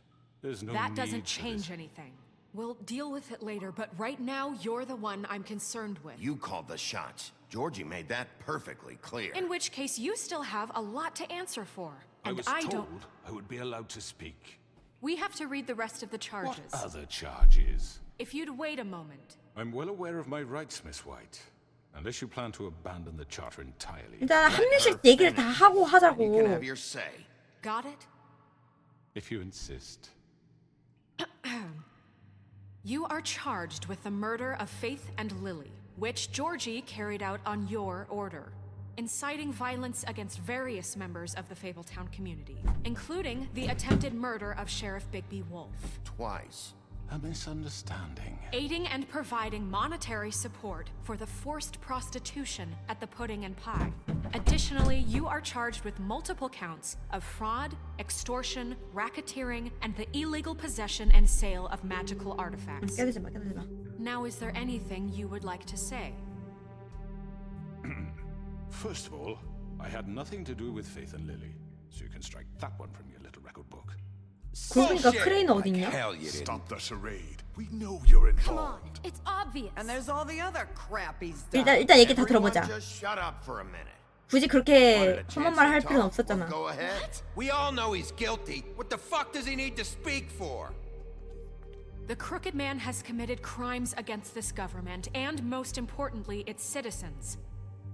There's no That need doesn't for change this. anything. We'll deal with it later, but right now, you're the one I'm concerned with. You called the shots. Georgie made that perfectly clear. In which case, you still have a lot to answer for. I And was I told don't... I would be allowed to speak. We have to read the rest of the charges. What other charges? If you'd wait a moment. I'm well aware of my rights, Miss White. Unless you plan to abandon the charter entirely. 일단 한 명씩 얘기를 다 하고 You can have 하자고. your say. Got it? If you insist. You are charged with the murder of Faith and Lily, which Georgie carried out on your order, inciting violence against various members of the Fabletown community, including the attempted murder of Sheriff Bigby Wolf. Twice. A misunderstanding. Aiding and providing monetary support for the forced prostitution at the Pudding and Pie. Additionally, you are charged with multiple counts of fraud, extortion, racketeering, and the illegal possession and sale of magical artifacts. Now, is there anything you would like to say? First of all, I had nothing to do with Faith and Lily, so you can strike that one from your little record book. 그러니까 크레인 어딨냐? Stop the charade. We know you're Come on, involved. it's obvious. And there's all the other crap he's done. 일단 얘기 다 들어보자. Just shut up for a minute. 굳이 그렇게 험한 말 할 필요는 없었잖아. Go ahead. We all know he's guilty. What the fuck does he need to speak for? The Crooked Man has committed crimes against this government and, most importantly, its citizens.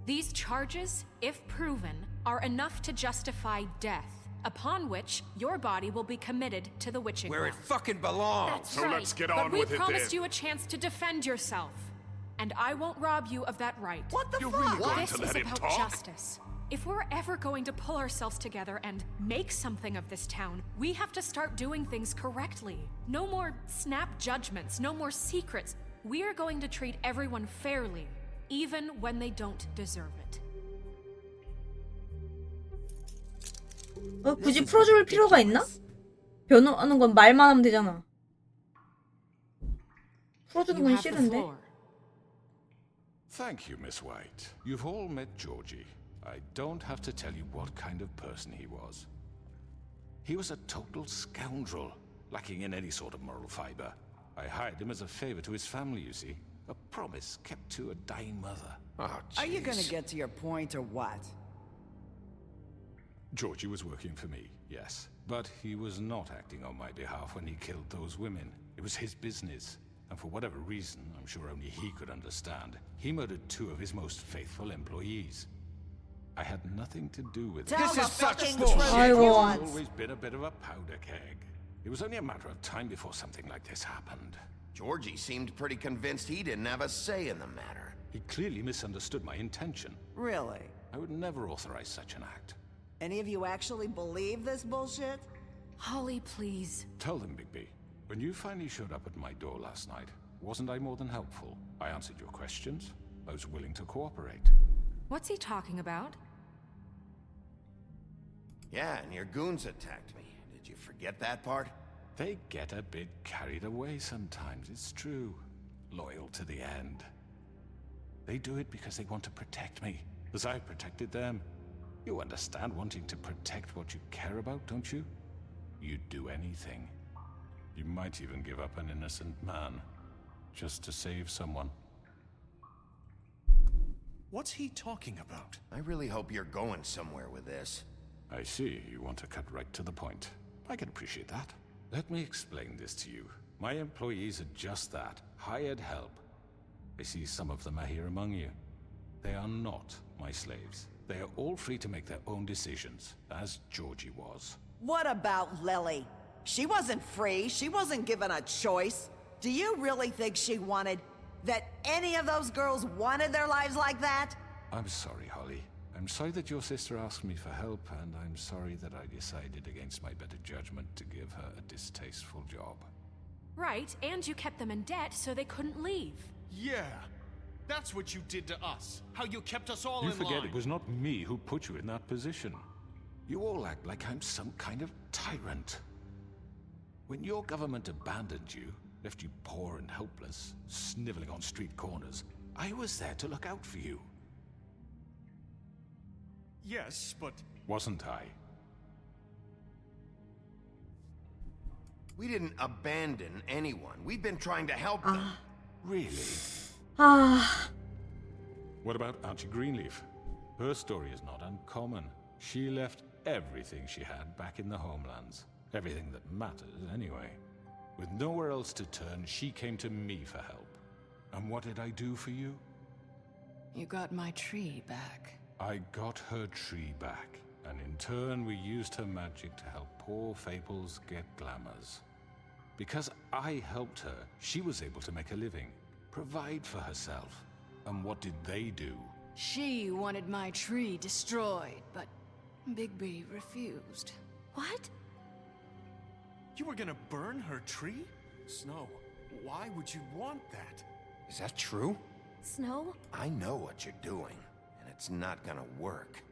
These charges, if proven, are enough to justify death, upon which your body will be committed to the witching Where well. it fucking belongs. That's So right. let's get but on we with it promised then. you a chance to defend yourself, and I won't rob you of that right. What the You're fuck? really going This to is let him about talk? justice. If we're ever going to pull ourselves together and make something of this town, we have to start doing things correctly. No more snap judgments, no more secrets. We are going to treat everyone fairly, even when they don't deserve it. 굳이 풀어줄 필요가 있나? 변호하는 건 말만 하면 되잖아. 풀어주는 건 싫은데. Thank you, Miss White. You've all met Georgie. I don't have to tell you what kind of person he was. He was a total scoundrel, lacking in any sort of moral fiber. I hired him as a favor to his family, you see. A promise kept to a dying mother. Oh, Are you gonna jeez. get to your point or what? Georgie was working for me, yes. But he was not acting on my behalf when he killed those women. It was his business. And for whatever reason, I'm sure only he could understand, he murdered 2 of his most faithful employees. I had nothing to do with it. This is such bullshit. I've always been a bit of a powder keg. It was only a matter of time before something like this happened. Georgie seemed pretty convinced he didn't have a say in the matter. He clearly misunderstood my intention. Really? I would never authorize such an act. Any of you actually believe this bullshit? Holly, please. Tell them, Bigby. When you finally showed up at my door last night, wasn't I more than helpful? I answered your questions. I was willing to cooperate. What's he talking about? Yeah, and your goons attacked me. Did you forget that part? They get a bit carried away sometimes, it's true. Loyal to the end. They do it because they want to protect me, as I protected them. You understand wanting to protect what you care about, don't you? You'd do anything. You might even give up an innocent man, just to save someone. What's he talking about? I really hope you're going somewhere with this. I see, you want to cut right to the point. I can appreciate that. Let me explain this to you. My employees are just that, hired help. I see some of them are here among you. They are not my slaves. They are all free to make their own decisions, as Georgie was. What about Lily? She wasn't free. She wasn't given a choice. Do you really think she wanted... that any of those girls wanted their lives like that? I'm sorry, Holly. I'm sorry that your sister asked me for help, and I'm sorry that I decided against my better judgment to give her a distasteful job. Right, and you kept them in debt so they couldn't leave. Yeah. That's what you did to us. How you kept us all You in forget line. it was not me who put you in that position. You all act like I'm some kind of tyrant. When your government abandoned you, left you poor and helpless, sniveling on street corners, I was there to look out for you. Yes, but... Wasn't I? We didn't abandon anyone. We've been trying to help them. Really? Ah. What about Archie Greenleaf? Her story is not uncommon. She left everything she had back in the homelands. Everything that matters, anyway. With nowhere else to turn, she came to me for help. And what did I do for you? You got my tree back. I got her tree back. And in turn, we used her magic to help poor Faples get glamours. Because I helped her, she was able to make a living, provide for herself. And what did they do? She wanted my tree destroyed, but Bigby refused. What? You were gonna burn her tree? Snow, why would you want that? Is that true? Snow? I know what you're doing, and it's not gonna work.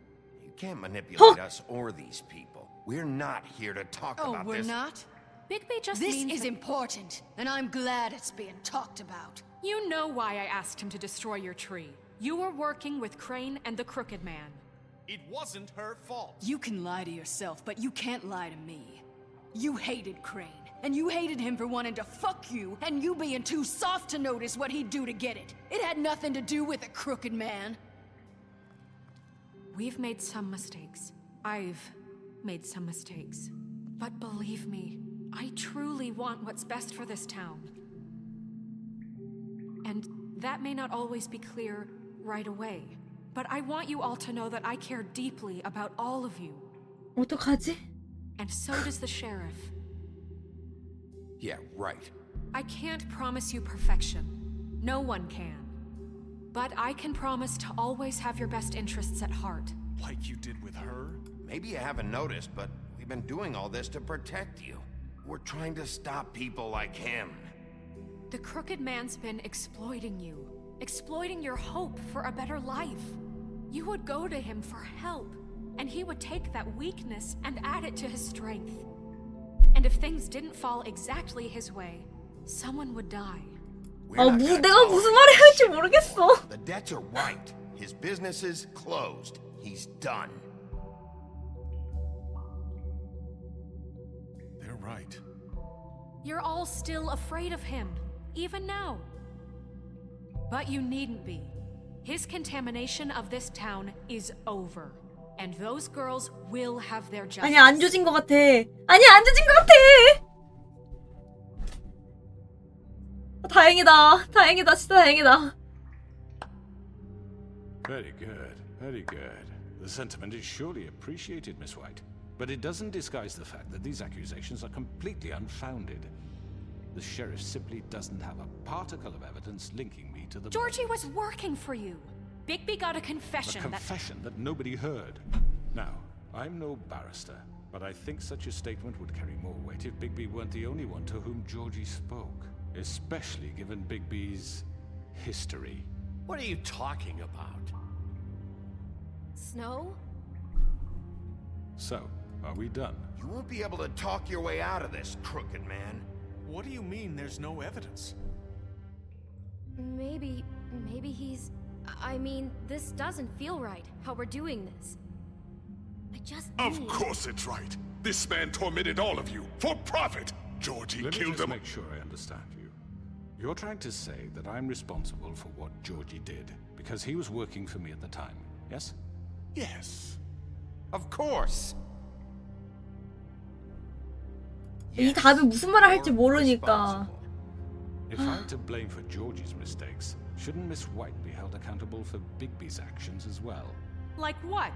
You can't manipulate us or these people. We're not here to talk about we're this. not? Bigby just This means is that- important, and I'm glad it's being talked about. You know why I asked him to destroy your tree. You were working with Crane and the Crooked Man. It wasn't her fault. You can lie to yourself, but you can't lie to me. You hated Crane, and you hated him for wanting to fuck you, and you being too soft to notice what he'd do to get it. It had nothing to do with the Crooked Man. We've made some mistakes. I've made some mistakes. But believe me, I truly want what's best for this town. And that may not always be clear right away. But I want you all to know that I care deeply about all of you. 어떡하지? And so does the sheriff. Yeah, right. I can't promise you perfection. No one can. But I can promise to always have your best interests at heart. Like you did with her? Maybe you haven't noticed, but we've been doing all this to protect you. We're trying to stop people like him. The Crooked Man's been exploiting you. Exploiting your hope for a better life. You would go to him for help, and he would take that weakness and add it to his strength. And if things didn't fall exactly his way, someone would die. 내가 무슨 말을 할지 모르겠어. The debts are right. His business is closed. He's done. They're right. You're all still afraid of him, even now. But you needn't be. His contamination of this town is over. And those girls will have their justice. 아니 안 조진 것 같아. 아니 안 조진 것 같아. 다행이다. 다행이다. 진짜 다행이다. Very good, very good. The sentiment is surely appreciated, Miss White. But it doesn't disguise the fact that these accusations are completely unfounded. The sheriff simply doesn't have a particle of evidence linking me to the... Georgie was working for you. Bigby got a confession A confession that nobody heard. Now, I'm no barrister, but I think such a statement would carry more weight if Bigby weren't the only one to whom Georgie spoke. Especially given Bigby's history. What are you talking about? Snow? So, are we done? You won't be able to talk your way out of this, Crooked Man. What do you mean there's no evidence? Maybe he's... I mean, this doesn't feel right, how we're doing this. I just Of need... course it's right. This man tormented all of you for profit. Georgie Let me killed just them. make sure I understand you. You're trying to say that I'm responsible for what Georgie did because he was working for me at the time, yes? Yes. Of course. 이 답이 무슨 말을 할지 모르니까. If I'm to blame for Georgie's mistakes, shouldn't Miss White be held accountable for Bigby's actions as well? Like what?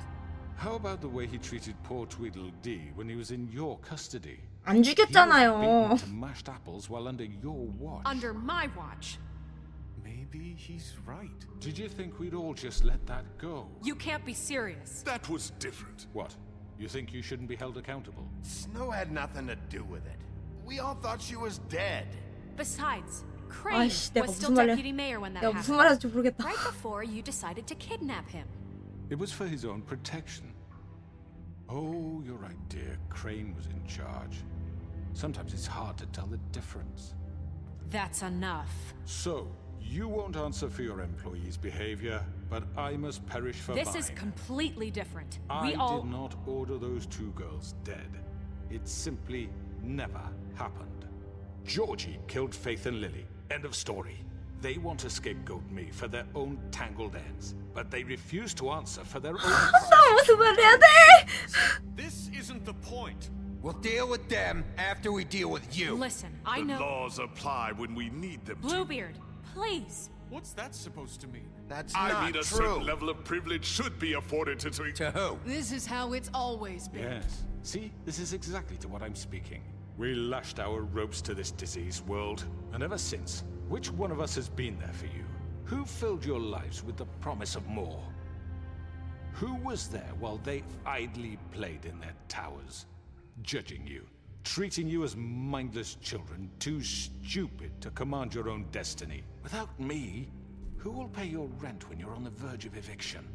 How about the way he treated poor Tweedledee when he was in your custody? 안 죽였잖아요. He was beaten to mashed apples while under your watch. Under my watch. Maybe he's right. Did you think we'd all just let that go? You can't be serious. That was different. What? You think you shouldn't be held accountable? Snow had nothing to do with it. We all thought she was dead. Besides, Crane 아이씨, 내가 was still 무슨 말을 deputy mayor when that 내가 happened. 무슨 말 할지 모르겠다. Right before you decided to kidnap him. It was for his own protection. Oh, you're right, dear. Crane was in charge. Sometimes it's hard to tell the difference. That's enough. So, you won't answer for your employees' behavior, but I must perish for This mine. is completely different. I We all... did not order those two girls dead. It simply never happened. Georgie killed Faith and Lily. End of story. They want to scapegoat me for their own tangled ends, but they refuse to answer for their own crimes. 무슨 말 해야 돼? This isn't the point. We'll deal with them after we deal with you. Listen, I know... The laws apply when we need them to. Bluebeard, please. What's that supposed to mean? That's I not mean, a true. certain level of privilege should be afforded to To who? This is how it's always been. Yes. See, this is exactly to what I'm speaking. We lashed our ropes to this diseased world, and ever since, which one of us has been there for you? Who filled your lives with the promise of more? Who was there while they idly played in their towers, judging you, treating you as mindless children, too stupid to command your own destiny? Without me, who will pay your rent when you're on the verge of eviction?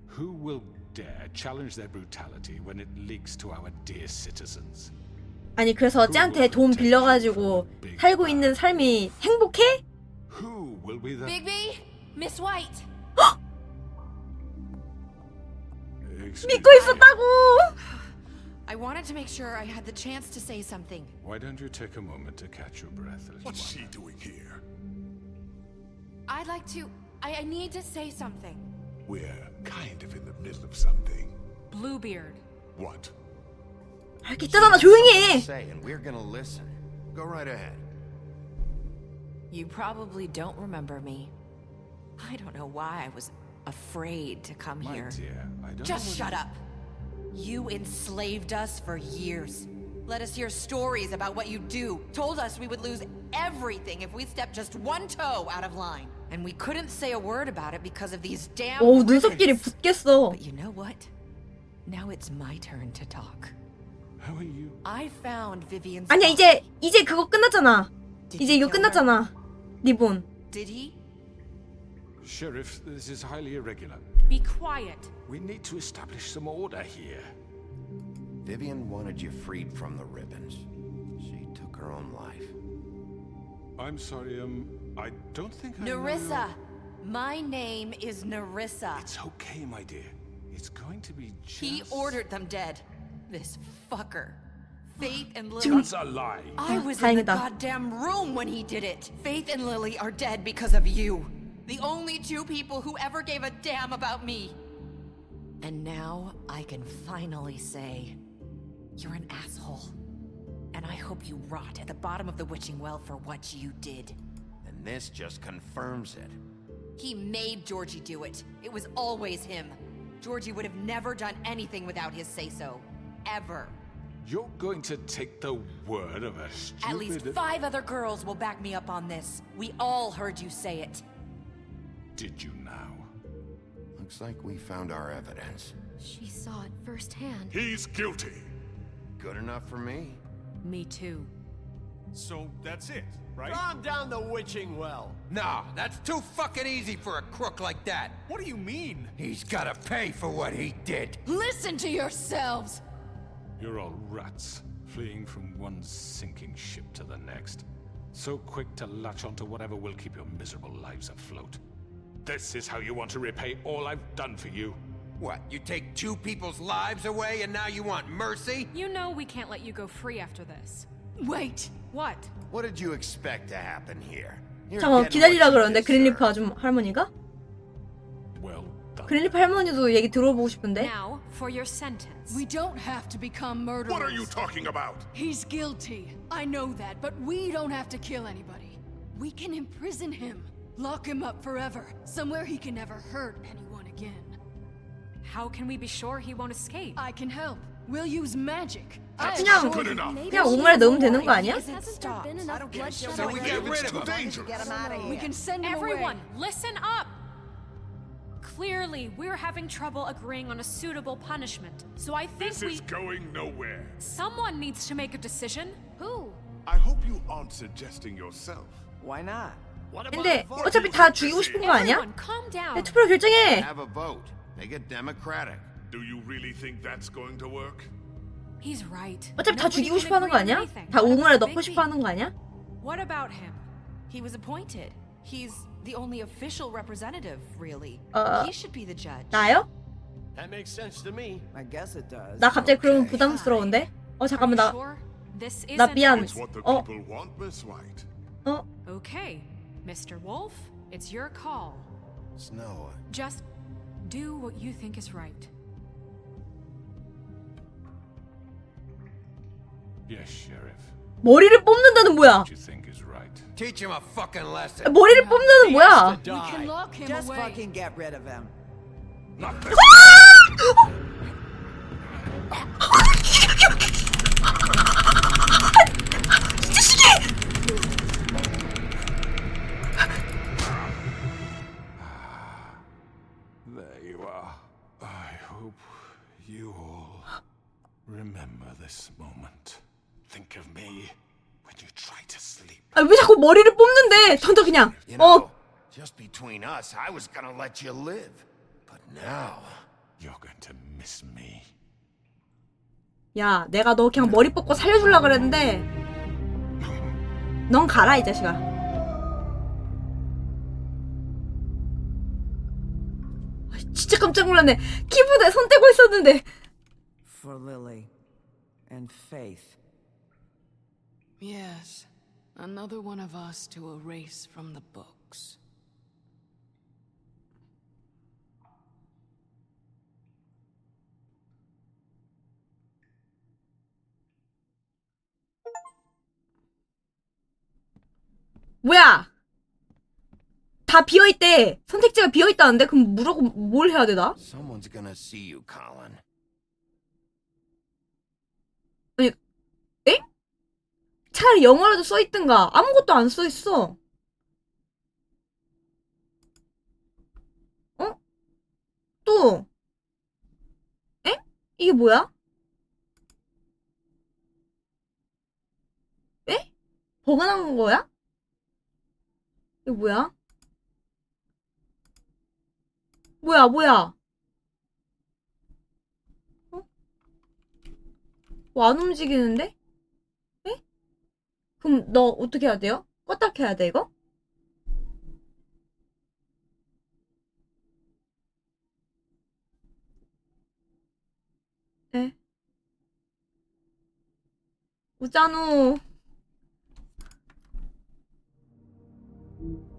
Who will dare challenge their brutality when it leaks to our dear citizens? 아니 그래서 쟤한테 돈 빌려가지고 살고 있는 삶이 행복해? Who will be the... Bigby, Miss White. 믿고 있었다고. I wanted to make sure I had the chance to say something. Why don't you take a moment to catch your breath, little What's one? she doing here? I'd like to. I need to say something. We're kind of in the middle of something. Bluebeard. What? 알겠잖아, 조용히 해. Say, and we're gonna listen. Go right ahead. You probably don't remember me. I don't know why I was afraid to come My here. dear, I don't Just know shut up. You enslaved us for years. Let us hear stories about what you do. Told us we would lose everything if we stepped just one toe out of line. And we couldn't say a word about it because of these damn 오, 눈썹끼리 붙겠어. But you know what? Now it's my turn to talk. How are you? I found Vivian's 아니야, body. 이제 그거 끝났잖아. Did 이제 you 이거 kill her? 끝났잖아. 리본. Did he? Sheriff, this is highly irregular. Be quiet. We need to establish some order here. Vivian wanted you freed from the ribbons. She took her own life. I'm sorry, I don't think I know Nerissa. My name is Nerissa. It's okay, my dear. It's going to be just... He ordered them dead. This fucker. Faith and Lily. That's a lie. I was in the 다행이다. goddamn room when he did it. Faith and Lily are dead because of you. The only two people who ever gave a damn about me. And now I can finally say, you're an asshole. And I hope you rot at the bottom of the witching well for what you did. And this just confirms it. He made Georgie do it. It was always him. Georgie would have never done anything without his say-so. Ever. You're going to take the word of a stupid... At least 5 other girls will back me up on this. We all heard you say it. Did you now? Looks like we found our evidence. She saw it firsthand. He's guilty. Good enough for me. Me too. So that's it, right? Calm down the witching well. Nah, that's too fucking easy for a crook like that. What do you mean? He's gotta pay for what he did. Listen to yourselves! You're all rats, fleeing from one sinking ship to the next. So quick to latch onto whatever will keep your miserable lives afloat. This is how you want to repay all I've done for you? What, you take 2 people's lives away and now you want mercy? You know we can't let you go free after this. Wait! What? What did you expect to happen here? You're 잠깐 getting 기다리라 what you 그러는데 deserve. 그린리프 아줌 할머니가? Well done. 그린리프 할머니도 얘기 들어보고 싶은데. Now, for your sentence. We don't have to become murderers. What are you talking about? He's guilty. I know that, but we don't have to kill anybody. We can imprison him. Lock him up forever. Somewhere he can never hurt anyone again. How can we be sure he won't escape? I can help. We'll use magic. That's 그냥 not good enough. 그냥 옥말에 넣으면 되는 거 아니야? Hasn't there been enough bloodshed So we already? get rid of him. Dangerous. Get him out of here. We can send him Everyone, away. listen up! Clearly, we're having trouble agreeing on a suitable punishment. So I think This is going nowhere. someone needs to make a decision. Who? I hope you aren't suggesting yourself. Why not? 근데 어차피 다 죽이고 싶은 거 아니야? Everyone, calm down. 내 투표로 결정해. Have a vote. Make it democratic. Do you really think that's going to work? He's right. 어차피 다 Nobody 죽이고 can 싶어 하는 거 agree on 아니야? anything. 다 What 옥말에 about 넣고 Bigby? 싶어 하는 거 아니야? What about him? He was appointed. He's the only official representative, really. He should be the judge. 나요? That makes sense to me. I guess it does. 나 갑자기 그러면 부담스러운데? 잠깐만 나 Sure? This 나 isn't... 미안. It's what the 어? people want, Miss White. Okay, Mr. Wolf, it's your call. Snow. Just do what you think is right. Yes, Sheriff. 머리를 뽑는다는 뭐야? What you think is right. Teach him a fucking lesson. 머리를 뽑는 뭐야? We can lock him Just fucking get rid of him. Not this. There you are. I hope you all remember this moment. Think of me when you try to sleep. 아, 왜 자꾸 머리를 뽑는데? 던져 그냥. You know, just between us, I was gonna let you live. But now... You're going to miss me. 야, 내가 너 그냥 머리 뽑고 살려주려고 그랬는데 넌 가라, 이 자식아. 아, 진짜 깜짝 놀랐네. 키보드에 손 떼고 있었는데. For Lily and Faith. Yes, another one of us to erase from the books. 뭐야? 다 비어있대. 선택지가 비어있다는데? 그럼 뭐라고, 뭘 해야 되나? Someone's gonna see you, Colin. 아니, 에? 차라리 영어라도 써있든가. 아무것도 안 써있어. 어? 또? 에? 이게 뭐야? 에? 버그난 거야? 이거 뭐야? 뭐야, 뭐야? 어? 안 움직이는데? 에? 그럼 너 어떻게 해야 돼요? 껐다 켜야 돼, 이거? 에? 우짜누.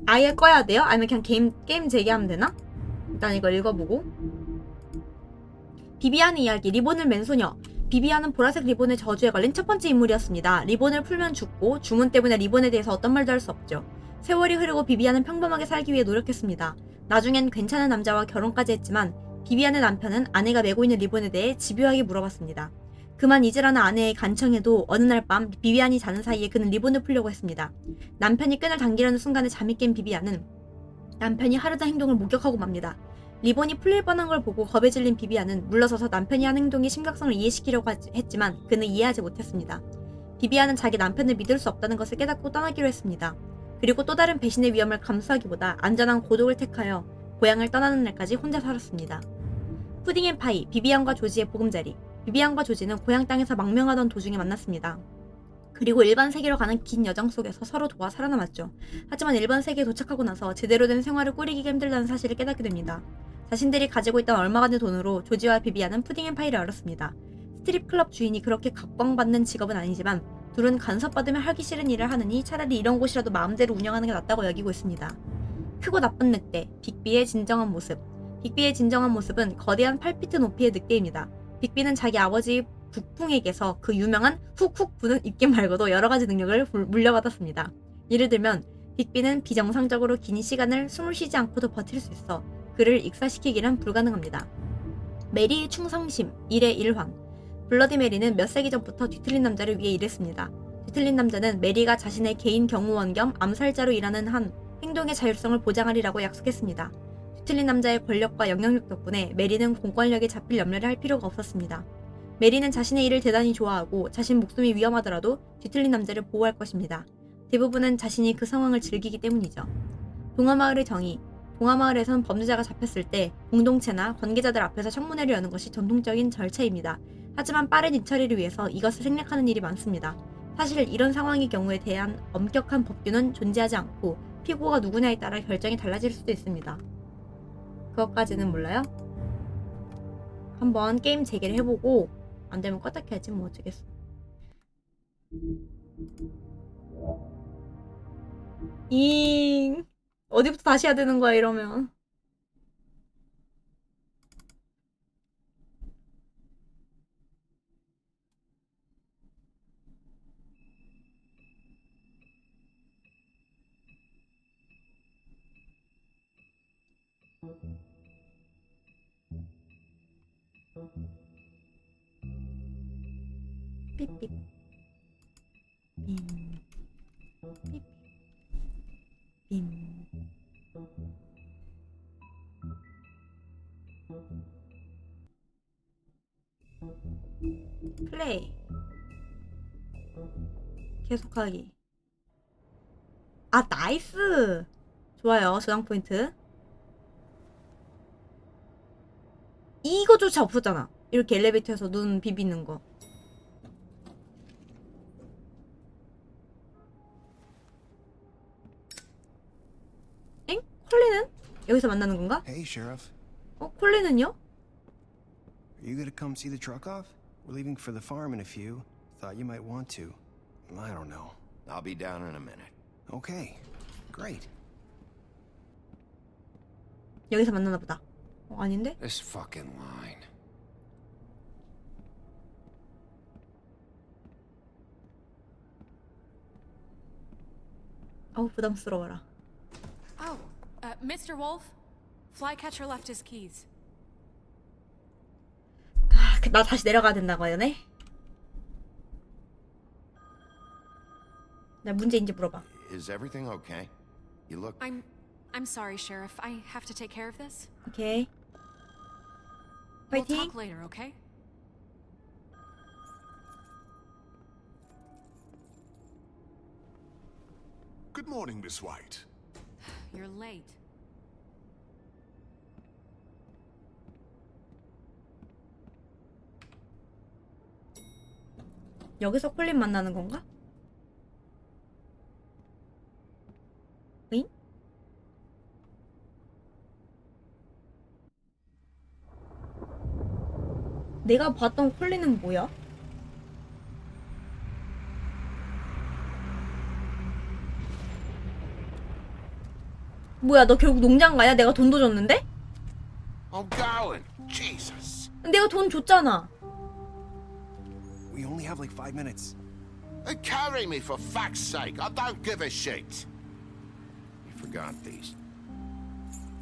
아예 꺼야 돼요? 아니면 그냥 게임 재개하면 되나? 일단 이거 읽어보고. 비비안의 이야기, 리본을 맨 소녀. 비비안은 보라색 리본의 저주에 걸린 첫 번째 인물이었습니다. 리본을 풀면 죽고 주문 때문에 리본에 대해서 어떤 말도 할 수 없죠. 세월이 흐르고 비비안은 평범하게 살기 위해 노력했습니다. 나중엔 괜찮은 남자와 결혼까지 했지만 비비안의 남편은 아내가 메고 있는 리본에 대해 집요하게 물어봤습니다. 그만 잊으라는 아내의 간청에도 어느 날 밤 비비안이 자는 사이에 그는 리본을 풀려고 했습니다. 남편이 끈을 당기려는 순간에 잠이 깬 비비안은 남편이 하려던 행동을 목격하고 맙니다. 리본이 풀릴 뻔한 걸 보고 겁에 질린 비비안은 물러서서 남편이 한 행동의 심각성을 이해시키려고 했지만 그는 이해하지 못했습니다. 비비안은 자기 남편을 믿을 수 없다는 것을 깨닫고 떠나기로 했습니다. 그리고 또 다른 배신의 위험을 감수하기보다 안전한 고독을 택하여 고향을 떠나는 날까지 혼자 살았습니다. 푸딩 앤 파이, 비비안과 조지의 보금자리. 비비안과 조지는 고향 땅에서 망명하던 도중에 만났습니다. 그리고 일반 세계로 가는 긴 여정 속에서 서로 도와 살아남았죠. 하지만 일반 세계에 도착하고 나서 제대로 된 생활을 꾸리기가 힘들다는 사실을 깨닫게 됩니다. 자신들이 가지고 있던 얼마간의 돈으로 조지와 비비안은 푸딩 앤 파이를 열었습니다. 스트립 클럽 주인이 그렇게 각광받는 직업은 아니지만 둘은 간섭받으며 하기 싫은 일을 하느니 차라리 이런 곳이라도 마음대로 운영하는 게 낫다고 여기고 있습니다. 크고 나쁜 늑대, 빅비의 진정한 모습. 빅비의 진정한 모습은 거대한 8피트 높이의 늑대입니다. 빅비는 자기 아버지 북풍에게서 그 유명한 훅훅 부는 입김 말고도 여러가지 능력을 물려받았습니다. 예를 들면 빅비는 비정상적으로 긴 시간을 숨을 쉬지 않고도 버틸 수 있어 그를 익사시키기는 불가능합니다. 메리의 충성심, 일의 일환. 블러디 메리는 몇 세기 전부터 뒤틀린 남자를 위해 일했습니다. 뒤틀린 남자는 메리가 자신의 개인 경호원 겸 암살자로 일하는 한 행동의 자율성을 보장하리라고 약속했습니다. 뒤틀린 남자의 권력과 영향력 덕분에 메리는 공권력에 잡힐 염려를 할 필요가 없었습니다. 메리는 자신의 일을 대단히 좋아하고 자신 목숨이 위험하더라도 뒤틀린 남자를 보호할 것입니다. 대부분은 자신이 그 상황을 즐기기 때문이죠. 동화마을의 정의. 동화마을에선 범죄자가 잡혔을 때 공동체나 관계자들 앞에서 청문회를 여는 것이 전통적인 절차입니다. 하지만 빠른 입처리를 위해서 이것을 생략하는 일이 많습니다. 사실 이런 상황의 경우에 대한 엄격한 법규는 존재하지 않고 피고가 누구냐에 따라 결정이 달라질 수도 있습니다. 그것까지는 몰라요? 한번 게임 재개를 해보고 안되면 껐다 켜야지 뭐 어쩌겠어. 어디부터 다시 해야 되는 거야 이러면. 삐삐. 빔. 삐삐. 빔. 플레이. 계속하기. 아, 나이스! 좋아요, 저장 포인트. 이거조차 없었잖아. 이렇게 엘리베이터에서 눈 비비는 거. 엥? 콜리는? 여기서 만나는 건가? Hey, Sheriff. 콜리는요? Are you gonna come see the truck off? We're leaving for the farm in a few. Thought you might want to. I don't know. I'll be down in a minute. Okay. Great. 여기서 만나나 보다. 아닌데? This fucking line. 어우, 부담스러워라. Oh, Mr. Wolf? Flycatcher left his keys. 나 다시 내려가야 된다고 하네? 나 문제인지 물어봐. Is everything okay? You look... I'm sorry, Sheriff. I have to take care of this. 오케이. We'll 파이팅! talk later, okay? Good morning, Miss White. You're late. 여기서 콜린 만나는 건가? 응? 내가 봤던 콜린은 뭐야? 뭐야, 너 결국 농장 가냐? 내가 돈도 줬는데? I'm going. Jesus. 내가 돈 줬잖아. We only have like 5 minutes. Carry me for fuck's sake. I don't give a shit. You forgot these.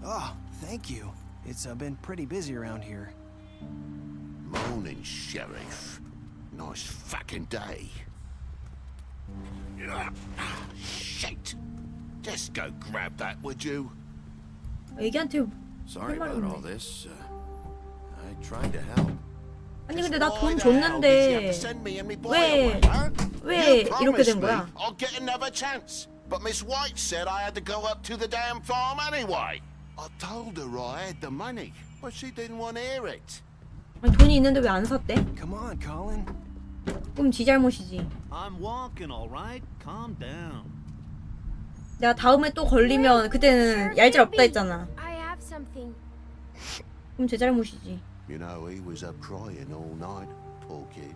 Oh, thank you. It's been pretty busy around here. Morning, Sheriff. Nice fucking day. Shit. Just go grab that, would you? 애기한테 Sorry 할 말이 about all 없네. this. I tried to help. 아니 근데 나 돈 줬는데 왜 이렇게 된 거야? I'll get another chance. But Miss White said I had to go up to the damn farm anyway. I told her I had the money, but she didn't want to hear it. 아니 돈이 있는데 왜 안 샀대? Come on, Colin. 그럼 지 잘못이지. I'm walking, all right? Calm down. 내가 다음에 또 걸리면 그때는 얄짤 없다 했잖아. I have something. 그럼 제 잘못이지. You know, he was up crying all night, poor kid.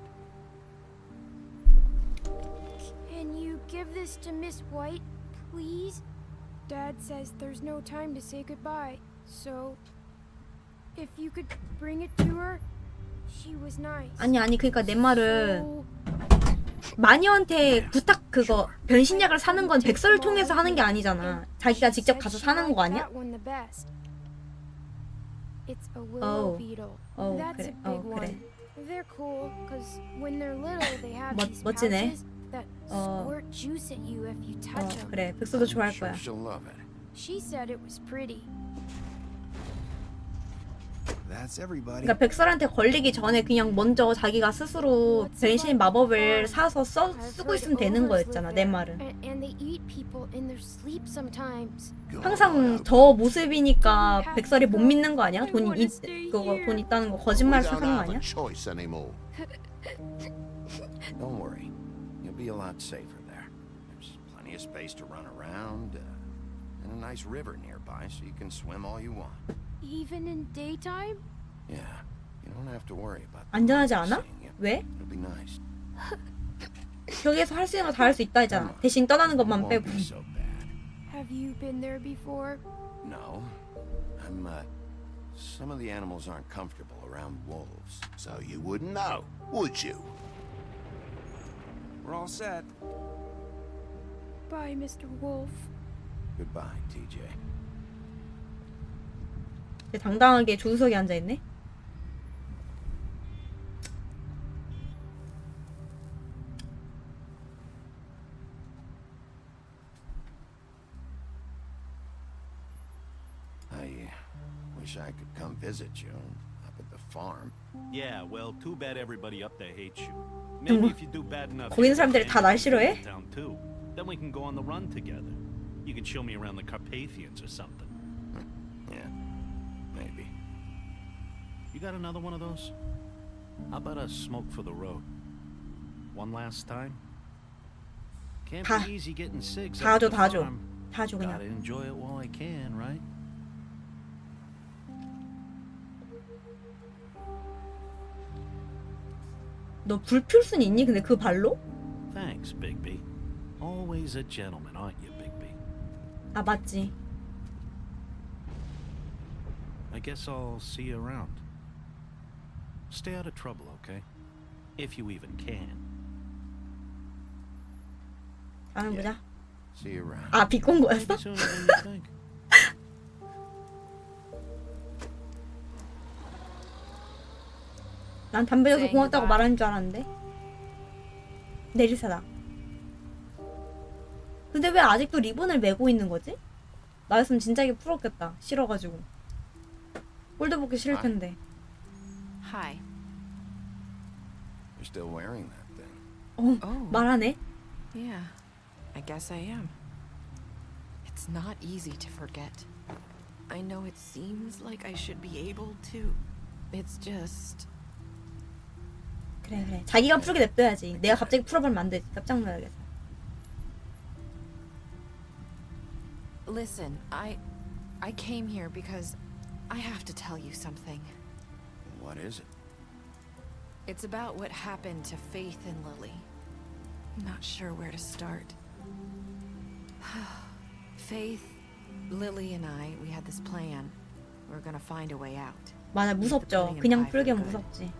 Can you give this to Miss White, please? Dad says there's no time to say goodbye, so if you could bring it to her, she was nice. 아니 그러니까 내 말은 마녀한테 부탁 그거 변신약을 사는 건 백설을 통해서 하는 게 아니잖아. 자기가 직접 가서 사는 거 아니야? It's a willow beetle. 어, That's 그래. a big 그래. one. They're cool because when they're little they have these 멋지네. pouches that squirt juice at you if you touch them. 그래. 백설도 좋아할 거야. She'll love it. She said it was pretty. That's everybody. 그러니까 백설한테 걸리기 전에 그냥 먼저 자기가 스스로 변신 마법을 사서 쓰고 있으면 되는 거였잖아. 내 말은. And they eat people in their sleep sometimes. 항상 저 모습이니까 백설이 못 믿는 거 아니야? 돈 있다는 거 거짓말 We don't 하는 거 have 아니야? a choice anymore. Don't worry. You'll be a lot safer there. There's plenty of space to run around, and a nice river nearby so you can swim all you want. Even in daytime? Yeah, you don't have to worry about 안전하지 않아? 왜? It'll be nice. 여기에서 할 수 있는 거 다 할 수 있다 했잖아. 대신 떠나는 것만 빼고. Have you been there before? No. Some of the animals aren't comfortable around wolves, so you wouldn't know, would you? We're all set. Bye, Mr. Wolf. Goodbye, TJ. 당당하게 조수석에 앉아있네. Wish I could come visit you up at the farm. Yeah, well, too bad everybody up there hates you. Maybe if you do bad enough, 거기 있는 사람들이 다 날 싫어해? town too. Then we can go on the run together. You can show me around the Carpathians or something. Yeah, maybe. You got another one of those? How about a smoke for the road? One last time? Can't 다. be easy getting cigs 다 up 줘, at the 다 줘. farm. 다 줘, Gotta 그냥. enjoy it while I can, right? 너 불 필 순 있니? 근데 그 발로? Thanks, Bigby. Always a gentleman, aren't you, Bigby? 아, 맞지. I guess I'll see you around. Stay out of trouble, okay? If you even can. 다음에 보자. See you around. 아, 비꼰 거였어? Maybe sooner than you think. 난 담배 줘서 고맙다고 말하는 줄 알았는데. 내리사다. 근데 왜 아직도 리본을 메고 있는 거지? 나였으면 진작에 풀었겠다. 싫어가지고. 꼴도 보기 싫을 텐데. Hi. You're still wearing that thing. 말하네. Yeah, I guess I am. It's not easy to forget. I know it seems like I should be able to. It's just... 그래 그래. 자기가 풀게 냅둬야지. 내가 갑자기 풀어버리면 안 되지. 깜짝 놀라겠어. Listen, I came here because I have to tell you something. What is it? It's about what happened to Faith and Lily. I'm not sure where to start. Faith, Lily and we had this plan. We were gonna find a way out. 맞아, 무섭죠. 그냥 풀기엔 무섭지.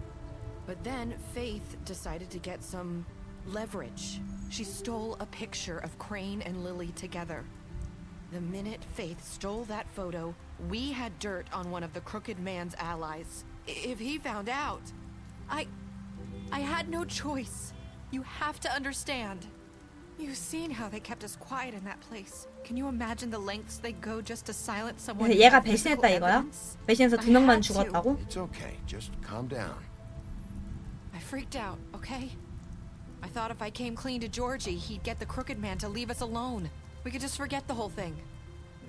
But then Faith decided to get some leverage. She stole a picture of Crane and Lily together. The minute Faith stole that photo, we had dirt on one of the Crooked Man's allies. If he found out, I had no choice. You have to understand. You've seen how they kept us quiet in that place. Can you imagine the lengths they go just to silence someone? 그래서 얘가 배신했다 이거야? 배신해서 2명만 죽었다고? It's okay. Just calm down. I freaked out, okay? I thought if I came clean to Georgie, he'd get the Crooked Man to leave us alone. We could just forget the whole thing.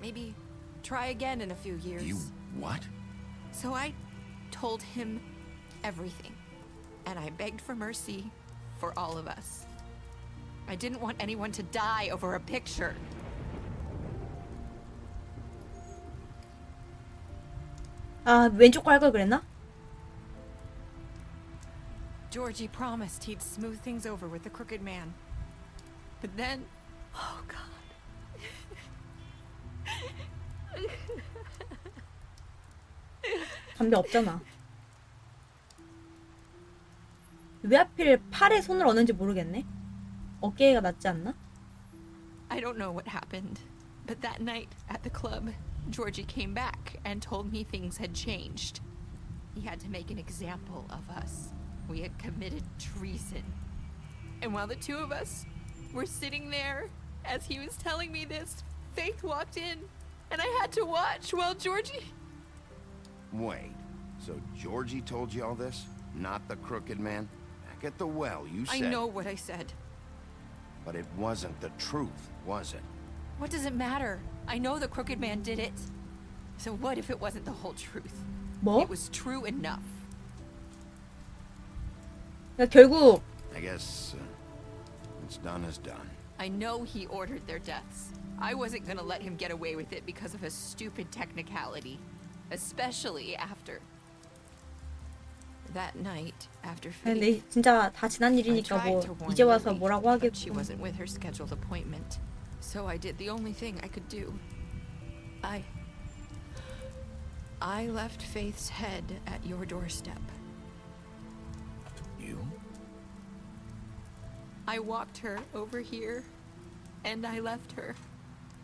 Maybe try again in a few years. You what? So I told him everything. And I begged for mercy for all of us. I didn't want anyone to die over a picture. 아, 왼쪽 거 할 걸 그랬나? Georgie promised he'd smooth things over with the Crooked Man. But then... Oh, God. 담배 없잖아. 왜 하필 팔에 손을 얹는지 모르겠네. 어깨가 낫지 않나? I don't know what happened, but that night at the club, Georgie came back and told me things had changed. He had to make an example of us. We had committed treason. And while the two of us were sitting there, as he was telling me this, Faith walked in, and I had to watch while Georgie... Wait. So Georgie told you all this? Not the Crooked Man? Back at the well, you said... I know what I said. But it wasn't the truth, was it? What does it matter? I know the Crooked Man did it. So what if it wasn't the whole truth? 뭐? It was true enough. 야, 결국 I guess what's done is done. I know he ordered their deaths. I wasn't gonna let him get away with it because of a stupid technicality. Especially after... That night, after Faith... 근데 진짜 다 지난 일이니까 뭐 이제 와서 뭐라고 But she 하겠고. wasn't with her scheduled appointment. So I did the only thing I could do. I left Faith's head at your doorstep. You? I walked her over here, and I left her.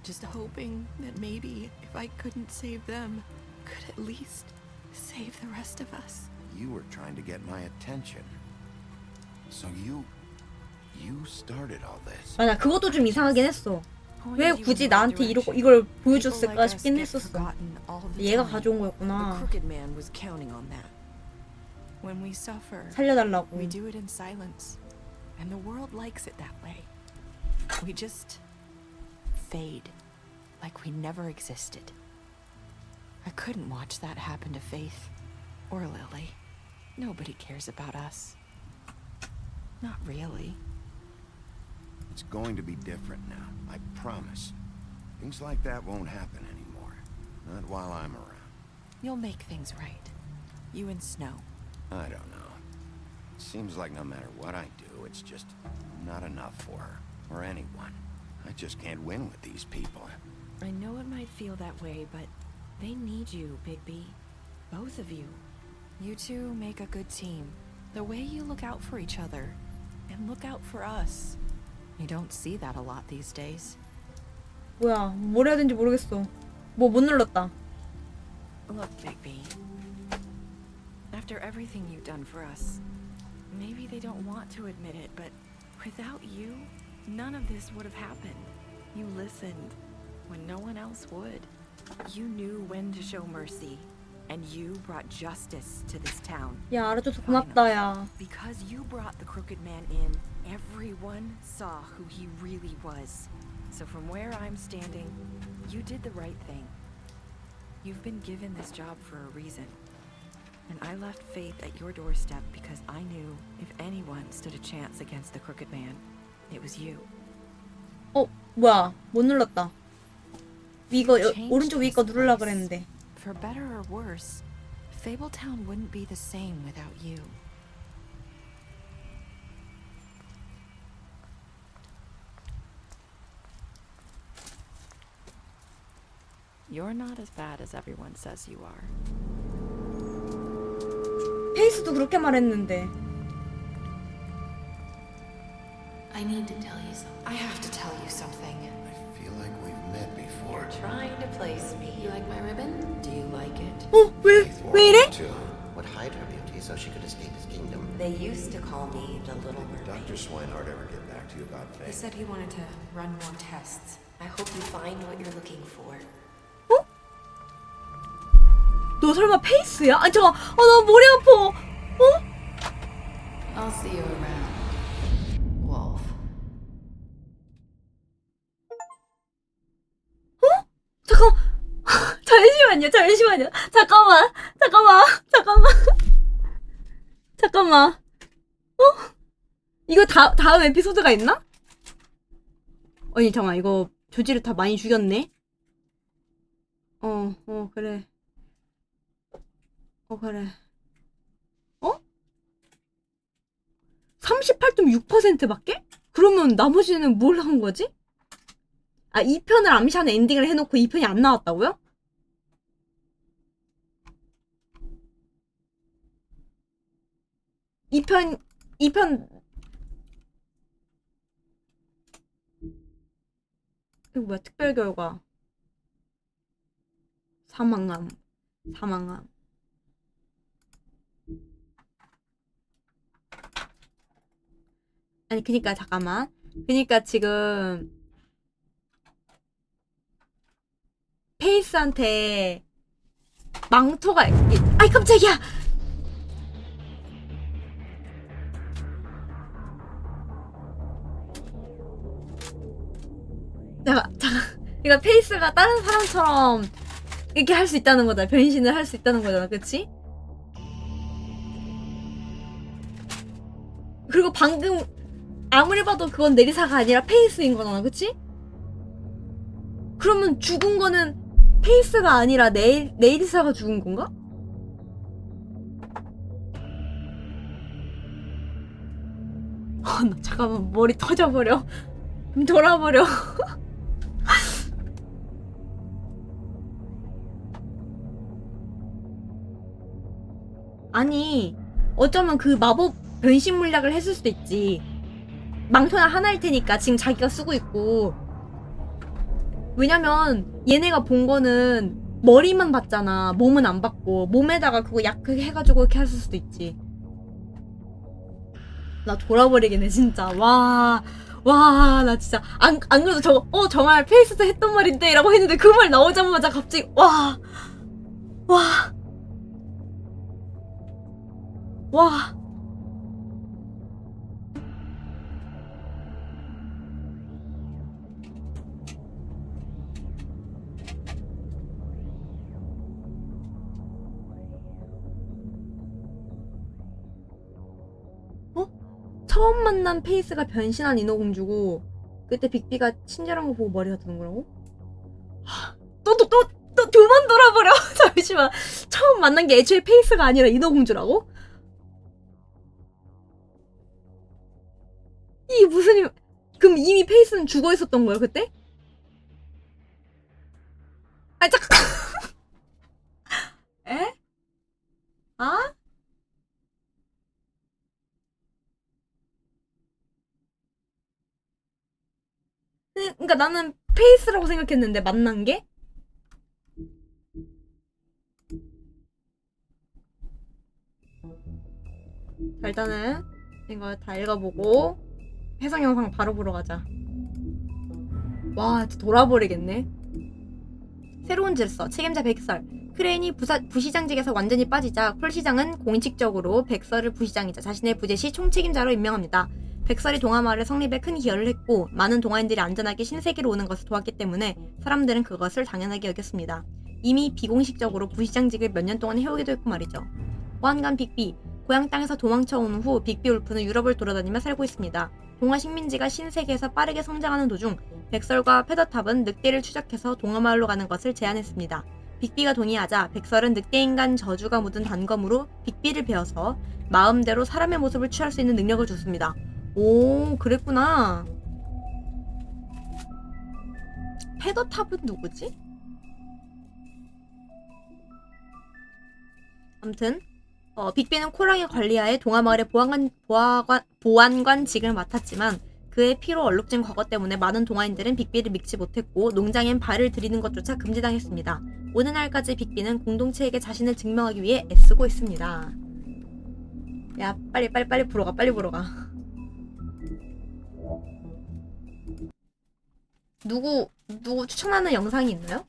Just hoping that maybe if I couldn't save them, could at least save the rest of us. You were trying to get my attention. So you started all this. 맞아, 그것도 좀 이상하긴 했어. 왜 굳이 나한테 이걸 보여줬을까 싶긴 했었어. 얘가 가져온 거였구나. When we suffer, 살려달라고. we do it in silence, and the world likes it that way. We just fade, like we never existed. I couldn't watch that happen to Faith or Lily. Nobody cares about us. Not really. It's going to be different now, I promise. Things like that won't happen anymore. Not while I'm around. You'll make things right. You and Snow. I don't know. It seems like no matter what I do, it's just not enough for her, or anyone. I just can't win with these people. I know it might feel that way, but they need you, Bigby. Both of you. You two make a good team. The way you look out for each other, and look out for us. You don't see that a lot these days. 뭐야, 뭘 해야 되는지 모르겠어. 뭐 못 눌렀다. Look, Bigby. After everything you've done for us, maybe they don't want to admit it, but without you, none of this would have happened. You listened when no one else would. You knew when to show mercy, and you brought justice to this town. 야, 알아줘서 고맙다, 야. Because you brought the Crooked Man in, everyone saw who he really was. So from where I'm standing, you did the right thing. You've been given this job for a reason. And I left Faith at your doorstep because I knew if anyone stood a chance against the Crooked Man, it was you. 뭐야, 못 눌렀다. 이거 오른쪽 위 거 누르려고 그랬는데. For better or worse, Fabletown wouldn't be the same without you. You're not as bad as everyone says you are. 페이스도 그렇게 말했는데. I need to tell you something. I have to tell you something. I feel like we've met before. You're trying to place me. You like my ribbon? Do you like it? 왜 이래? Would hide her beauty so she could escape his kingdom. They used to call me the Little Mermaid. Dr. Swinehart ever get back to you about He Faith? said he wanted to run more tests. I hope you find what you're looking for. 너 설마 페이스야? 아니 잠깐, 나 머리 아파. I'll see you around, Wolf. 잠깐. 잠시만요. 잠깐만. 이거 다음 에피소드가 있나? 아니 잠깐만, 이거 조지를 다 많이 죽였네. 그래. 그래. 38.6%밖에? 그러면 나머지는 뭘 한 거지? 2편을 암시하는 엔딩을 해놓고 2편이 안 나왔다고요? 이편 이거 뭐야, 특별 결과. 사망함. 아니 그니까 잠깐만. 그니까 지금 페이스한테 망토가 아이 깜짝이야. 잠깐. 그러니까 페이스가 다른 사람처럼 이렇게 할 수 있다는 거다. 변신을 할 수 있다는 거잖아, 그치? 그리고 방금 아무리 봐도 그건 내리사가 아니라 페이스인 거잖아, 그치? 그러면 죽은 거는 페이스가 아니라 네이리사가 죽은 건가? 나 잠깐만, 머리 터져버려. 돌아버려. 아니, 어쩌면 그 마법 변신 물약을 했을 수도 있지. 망토는 하나일 테니까 지금 자기가 쓰고 있고. 왜냐면 얘네가 본 거는 머리만 봤잖아. 몸은 안 봤고. 몸에다가 그거 약 해가지고 이렇게 했을 수도 있지. 나 돌아버리겠네 진짜. 와 와, 나 진짜 안 그래도 저거 정말 페이스도 했던 말인데 라고 했는데 그 말 나오자마자 갑자기 와. 처음 만난 페이스가 변신한 인어공주고 그때 빅비가 친절한 거 보고 머리가 드는 거라고? 또 두 번 돌아버려. 잠시만. 처음 만난 게 애초에 페이스가 아니라 인어공주라고? 이게 무슨 그럼 이미 페이스는 죽어 있었던 거야 그때? 아 잠깐. 에? 아? 그러니까 나는 페이스라고 생각했는데 만난 게? 자, 일단은 이거 다 읽어보고 해석 영상 바로 보러 가자. 와, 진짜 돌아버리겠네. 새로운 질서, 책임자 백설. 크레인이 부시장직에서 완전히 빠지자 콜 시장은 공식적으로 백설을 부시장이자 자신의 부재시 총책임자로 임명합니다. 백설이 동화마을의 성립에 큰 기여를 했고 많은 동화인들이 안전하게 신세계로 오는 것을 도왔기 때문에 사람들은 그것을 당연하게 여겼습니다. 이미 비공식적으로 부시장직을 몇 년 동안 해오기도 했고 말이죠. 보안관 빅비. 고향 땅에서 도망쳐 온 후 빅비 울프는 유럽을 돌아다니며 살고 있습니다. 동화 식민지가 신세계에서 빠르게 성장하는 도중 백설과 페더탑은 늑대를 추적해서 동화마을로 가는 것을 제안했습니다. 빅비가 동의하자 백설은 늑대인간 저주가 묻은 단검으로 빅비를 베어서 마음대로 사람의 모습을 취할 수 있는 능력을 줬습니다. 오, 그랬구나. 페더탑은 누구지? 아무튼 빅비는 콜랑의 관리하에 동화마을의 보안관직을 맡았지만 그의 피로 얼룩진 과거 때문에 많은 동화인들은 빅비를 믿지 못했고 농장엔 발을 들이는 것조차 금지당했습니다. 오늘날까지 빅비는 공동체에게 자신을 증명하기 위해 애쓰고 있습니다. 야, 빨리 보러 가. 빨리 보러 가. 누구 추천하는 영상이 있나요?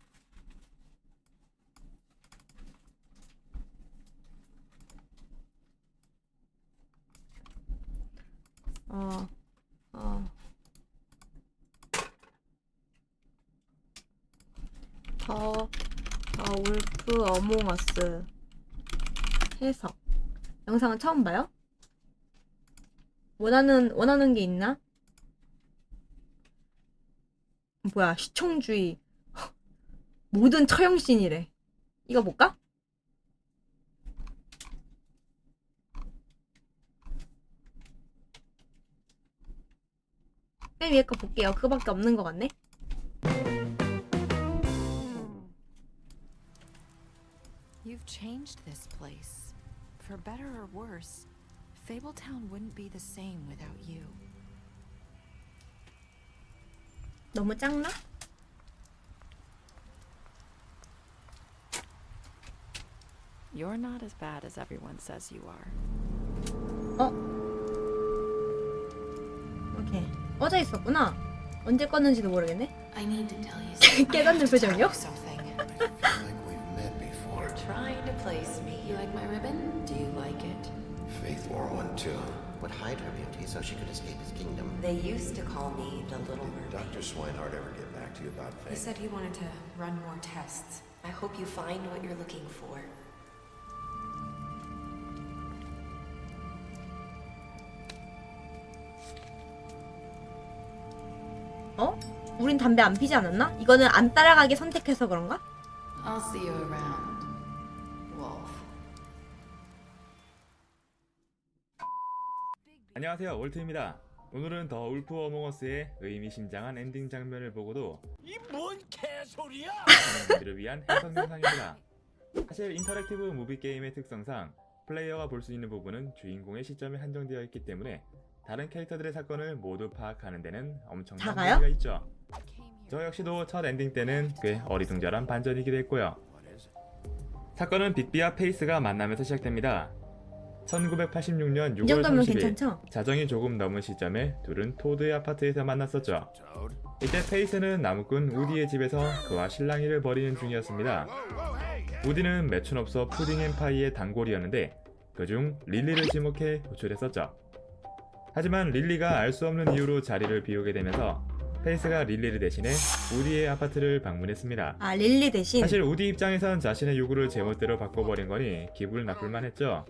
더 울프 어몽어스 해석. 영상은 처음 봐요? 원하는 게 있나? 뭐야, 시청주의. 모든 처형신이래. 이거 볼까? 맨 위에 거 볼게요. 그거밖에 없는 것 같네. You've changed this place. For better or worse, Fabletown wouldn't be the same without you. 너무 작나? You're not as bad as everyone says you are. 오케이. 꺼져 있었구나. 언제 껐는지도 모르겠네. I need to tell you something. 깨닫는 표정이요? Before. Trying to place me. You like my ribbon? Do you like it? Faith wore one too. Would hide her beauty so she could escape his kingdom. They used to call me the Little Mermaid. Dr. Swinehart ever get back to you about He Faith? said he wanted to run more tests. I hope you find what you're looking for. 우린 담배 안 피지 않았나? 이거는 안 따라가게 선택해서 그런가? I'll see you around, Wolf. 안녕하세요, 월트입니다. 오늘은 더 울프 어몽어스의 의미심장한 엔딩 장면을 보고도 이 뭔 개소리야! 분들을 위한 해석 영상입니다. 사실 인터랙티브 무비 게임의 특성상 플레이어가 볼 수 있는 부분은 주인공의 시점에 한정되어 있기 때문에 다른 캐릭터들의 사건을 모두 파악하는 데는 엄청난 무리가 있죠. 저 역시도 첫 엔딩 때는 꽤 어리둥절한 반전이기도 했고요. 사건은 빅비와 페이스가 만나면서 시작됩니다. 1986년 이 6월 정도면 30일 괜찮죠? 자정이 조금 넘은 시점에 둘은 토드의 아파트에서 만났었죠. 이때 페이스는 나무꾼 우디의 집에서 그와 실랑이를 벌이는 중이었습니다. 우디는 매춘없어 푸딩앤파이의 단골이었는데 그중 릴리를 지목해 호출했었죠. 하지만 릴리가 알 수 없는 이유로 자리를 비우게 되면서 페이스가 릴리를 대신해 우디의 아파트를 방문했습니다. 아, 릴리 대신? 사실 우디 입장에선 자신의 요구를 제멋대로 바꿔버린 거니 기분을 나쁠만 했죠.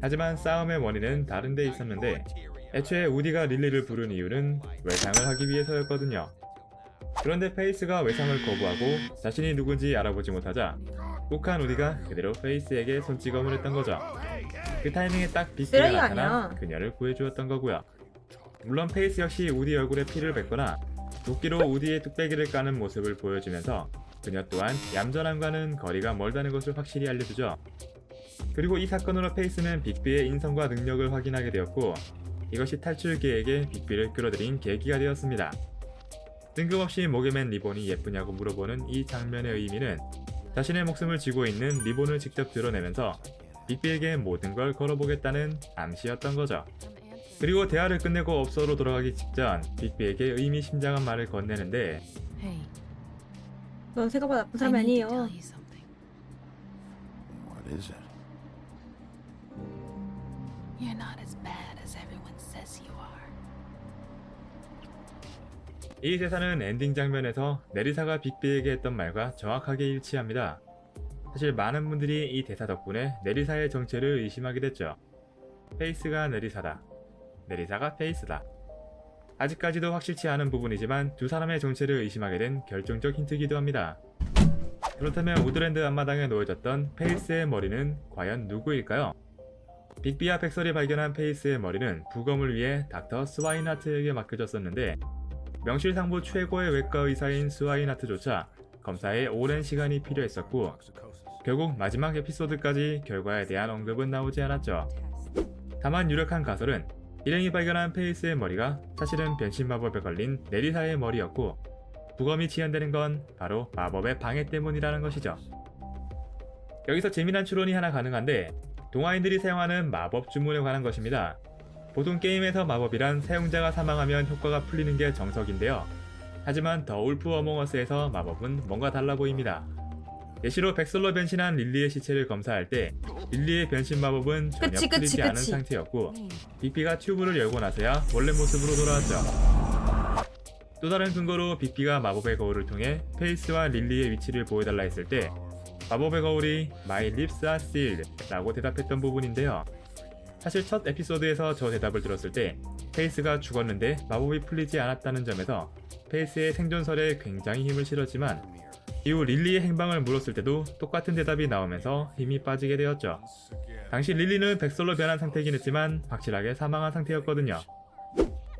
하지만 싸움의 원인은 다른 데 있었는데 애초에 우디가 릴리를 부른 이유는 외상을 하기 위해서였거든요. 그런데 페이스가 외상을 거부하고 자신이 누군지 알아보지 못하자 욱한 우디가 그대로 페이스에게 손찌검을 했던 거죠. 그 타이밍에 딱 빅비가 쓰레기 나타나 아니야. 그녀를 구해주었던 거고요. 물론 페이스 역시 우디 얼굴에 피를 뱉거나 도끼로 우디의 뚝배기를 까는 모습을 보여주면서 그녀 또한 얌전함과는 거리가 멀다는 것을 확실히 알려주죠. 그리고 이 사건으로 페이스는 빅비의 인성과 능력을 확인하게 되었고 이것이 탈출 계획에 빅비를 끌어들인 계기가 되었습니다. 뜬금없이 목에 맨 리본이 예쁘냐고 물어보는 이 장면의 의미는 자신의 목숨을 쥐고 있는 리본을 직접 드러내면서 빅비에게 모든 걸 걸어보겠다는 암시였던 거죠. 그리고 대화를 끝내고 업소로 돌아가기 직전 빅비에게 의미심장한 말을 건네는데 넌 생각보다 나쁜 사람이 아니에요. What is it? You're not as bad as everyone says you are. 이 대사는 엔딩 장면에서 내리사가 빅비에게 했던 말과 정확하게 일치합니다. 사실 많은 분들이 이 대사 덕분에 내리사의 정체를 의심하게 됐죠. 페이스가 내리사다. 내리사가 페이스다. 아직까지도 확실치 않은 부분이지만 두 사람의 정체를 의심하게 된 결정적 힌트이기도 합니다. 그렇다면 우드랜드 앞마당에 놓여졌던 페이스의 머리는 과연 누구일까요? 빅비와 백설이 발견한 페이스의 머리는 부검을 위해 닥터 스와인하트에게 맡겨졌었는데 명실상부 최고의 외과 의사인 스와인하트조차 검사에 오랜 시간이 필요했었고 결국 마지막 에피소드까지 결과에 대한 언급은 나오지 않았죠. 다만 유력한 가설은 일행이 발견한 페이스의 머리가 사실은 변신 마법에 걸린 내리사의 머리였고 부검이 지연되는 건 바로 마법의 방해 때문이라는 것이죠. 여기서 재미난 추론이 하나 가능한데 동화인들이 사용하는 마법 주문에 관한 것입니다. 보통 게임에서 마법이란 사용자가 사망하면 효과가 풀리는 게 정석인데요. 하지만 더 울프 어몽어스에서 마법은 뭔가 달라 보입니다. 예시로 백설로 변신한 릴리의 시체를 검사할 때 릴리의 변신 마법은 전혀 풀리지 않은 상태였고 빅비가 튜브를 열고 나서야 원래 모습으로 돌아왔죠. 또 다른 근거로 빅비가 마법의 거울을 통해 페이스와 릴리의 위치를 보여달라 했을 때 마법의 거울이 My lips are sealed 라고 대답했던 부분인데요. 사실 첫 에피소드에서 저 대답을 들었을 때 페이스가 죽었는데 마법이 풀리지 않았다는 점에서 페이스의 생존설에 굉장히 힘을 실었지만 이후 릴리의 행방을 물었을 때도 똑같은 대답이 나오면서 힘이 빠지게 되었죠. 당시 릴리는 백설로 변한 상태이긴 했지만 확실하게 사망한 상태였거든요.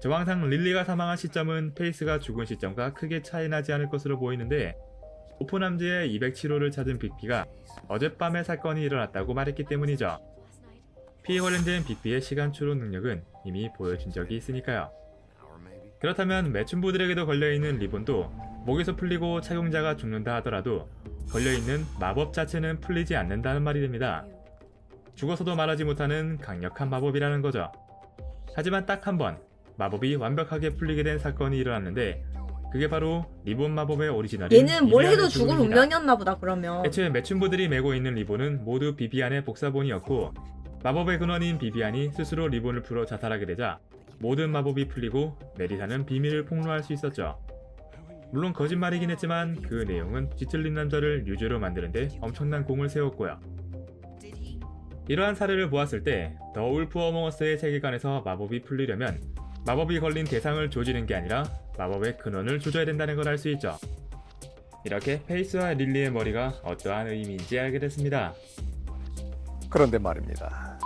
정황상 릴리가 사망한 시점은 페이스가 죽은 시점과 크게 차이 나지 않을 것으로 보이는데 오프남즈의 207호를 찾은 빅비가 어젯밤에 사건이 일어났다고 말했기 때문이죠. 피해 관련된 빅비의 시간 추론 능력은 이미 보여준 적이 있으니까요. 그렇다면 매춘부들에게도 걸려있는 리본도 목에서 풀리고 착용자가 죽는다 하더라도 걸려있는 마법 자체는 풀리지 않는다는 말이 됩니다. 죽어서도 말하지 못하는 강력한 마법이라는 거죠. 하지만 딱 한 번 마법이 완벽하게 풀리게 된 사건이 일어났는데 그게 바로 리본 마법의 오리지널인 얘는 뭘 해도 비비안의 죽을 죽음입니다. 운명이었나 보다 그러면. 애초에 매춘부들이 메고 있는 리본은 모두 비비안의 복사본이었고 마법의 근원인 비비안이 스스로 리본을 풀어 자살하게 되자 모든 마법이 풀리고 내리사는 비밀을 폭로할 수 있었죠. 물론 거짓말이긴 했지만 그 내용은 뒤틀린 남자를 유죄로 만드는데 엄청난 공을 세웠고요. 이러한 사례를 보았을 때 더 울프 어몽어스의 세계관에서 마법이 풀리려면 마법이 걸린 대상을 조지는 게 아니라 마법의 근원을 조져야 된다는 걸 알 수 있죠. 이렇게 페이스와 릴리의 머리가 어떠한 의미인지 알게 됐습니다. 그런데 말입니다.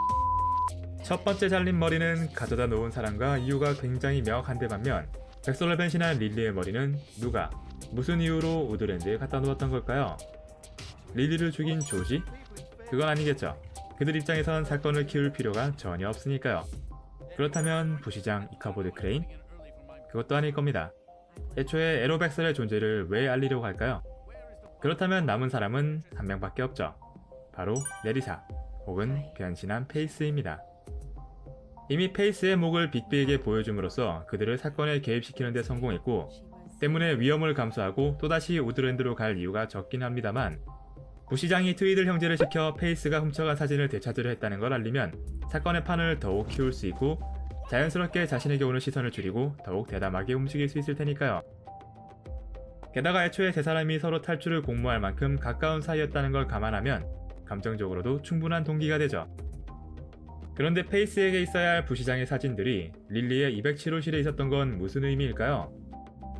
첫 번째 잘린 머리는 가져다 놓은 사람과 이유가 굉장히 명확한데 반면 백설로 변신한 릴리의 머리는 누가 무슨 이유로 우드랜드에 갖다 놓았던 걸까요? 릴리를 죽인 조지? 그건 아니겠죠. 그들 입장에선 사건을 키울 필요가 전혀 없으니까요. 그렇다면 부시장 이카보드 크레인? 그것도 아닐 겁니다. 애초에 에로백설의 존재를 왜 알리려고 할까요? 그렇다면 남은 사람은 한 명밖에 없죠. 바로 내리사, 혹은 변신한 페이스입니다. 이미 페이스의 목을 빅비에게 보여줌으로써 그들을 사건에 개입시키는 데 성공했고, 때문에 위험을 감수하고 또다시 우드랜드로 갈 이유가 적긴 합니다만, 부시장이 트위들 형제를 시켜 페이스가 훔쳐간 사진을 되찾으려 했다는 걸 알리면 사건의 판을 더욱 키울 수 있고 자연스럽게 자신에게 오는 시선을 줄이고 더욱 대담하게 움직일 수 있을 테니까요. 게다가 애초에 세 사람이 서로 탈출을 공모할 만큼 가까운 사이였다는 걸 감안하면 감정적으로도 충분한 동기가 되죠. 그런데 페이스에게 있어야 할 부시장의 사진들이 릴리의 207호실에 있었던 건 무슨 의미일까요?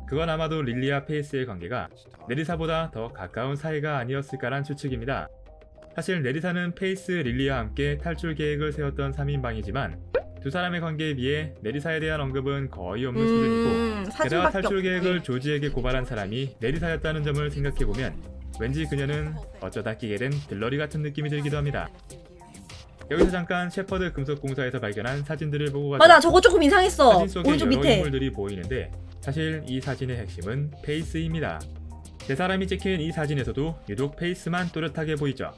그건 아마도 릴리와 페이스의 관계가 네리사보다 더 가까운 사이가 아니었을까란 추측입니다. 사실 네리사는 페이스, 릴리와 함께 탈출 계획을 세웠던 3인방이지만 두 사람의 관계에 비해 네리사에 대한 언급은 거의 없는 수준이고, 게다가 탈출 계획을 조지에게 고발한 사람이 네리사였다는 점을 생각해보면 왠지 그녀는 어쩌다 끼게 된 들러리 같은 느낌이 들기도 합니다. 여기서 잠깐 셰퍼드 금속공사에서 발견한 사진들을 보고 가죠. 맞아, 저거 조금 이상했어. 사진 속에 오른쪽 여러 밑에. 인물들이 보이는데 사실 이 사진의 핵심은 페이스입니다. 세 사람이 찍힌 이 사진에서도 유독 페이스만 또렷하게 보이죠.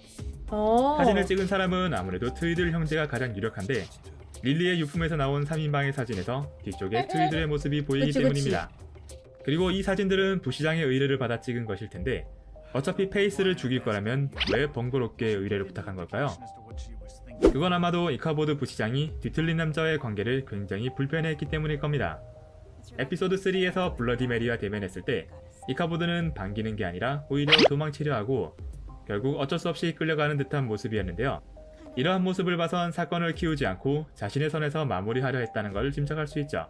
사진을 찍은 사람은 아무래도 트위들 형제가 가장 유력한데, 릴리의 유품에서 나온 3인방의 사진에서 뒤쪽에 트위들의 모습이 보이기 때문입니다. 그리고 이 사진들은 부시장의 의뢰를 받아 찍은 것일 텐데 어차피 페이스를 죽일 거라면 왜 번거롭게 의뢰를 부탁한 걸까요? 그건 아마도 이카보드 부시장이 뒤틀린 남자와의 관계를 굉장히 불편해했기 때문일 겁니다. 에피소드 3에서 블러디 메리와 대면했을 때 이카보드는 반기는 게 아니라 오히려 도망치려 하고 결국 어쩔 수 없이 끌려가는 듯한 모습이었는데요. 이러한 모습을 봐선 사건을 키우지 않고 자신의 선에서 마무리하려 했다는 걸 짐작할 수 있죠.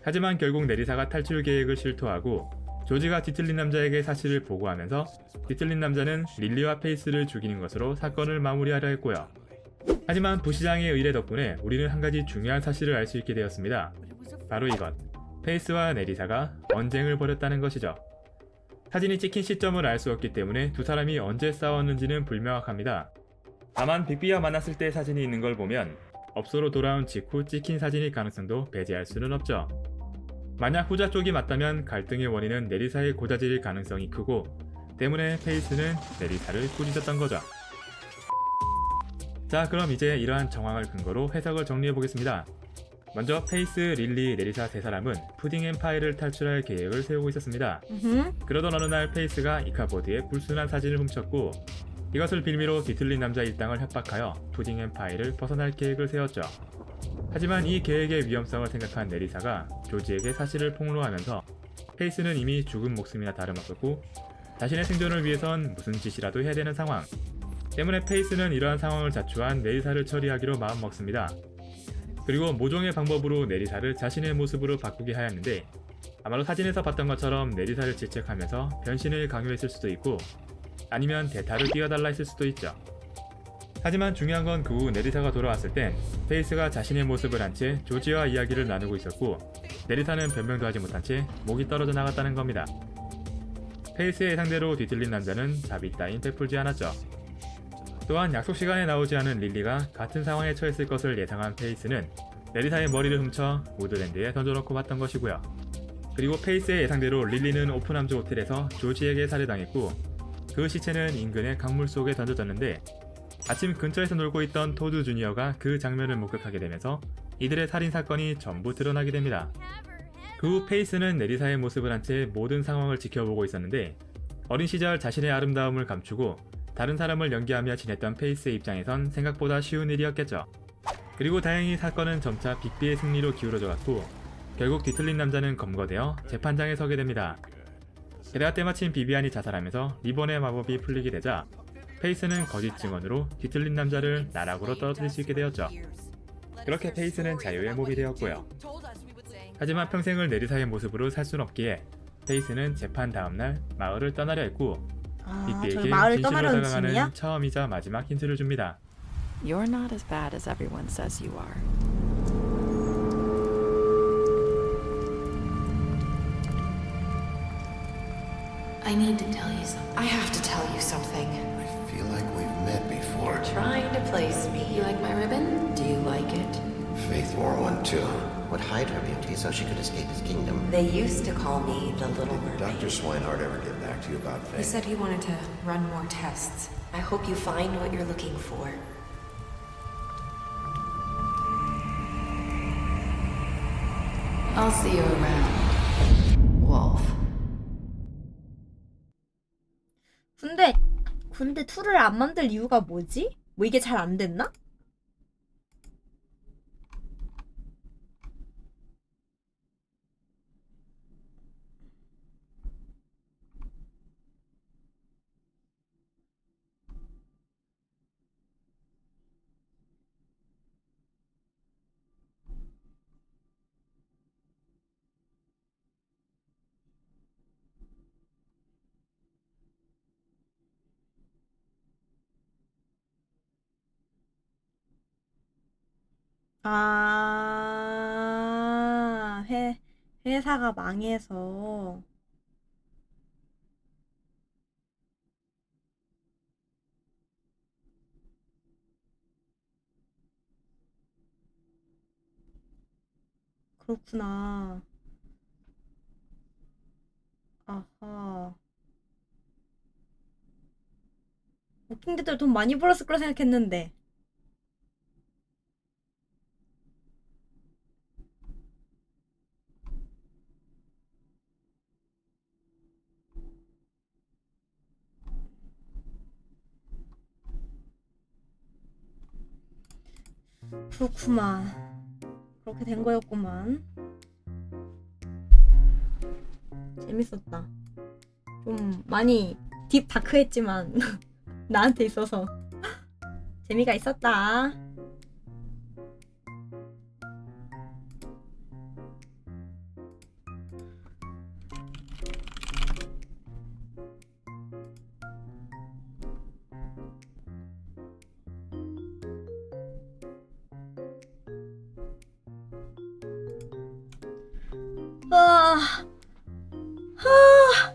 하지만 결국 네리사가 탈출 계획을 실토하고 조지가 뒤틀린 남자에게 사실을 보고하면서 뒤틀린 남자는 릴리와 페이스를 죽이는 것으로 사건을 마무리하려 했고요. 하지만 부시장의 의뢰 덕분에 우리는 한 가지 중요한 사실을 알 수 있게 되었습니다. 바로 이것, 페이스와 네리사가 언쟁을 벌였다는 것이죠. 사진이 찍힌 시점을 알 수 없기 때문에 두 사람이 언제 싸웠는지는 불명확합니다. 다만 빅비와 만났을 때 사진이 있는 걸 보면 업소로 돌아온 직후 찍힌 사진일 가능성도 배제할 수는 없죠. 만약 후자 쪽이 맞다면 갈등의 원인은 네리사의 고자질일 가능성이 크고, 때문에 페이스는 네리사를 꾸짖었던 거죠. 자, 그럼 이제 이러한 정황을 근거로 해석을 정리해보겠습니다. 먼저 페이스, 릴리, 네리사 세 사람은 푸딩 엠파이를 탈출할 계획을 세우고 있었습니다. 그러던 어느 날 페이스가 이카보드의 불순한 사진을 훔쳤고, 이것을 빌미로 뒤틀린 남자 일당을 협박하여 푸딩 엠파이를 벗어날 계획을 세웠죠. 하지만 이 계획의 위험성을 생각한 네리사가 조지에게 사실을 폭로하면서 페이스는 이미 죽은 목숨이나 다름없었고 자신의 생존을 위해선 무슨 짓이라도 해야 되는 상황 때문에 페이스는 이러한 상황을 자초한 네리사를 처리하기로 마음먹습니다. 그리고 모종의 방법으로 네리사를 자신의 모습으로 바꾸게 하였는데, 아마도 사진에서 봤던 것처럼 네리사를 질책하면서 변신을 강요했을 수도 있고 아니면 대타를 띄워달라 했을 수도 있죠. 하지만 중요한 건 그 후 네리사가 돌아왔을 땐 페이스가 자신의 모습을 한 채 조지와 이야기를 나누고 있었고, 네리사는 변명도 하지 못한 채 목이 떨어져 나갔다는 겁니다. 페이스의 예상대로 뒤틀린 남자는 자비 따윈 베풀지 않았죠. 또한 약속 시간에 나오지 않은 릴리가 같은 상황에 처했을 것을 예상한 페이스는 네리사의 머리를 훔쳐 우드랜드에 던져놓고 봤던 것이고요. 그리고 페이스의 예상대로 릴리는 오픈함즈 호텔에서 조지에게 살해당했고 그 시체는 인근의 강물 속에 던져졌는데, 아침 근처에서 놀고 있던 토드 주니어가 그 장면을 목격하게 되면서 이들의 살인사건이 전부 드러나게 됩니다. 그 후 페이스는 네리사의 모습을 한 채 모든 상황을 지켜보고 있었는데, 어린 시절 자신의 아름다움을 감추고 다른 사람을 연기하며 지냈던 페이스의 입장에선 생각보다 쉬운 일이었겠죠. 그리고 다행히 사건은 점차 빅비의 승리로 기울어져 갔고 결국 뒤틀린 남자는 검거되어 재판장에 서게 됩니다. 게다가 때마침 비비안이 자살하면서 리본의 마법이 풀리게 되자 페이스는 거짓 증언으로 뒤틀린 남자를 나락으로 떨어뜨릴 수 있게 되었죠. 그렇게 페이스는 자유의 몸이 되었고요. 하지만 평생을 네리사의 모습으로 살 순 없기에 페이스는 재판 다음날 마을을 떠나려 했고, 빅비에게 진실로 다가가는 처음이자 마지막 힌트를 줍니다. You're not as bad as everyone says you are. I need to tell you something. I have to tell you something. I feel like we've met before. You're trying to place me. You like my ribbon? Do you like it? Faith wore one too. Would hide her beauty so she could escape his kingdom. They used to call me the Little Did Mermaid. Dr. Swinehart ever get back to you about He Faith? said he wanted to run more tests. I hope you find what you're looking for. I'll see you around, Wolf. 근데 2를 안 만들 이유가 뭐지? 뭐 이게 잘 안 됐나? 아, 회사가 망해서. 그렇구나. 아하. 워킹데드 돈 많이 벌었을 거라 생각했는데. 그렇구만. 그렇게 된 거였구만. 재밌었다. 좀 많이 딥 다크했지만 나한테 있어서 재미가 있었다.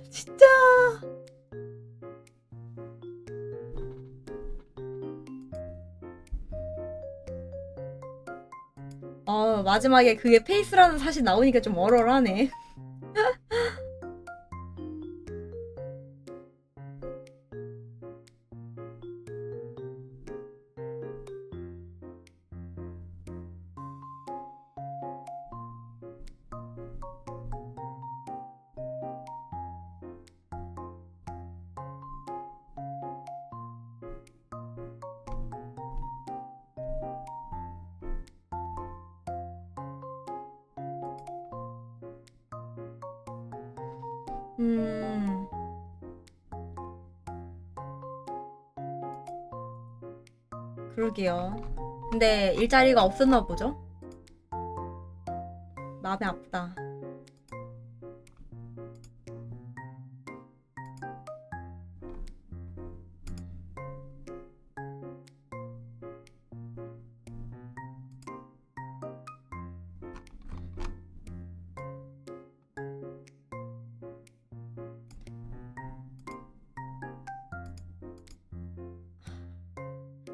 진짜. 마지막에 그게 페이스라는 사실 나오니까 좀 얼얼하네. 그러게요. 근데 일자리가 없었나 보죠? 마음이 아프다.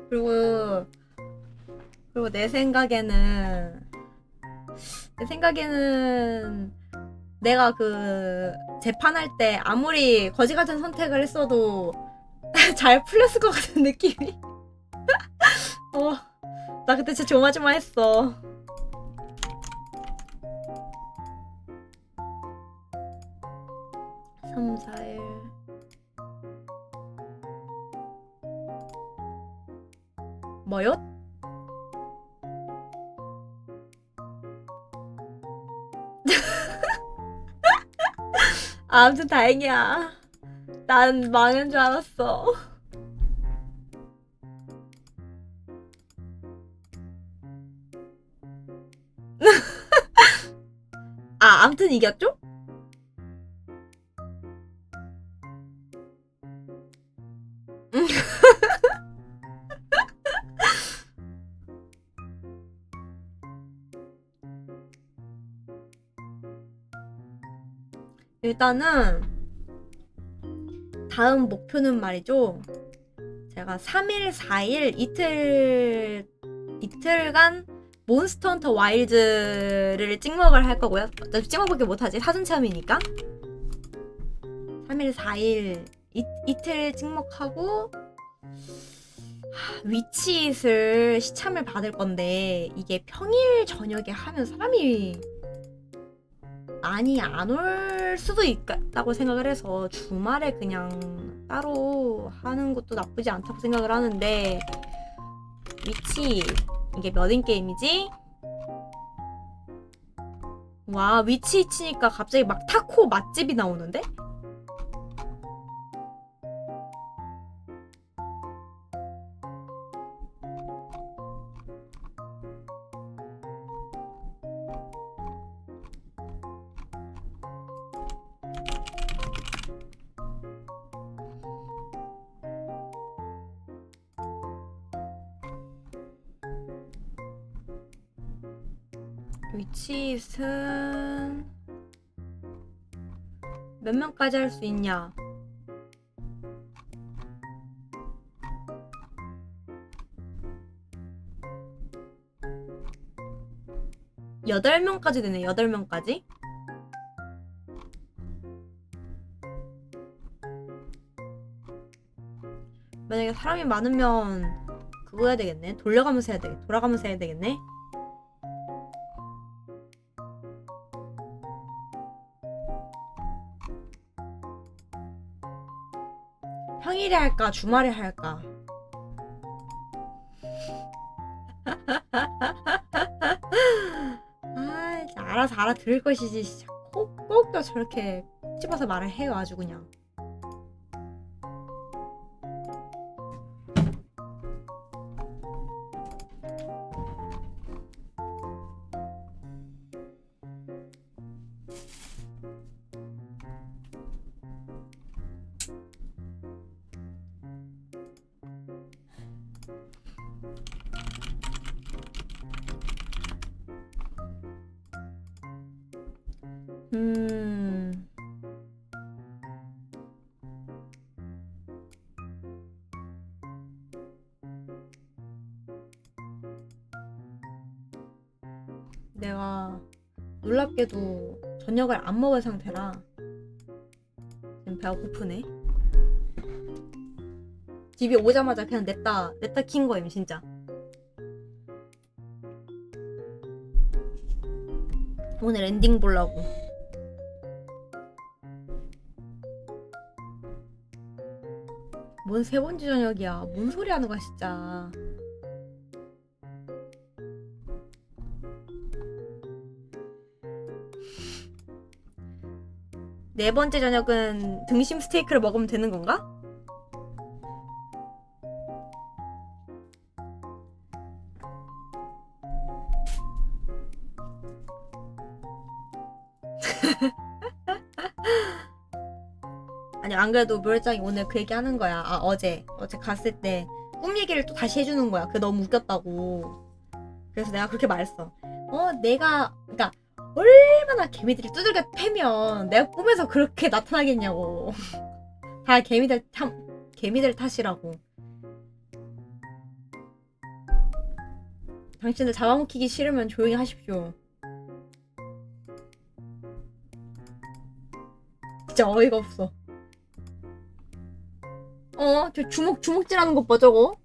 그리고 내 생각에는 내가 그 재판할 때 아무리 거지 같은 선택을 했어도 잘 풀렸을 것 같은 느낌이. 나 그때 진짜 조마조마했어. (3, 4일) 뭐요? 아무튼 다행이야. 난 망한 줄 알았어. 아무튼 이겼죠? 일단은 다음 목표는 말이죠. 제가 3일, 4일 이틀간 몬스터 헌터 와일드를 찍먹을 할 거고요. 어차피 찍먹밖에 못하지. 사전 체험이니까. 3일, 4일 이틀 찍먹하고 위치잇을 시참을 받을 건데 이게 평일 저녁에 하면 사람이 많이 안 올 수도 있다고 생각을 해서 주말에 그냥 따로 하는 것도 나쁘지 않다고 생각을 하는데, 위치 이게 몇인 게임이지? 와, 위치 치니까 갑자기 막 타코 맛집이 나오는데? 위치는 몇 명까지 할 수 있냐? 여덟 명까지 되네. 8명까지. 만약에 사람이 많으면 그거 해야 되겠네. 돌아가면서 해야 되겠네. 평일에 할까? 주말에 할까? 아, 진짜 알아서 알아들을 것이지. 진짜 꼭 또 저렇게 콕 집어서 말을 해요. 아주 그냥. 내가 놀랍게도 저녁을 안 먹은 상태라 지금 배가 고프네. 집에 오자마자 그냥 냈다 킨 거임 진짜. 오늘 엔딩 보려고. 뭔 세 번째 저녁이야. 뭔 소리 하는 거야 진짜. 네 번째 저녁은 등심 스테이크를 먹으면 되는 건가? 아니 안 그래도 묘일장이 오늘 그 얘기 하는 거야. 아 어제 갔을 때 꿈 얘기를 또 다시 해주는 거야. 그게 너무 웃겼다고. 그래서 내가 그렇게 말했어. 그러니까 얼마나 개미들이 두들겨 패면 내가 꿈에서 그렇게 나타나겠냐고. 다 개미들 탓이라고. 당신들 잡아먹히기 싫으면 조용히 하십시오. 진짜 어이가 없어. 저 주먹질하는 것 봐 저거.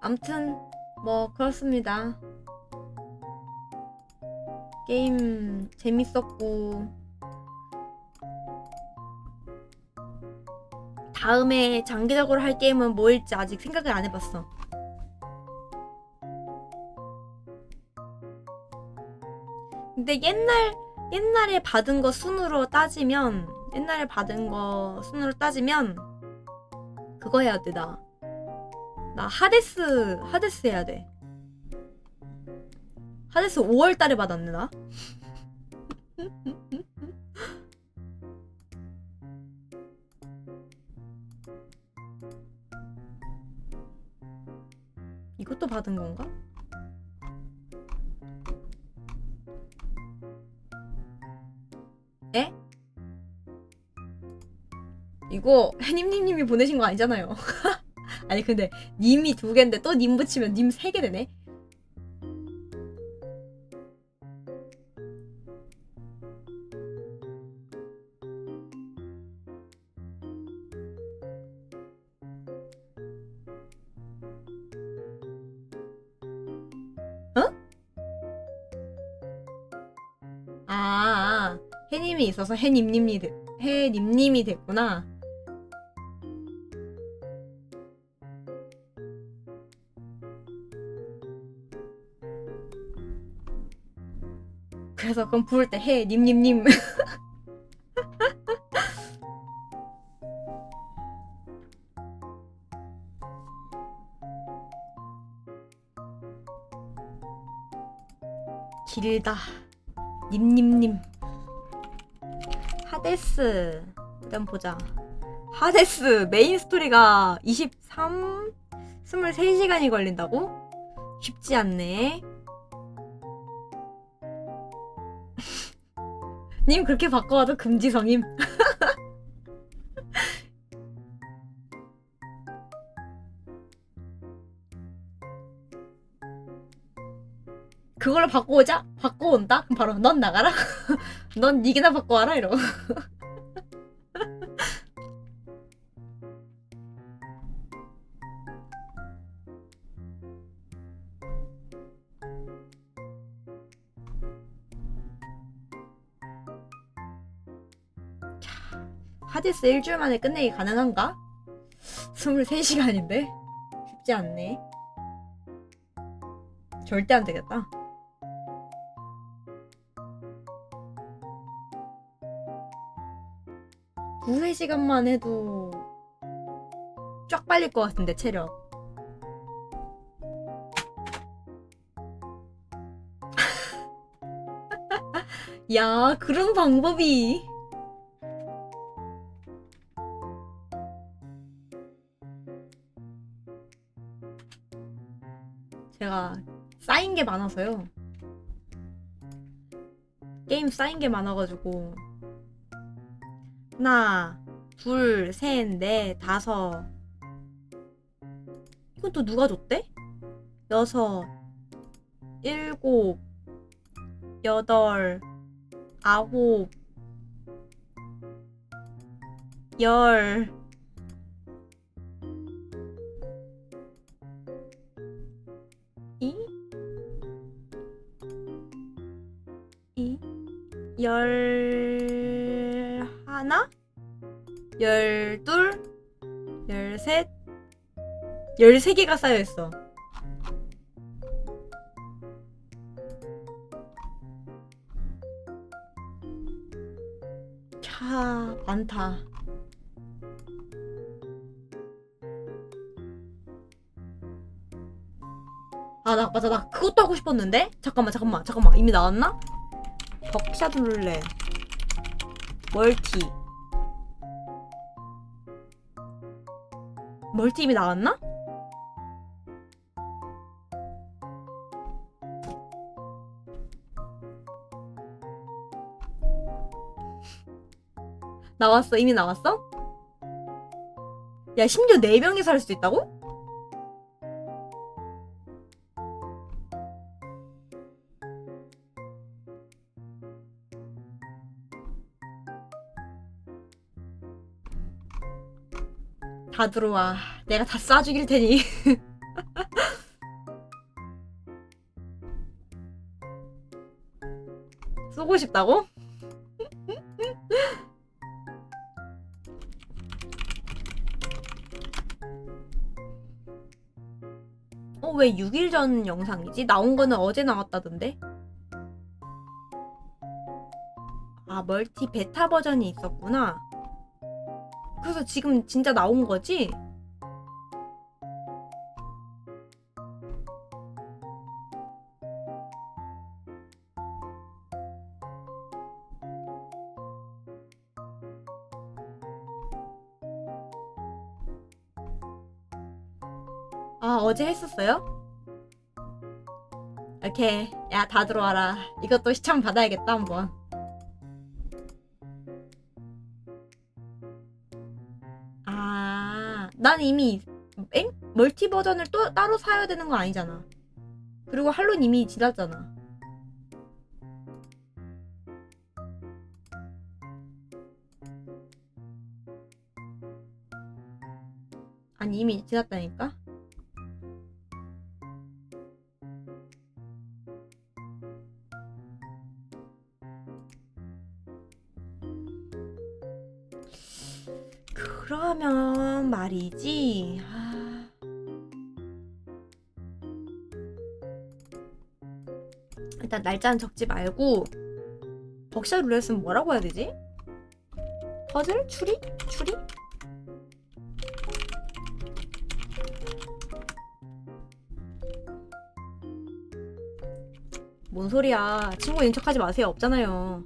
암튼 뭐 그렇습니다. 게임 재밌었고 다음에 장기적으로 할 게임은 뭐일지 아직 생각을 안 해봤어. 근데 옛날에 받은 거 순으로 따지면 그거 해야 돼. 나 하데스 해야 돼. 하데스 5월 달에 받았네 나. 이것도 받은 건가? 에? 이거 해님님이 보내신 거 아니잖아요. 아니 근데 님이 2개인데 또 님 붙이면 님 3개 되네. 해님이 있어서 해님님이 됐구나. 그래서 그럼 부를 때 해님님님. 길다. 님님님. 하데스. 일단 보자. 하데스 메인 스토리가 23시간이 걸린다고? 쉽지 않네. 님 그렇게 바꿔와도 금지성임. 그걸로 바꿔오자? 바꿔온다? 그럼 바로 넌 나가라? 넌 니게나 바꿔와라? 이러고. 하데스 일주일 만에 끝내기 가능한가? 23시간인데? 쉽지 않네. 절대 안 되겠다. 두세 시간만 해도 쫙 빨릴 것 같은데, 체력. 야, 그런 방법이. 제가 쌓인 게 많아서요. 게임 쌓인 게 많아가지고. 하나, 둘, 셋, 넷, 다섯. 이건 또 누가 줬대? 여섯, 일곱, 여덟, 아홉, 열. 열 하나? 열둘? 열셋? 13개가 쌓여있어. 캬, 많다. 맞아, 나 그것도 하고 싶었는데? 잠깐만. 이미 나왔나? 벅샷 룰렛. 멀티 이미 나왔나? 나왔어? 이미 나왔어? 야, 심지어 4명이서 할 수 있다고? 다 들어와. 내가 다 쏴죽일 테니. 쏘고 싶다고? 왜 6일 전 영상이지? 나온 거는 어제 나왔다던데? 아, 멀티 베타 버전이 있었구나. 그래서 지금 진짜 나온 거지? 아, 어제 했었어요? 오케이. 야, 다 들어와라. 이것도 시청 받아야겠다, 한번. 난 이미 멀티 버전을 또 따로 사야 되는 거 아니잖아. 그리고 할로는 이미 지났잖아. 아니, 이미 지났다니까? 그러면 말이지. 일단 날짜는 적지 말고 벅샤 룰렛은 뭐라고 해야 되지? 퍼즐? 추리? 추리? 뭔 소리야. 친구인 척하지 마세요. 없잖아요.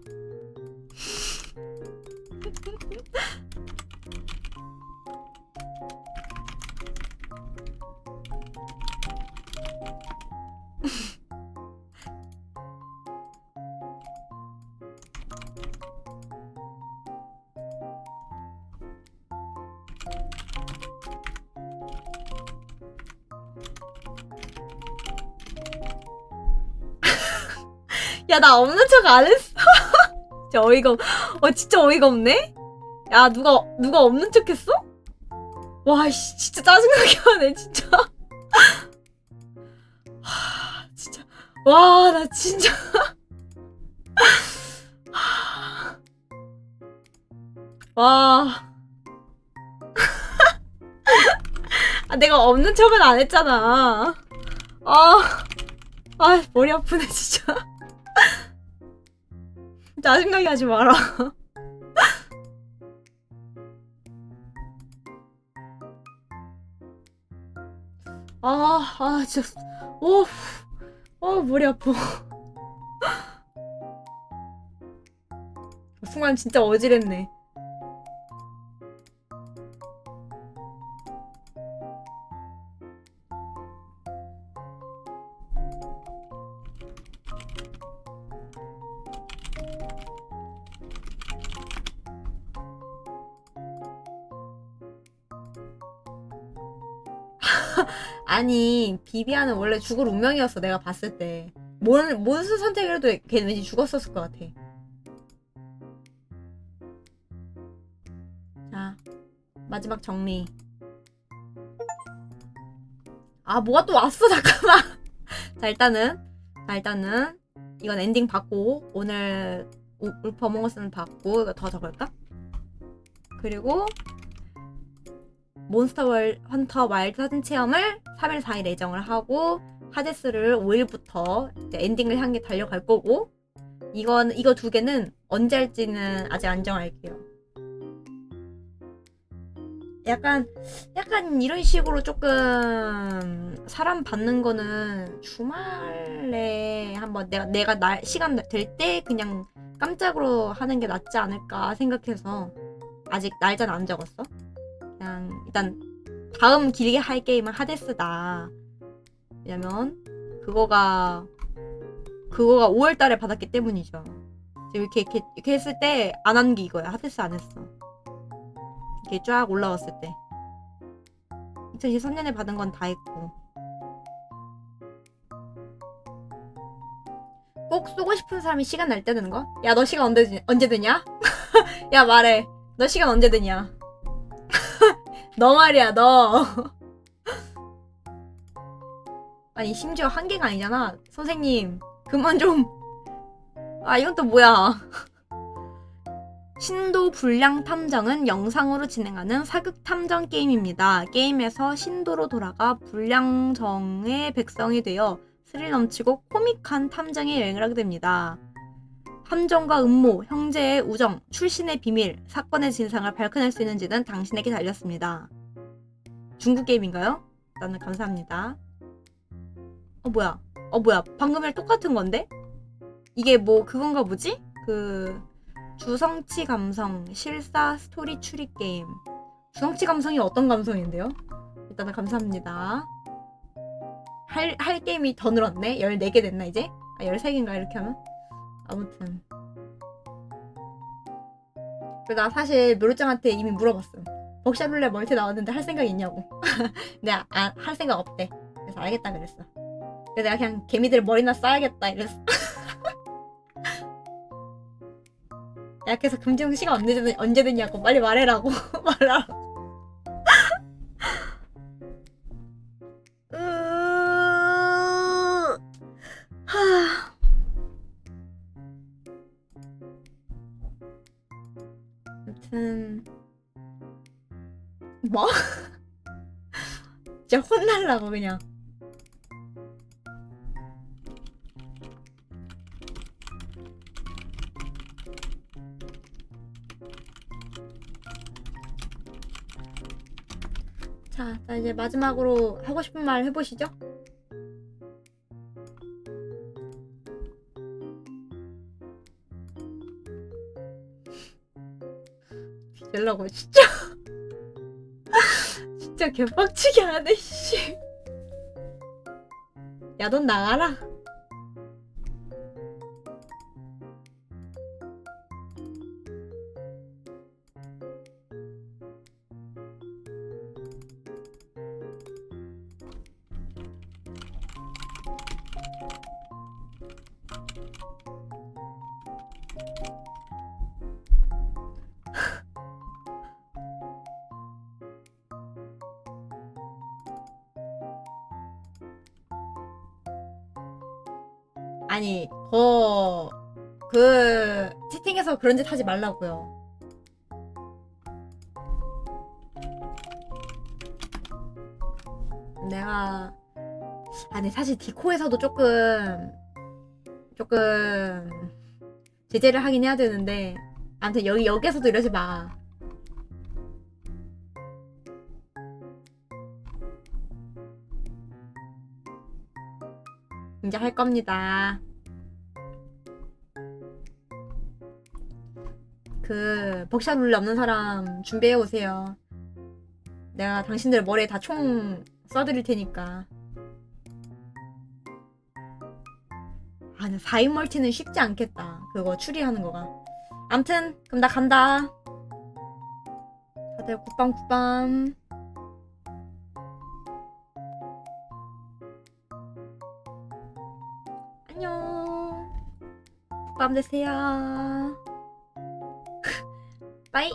야, 나 없는 척 안 했어. 진짜 진짜 어이가 없네? 야, 누가 없는 척 했어? 와, 씨, 진짜 짜증나게 하네, 진짜. 진짜. 와, 나 진짜. 와. 아, 내가 없는 척은 안 했잖아. 머리 아프네, 진짜. 짜증나게 하지 마라. 진짜. 머리 아파. 순간 진짜 어지랬네. 아니, 비비안은 원래 죽을 운명이었어. 내가 봤을 때 무슨 선택을 해도 걔는 왠지 죽었었을 것 같아. 자, 마지막 정리. 뭐가 또 왔어. 잠깐만. 자, 일단은 이건 엔딩 받고, 오늘 울프 어몽어스는 받고, 이거 더 적을까? 그리고 몬스터 헌터 와일드 사진 체험을 3일 4일 예정을 하고, 하데스를 5일부터 엔딩을 향해 달려갈 거고, 이거 두 개는 언제 할지는 아직 안 정할게요. 약간 이런 식으로 조금 사람 받는 거는 주말에 한번 내가 시간 될 때 그냥 깜짝으로 하는 게 낫지 않을까 생각해서 아직 날짜는 안 적었어. 그냥 일단 다음 길게 할 게임은 하데스다. 왜냐면 그거가 5월달에 받았기 때문이죠. 지금 이렇게 했을 때 안 한 게 이거야. 하데스 안 했어. 이렇게 쫙 올라왔을 때 2023년에 받은 건 다 했고, 꼭 쏘고 싶은 사람이 시간 날 때 되는 거? 야, 너 시간 언제 되냐? 야, 말해. 너 시간 언제 되냐? 너 말이야, 너. 아니, 심지어 한 개가 아니잖아. 선생님, 그만 좀. 이건 또 뭐야. 신도 불량 탐정은 영상으로 진행하는 사극 탐정 게임입니다. 게임에서 신도로 돌아가 불량정의 백성이 되어 스릴 넘치고 코믹한 탐정의 여행을 하게 됩니다. 함정과 음모, 형제의 우정, 출신의 비밀, 사건의 진상을 밝혀낼 수 있는지는 당신에게 달렸습니다. 중국 게임인가요? 일단은 감사합니다. 뭐야. 방금이랑 똑같은 건데? 이게 뭐 그건가 보지? 주성치 감성, 실사 스토리 추리 게임. 주성치 감성이 어떤 감성인데요? 일단은 감사합니다. 할 게임이 더 늘었네? 14개 됐나 이제? 13개인가 이렇게 하면? 아무튼. 그리고 나 사실 묘루짱한테 이미 물어봤음. 벅샤룰렛 멀티 나왔는데 할 생각 있냐고. 내가 할 생각 없대. 그래서 알겠다 그랬어. 그래서 내가 그냥 개미들 머리나 싸야겠다 이랬어. 야, 그래서 금지용 시간 언제 되냐고. 빨리 말해라고. 말하라고. 아무튼 뭐? 진짜 혼날라고 그냥. 자, 이제 마지막으로 하고 싶은 말 해보시죠. 뒤질라고 진짜. 진짜 개빡치게 하네 씨. 야, 넌 나가라. 아니, 채팅에서 그런 짓 하지 말라고요. 아니, 사실 디코에서도 조금 제재를 하긴 해야 되는데, 아무튼 여기에서도 이러지 마. 이제 할 겁니다. 벅샷 룰레 없는 사람 준비해 오세요. 내가 당신들 머리에 다 총 쏴드릴 테니까. 근데 4인 멀티는 쉽지 않겠다. 그거 추리하는 거가. 암튼 그럼 나 간다. 다들 굿밤. 안녕. 굿밤 되세요. 빠이.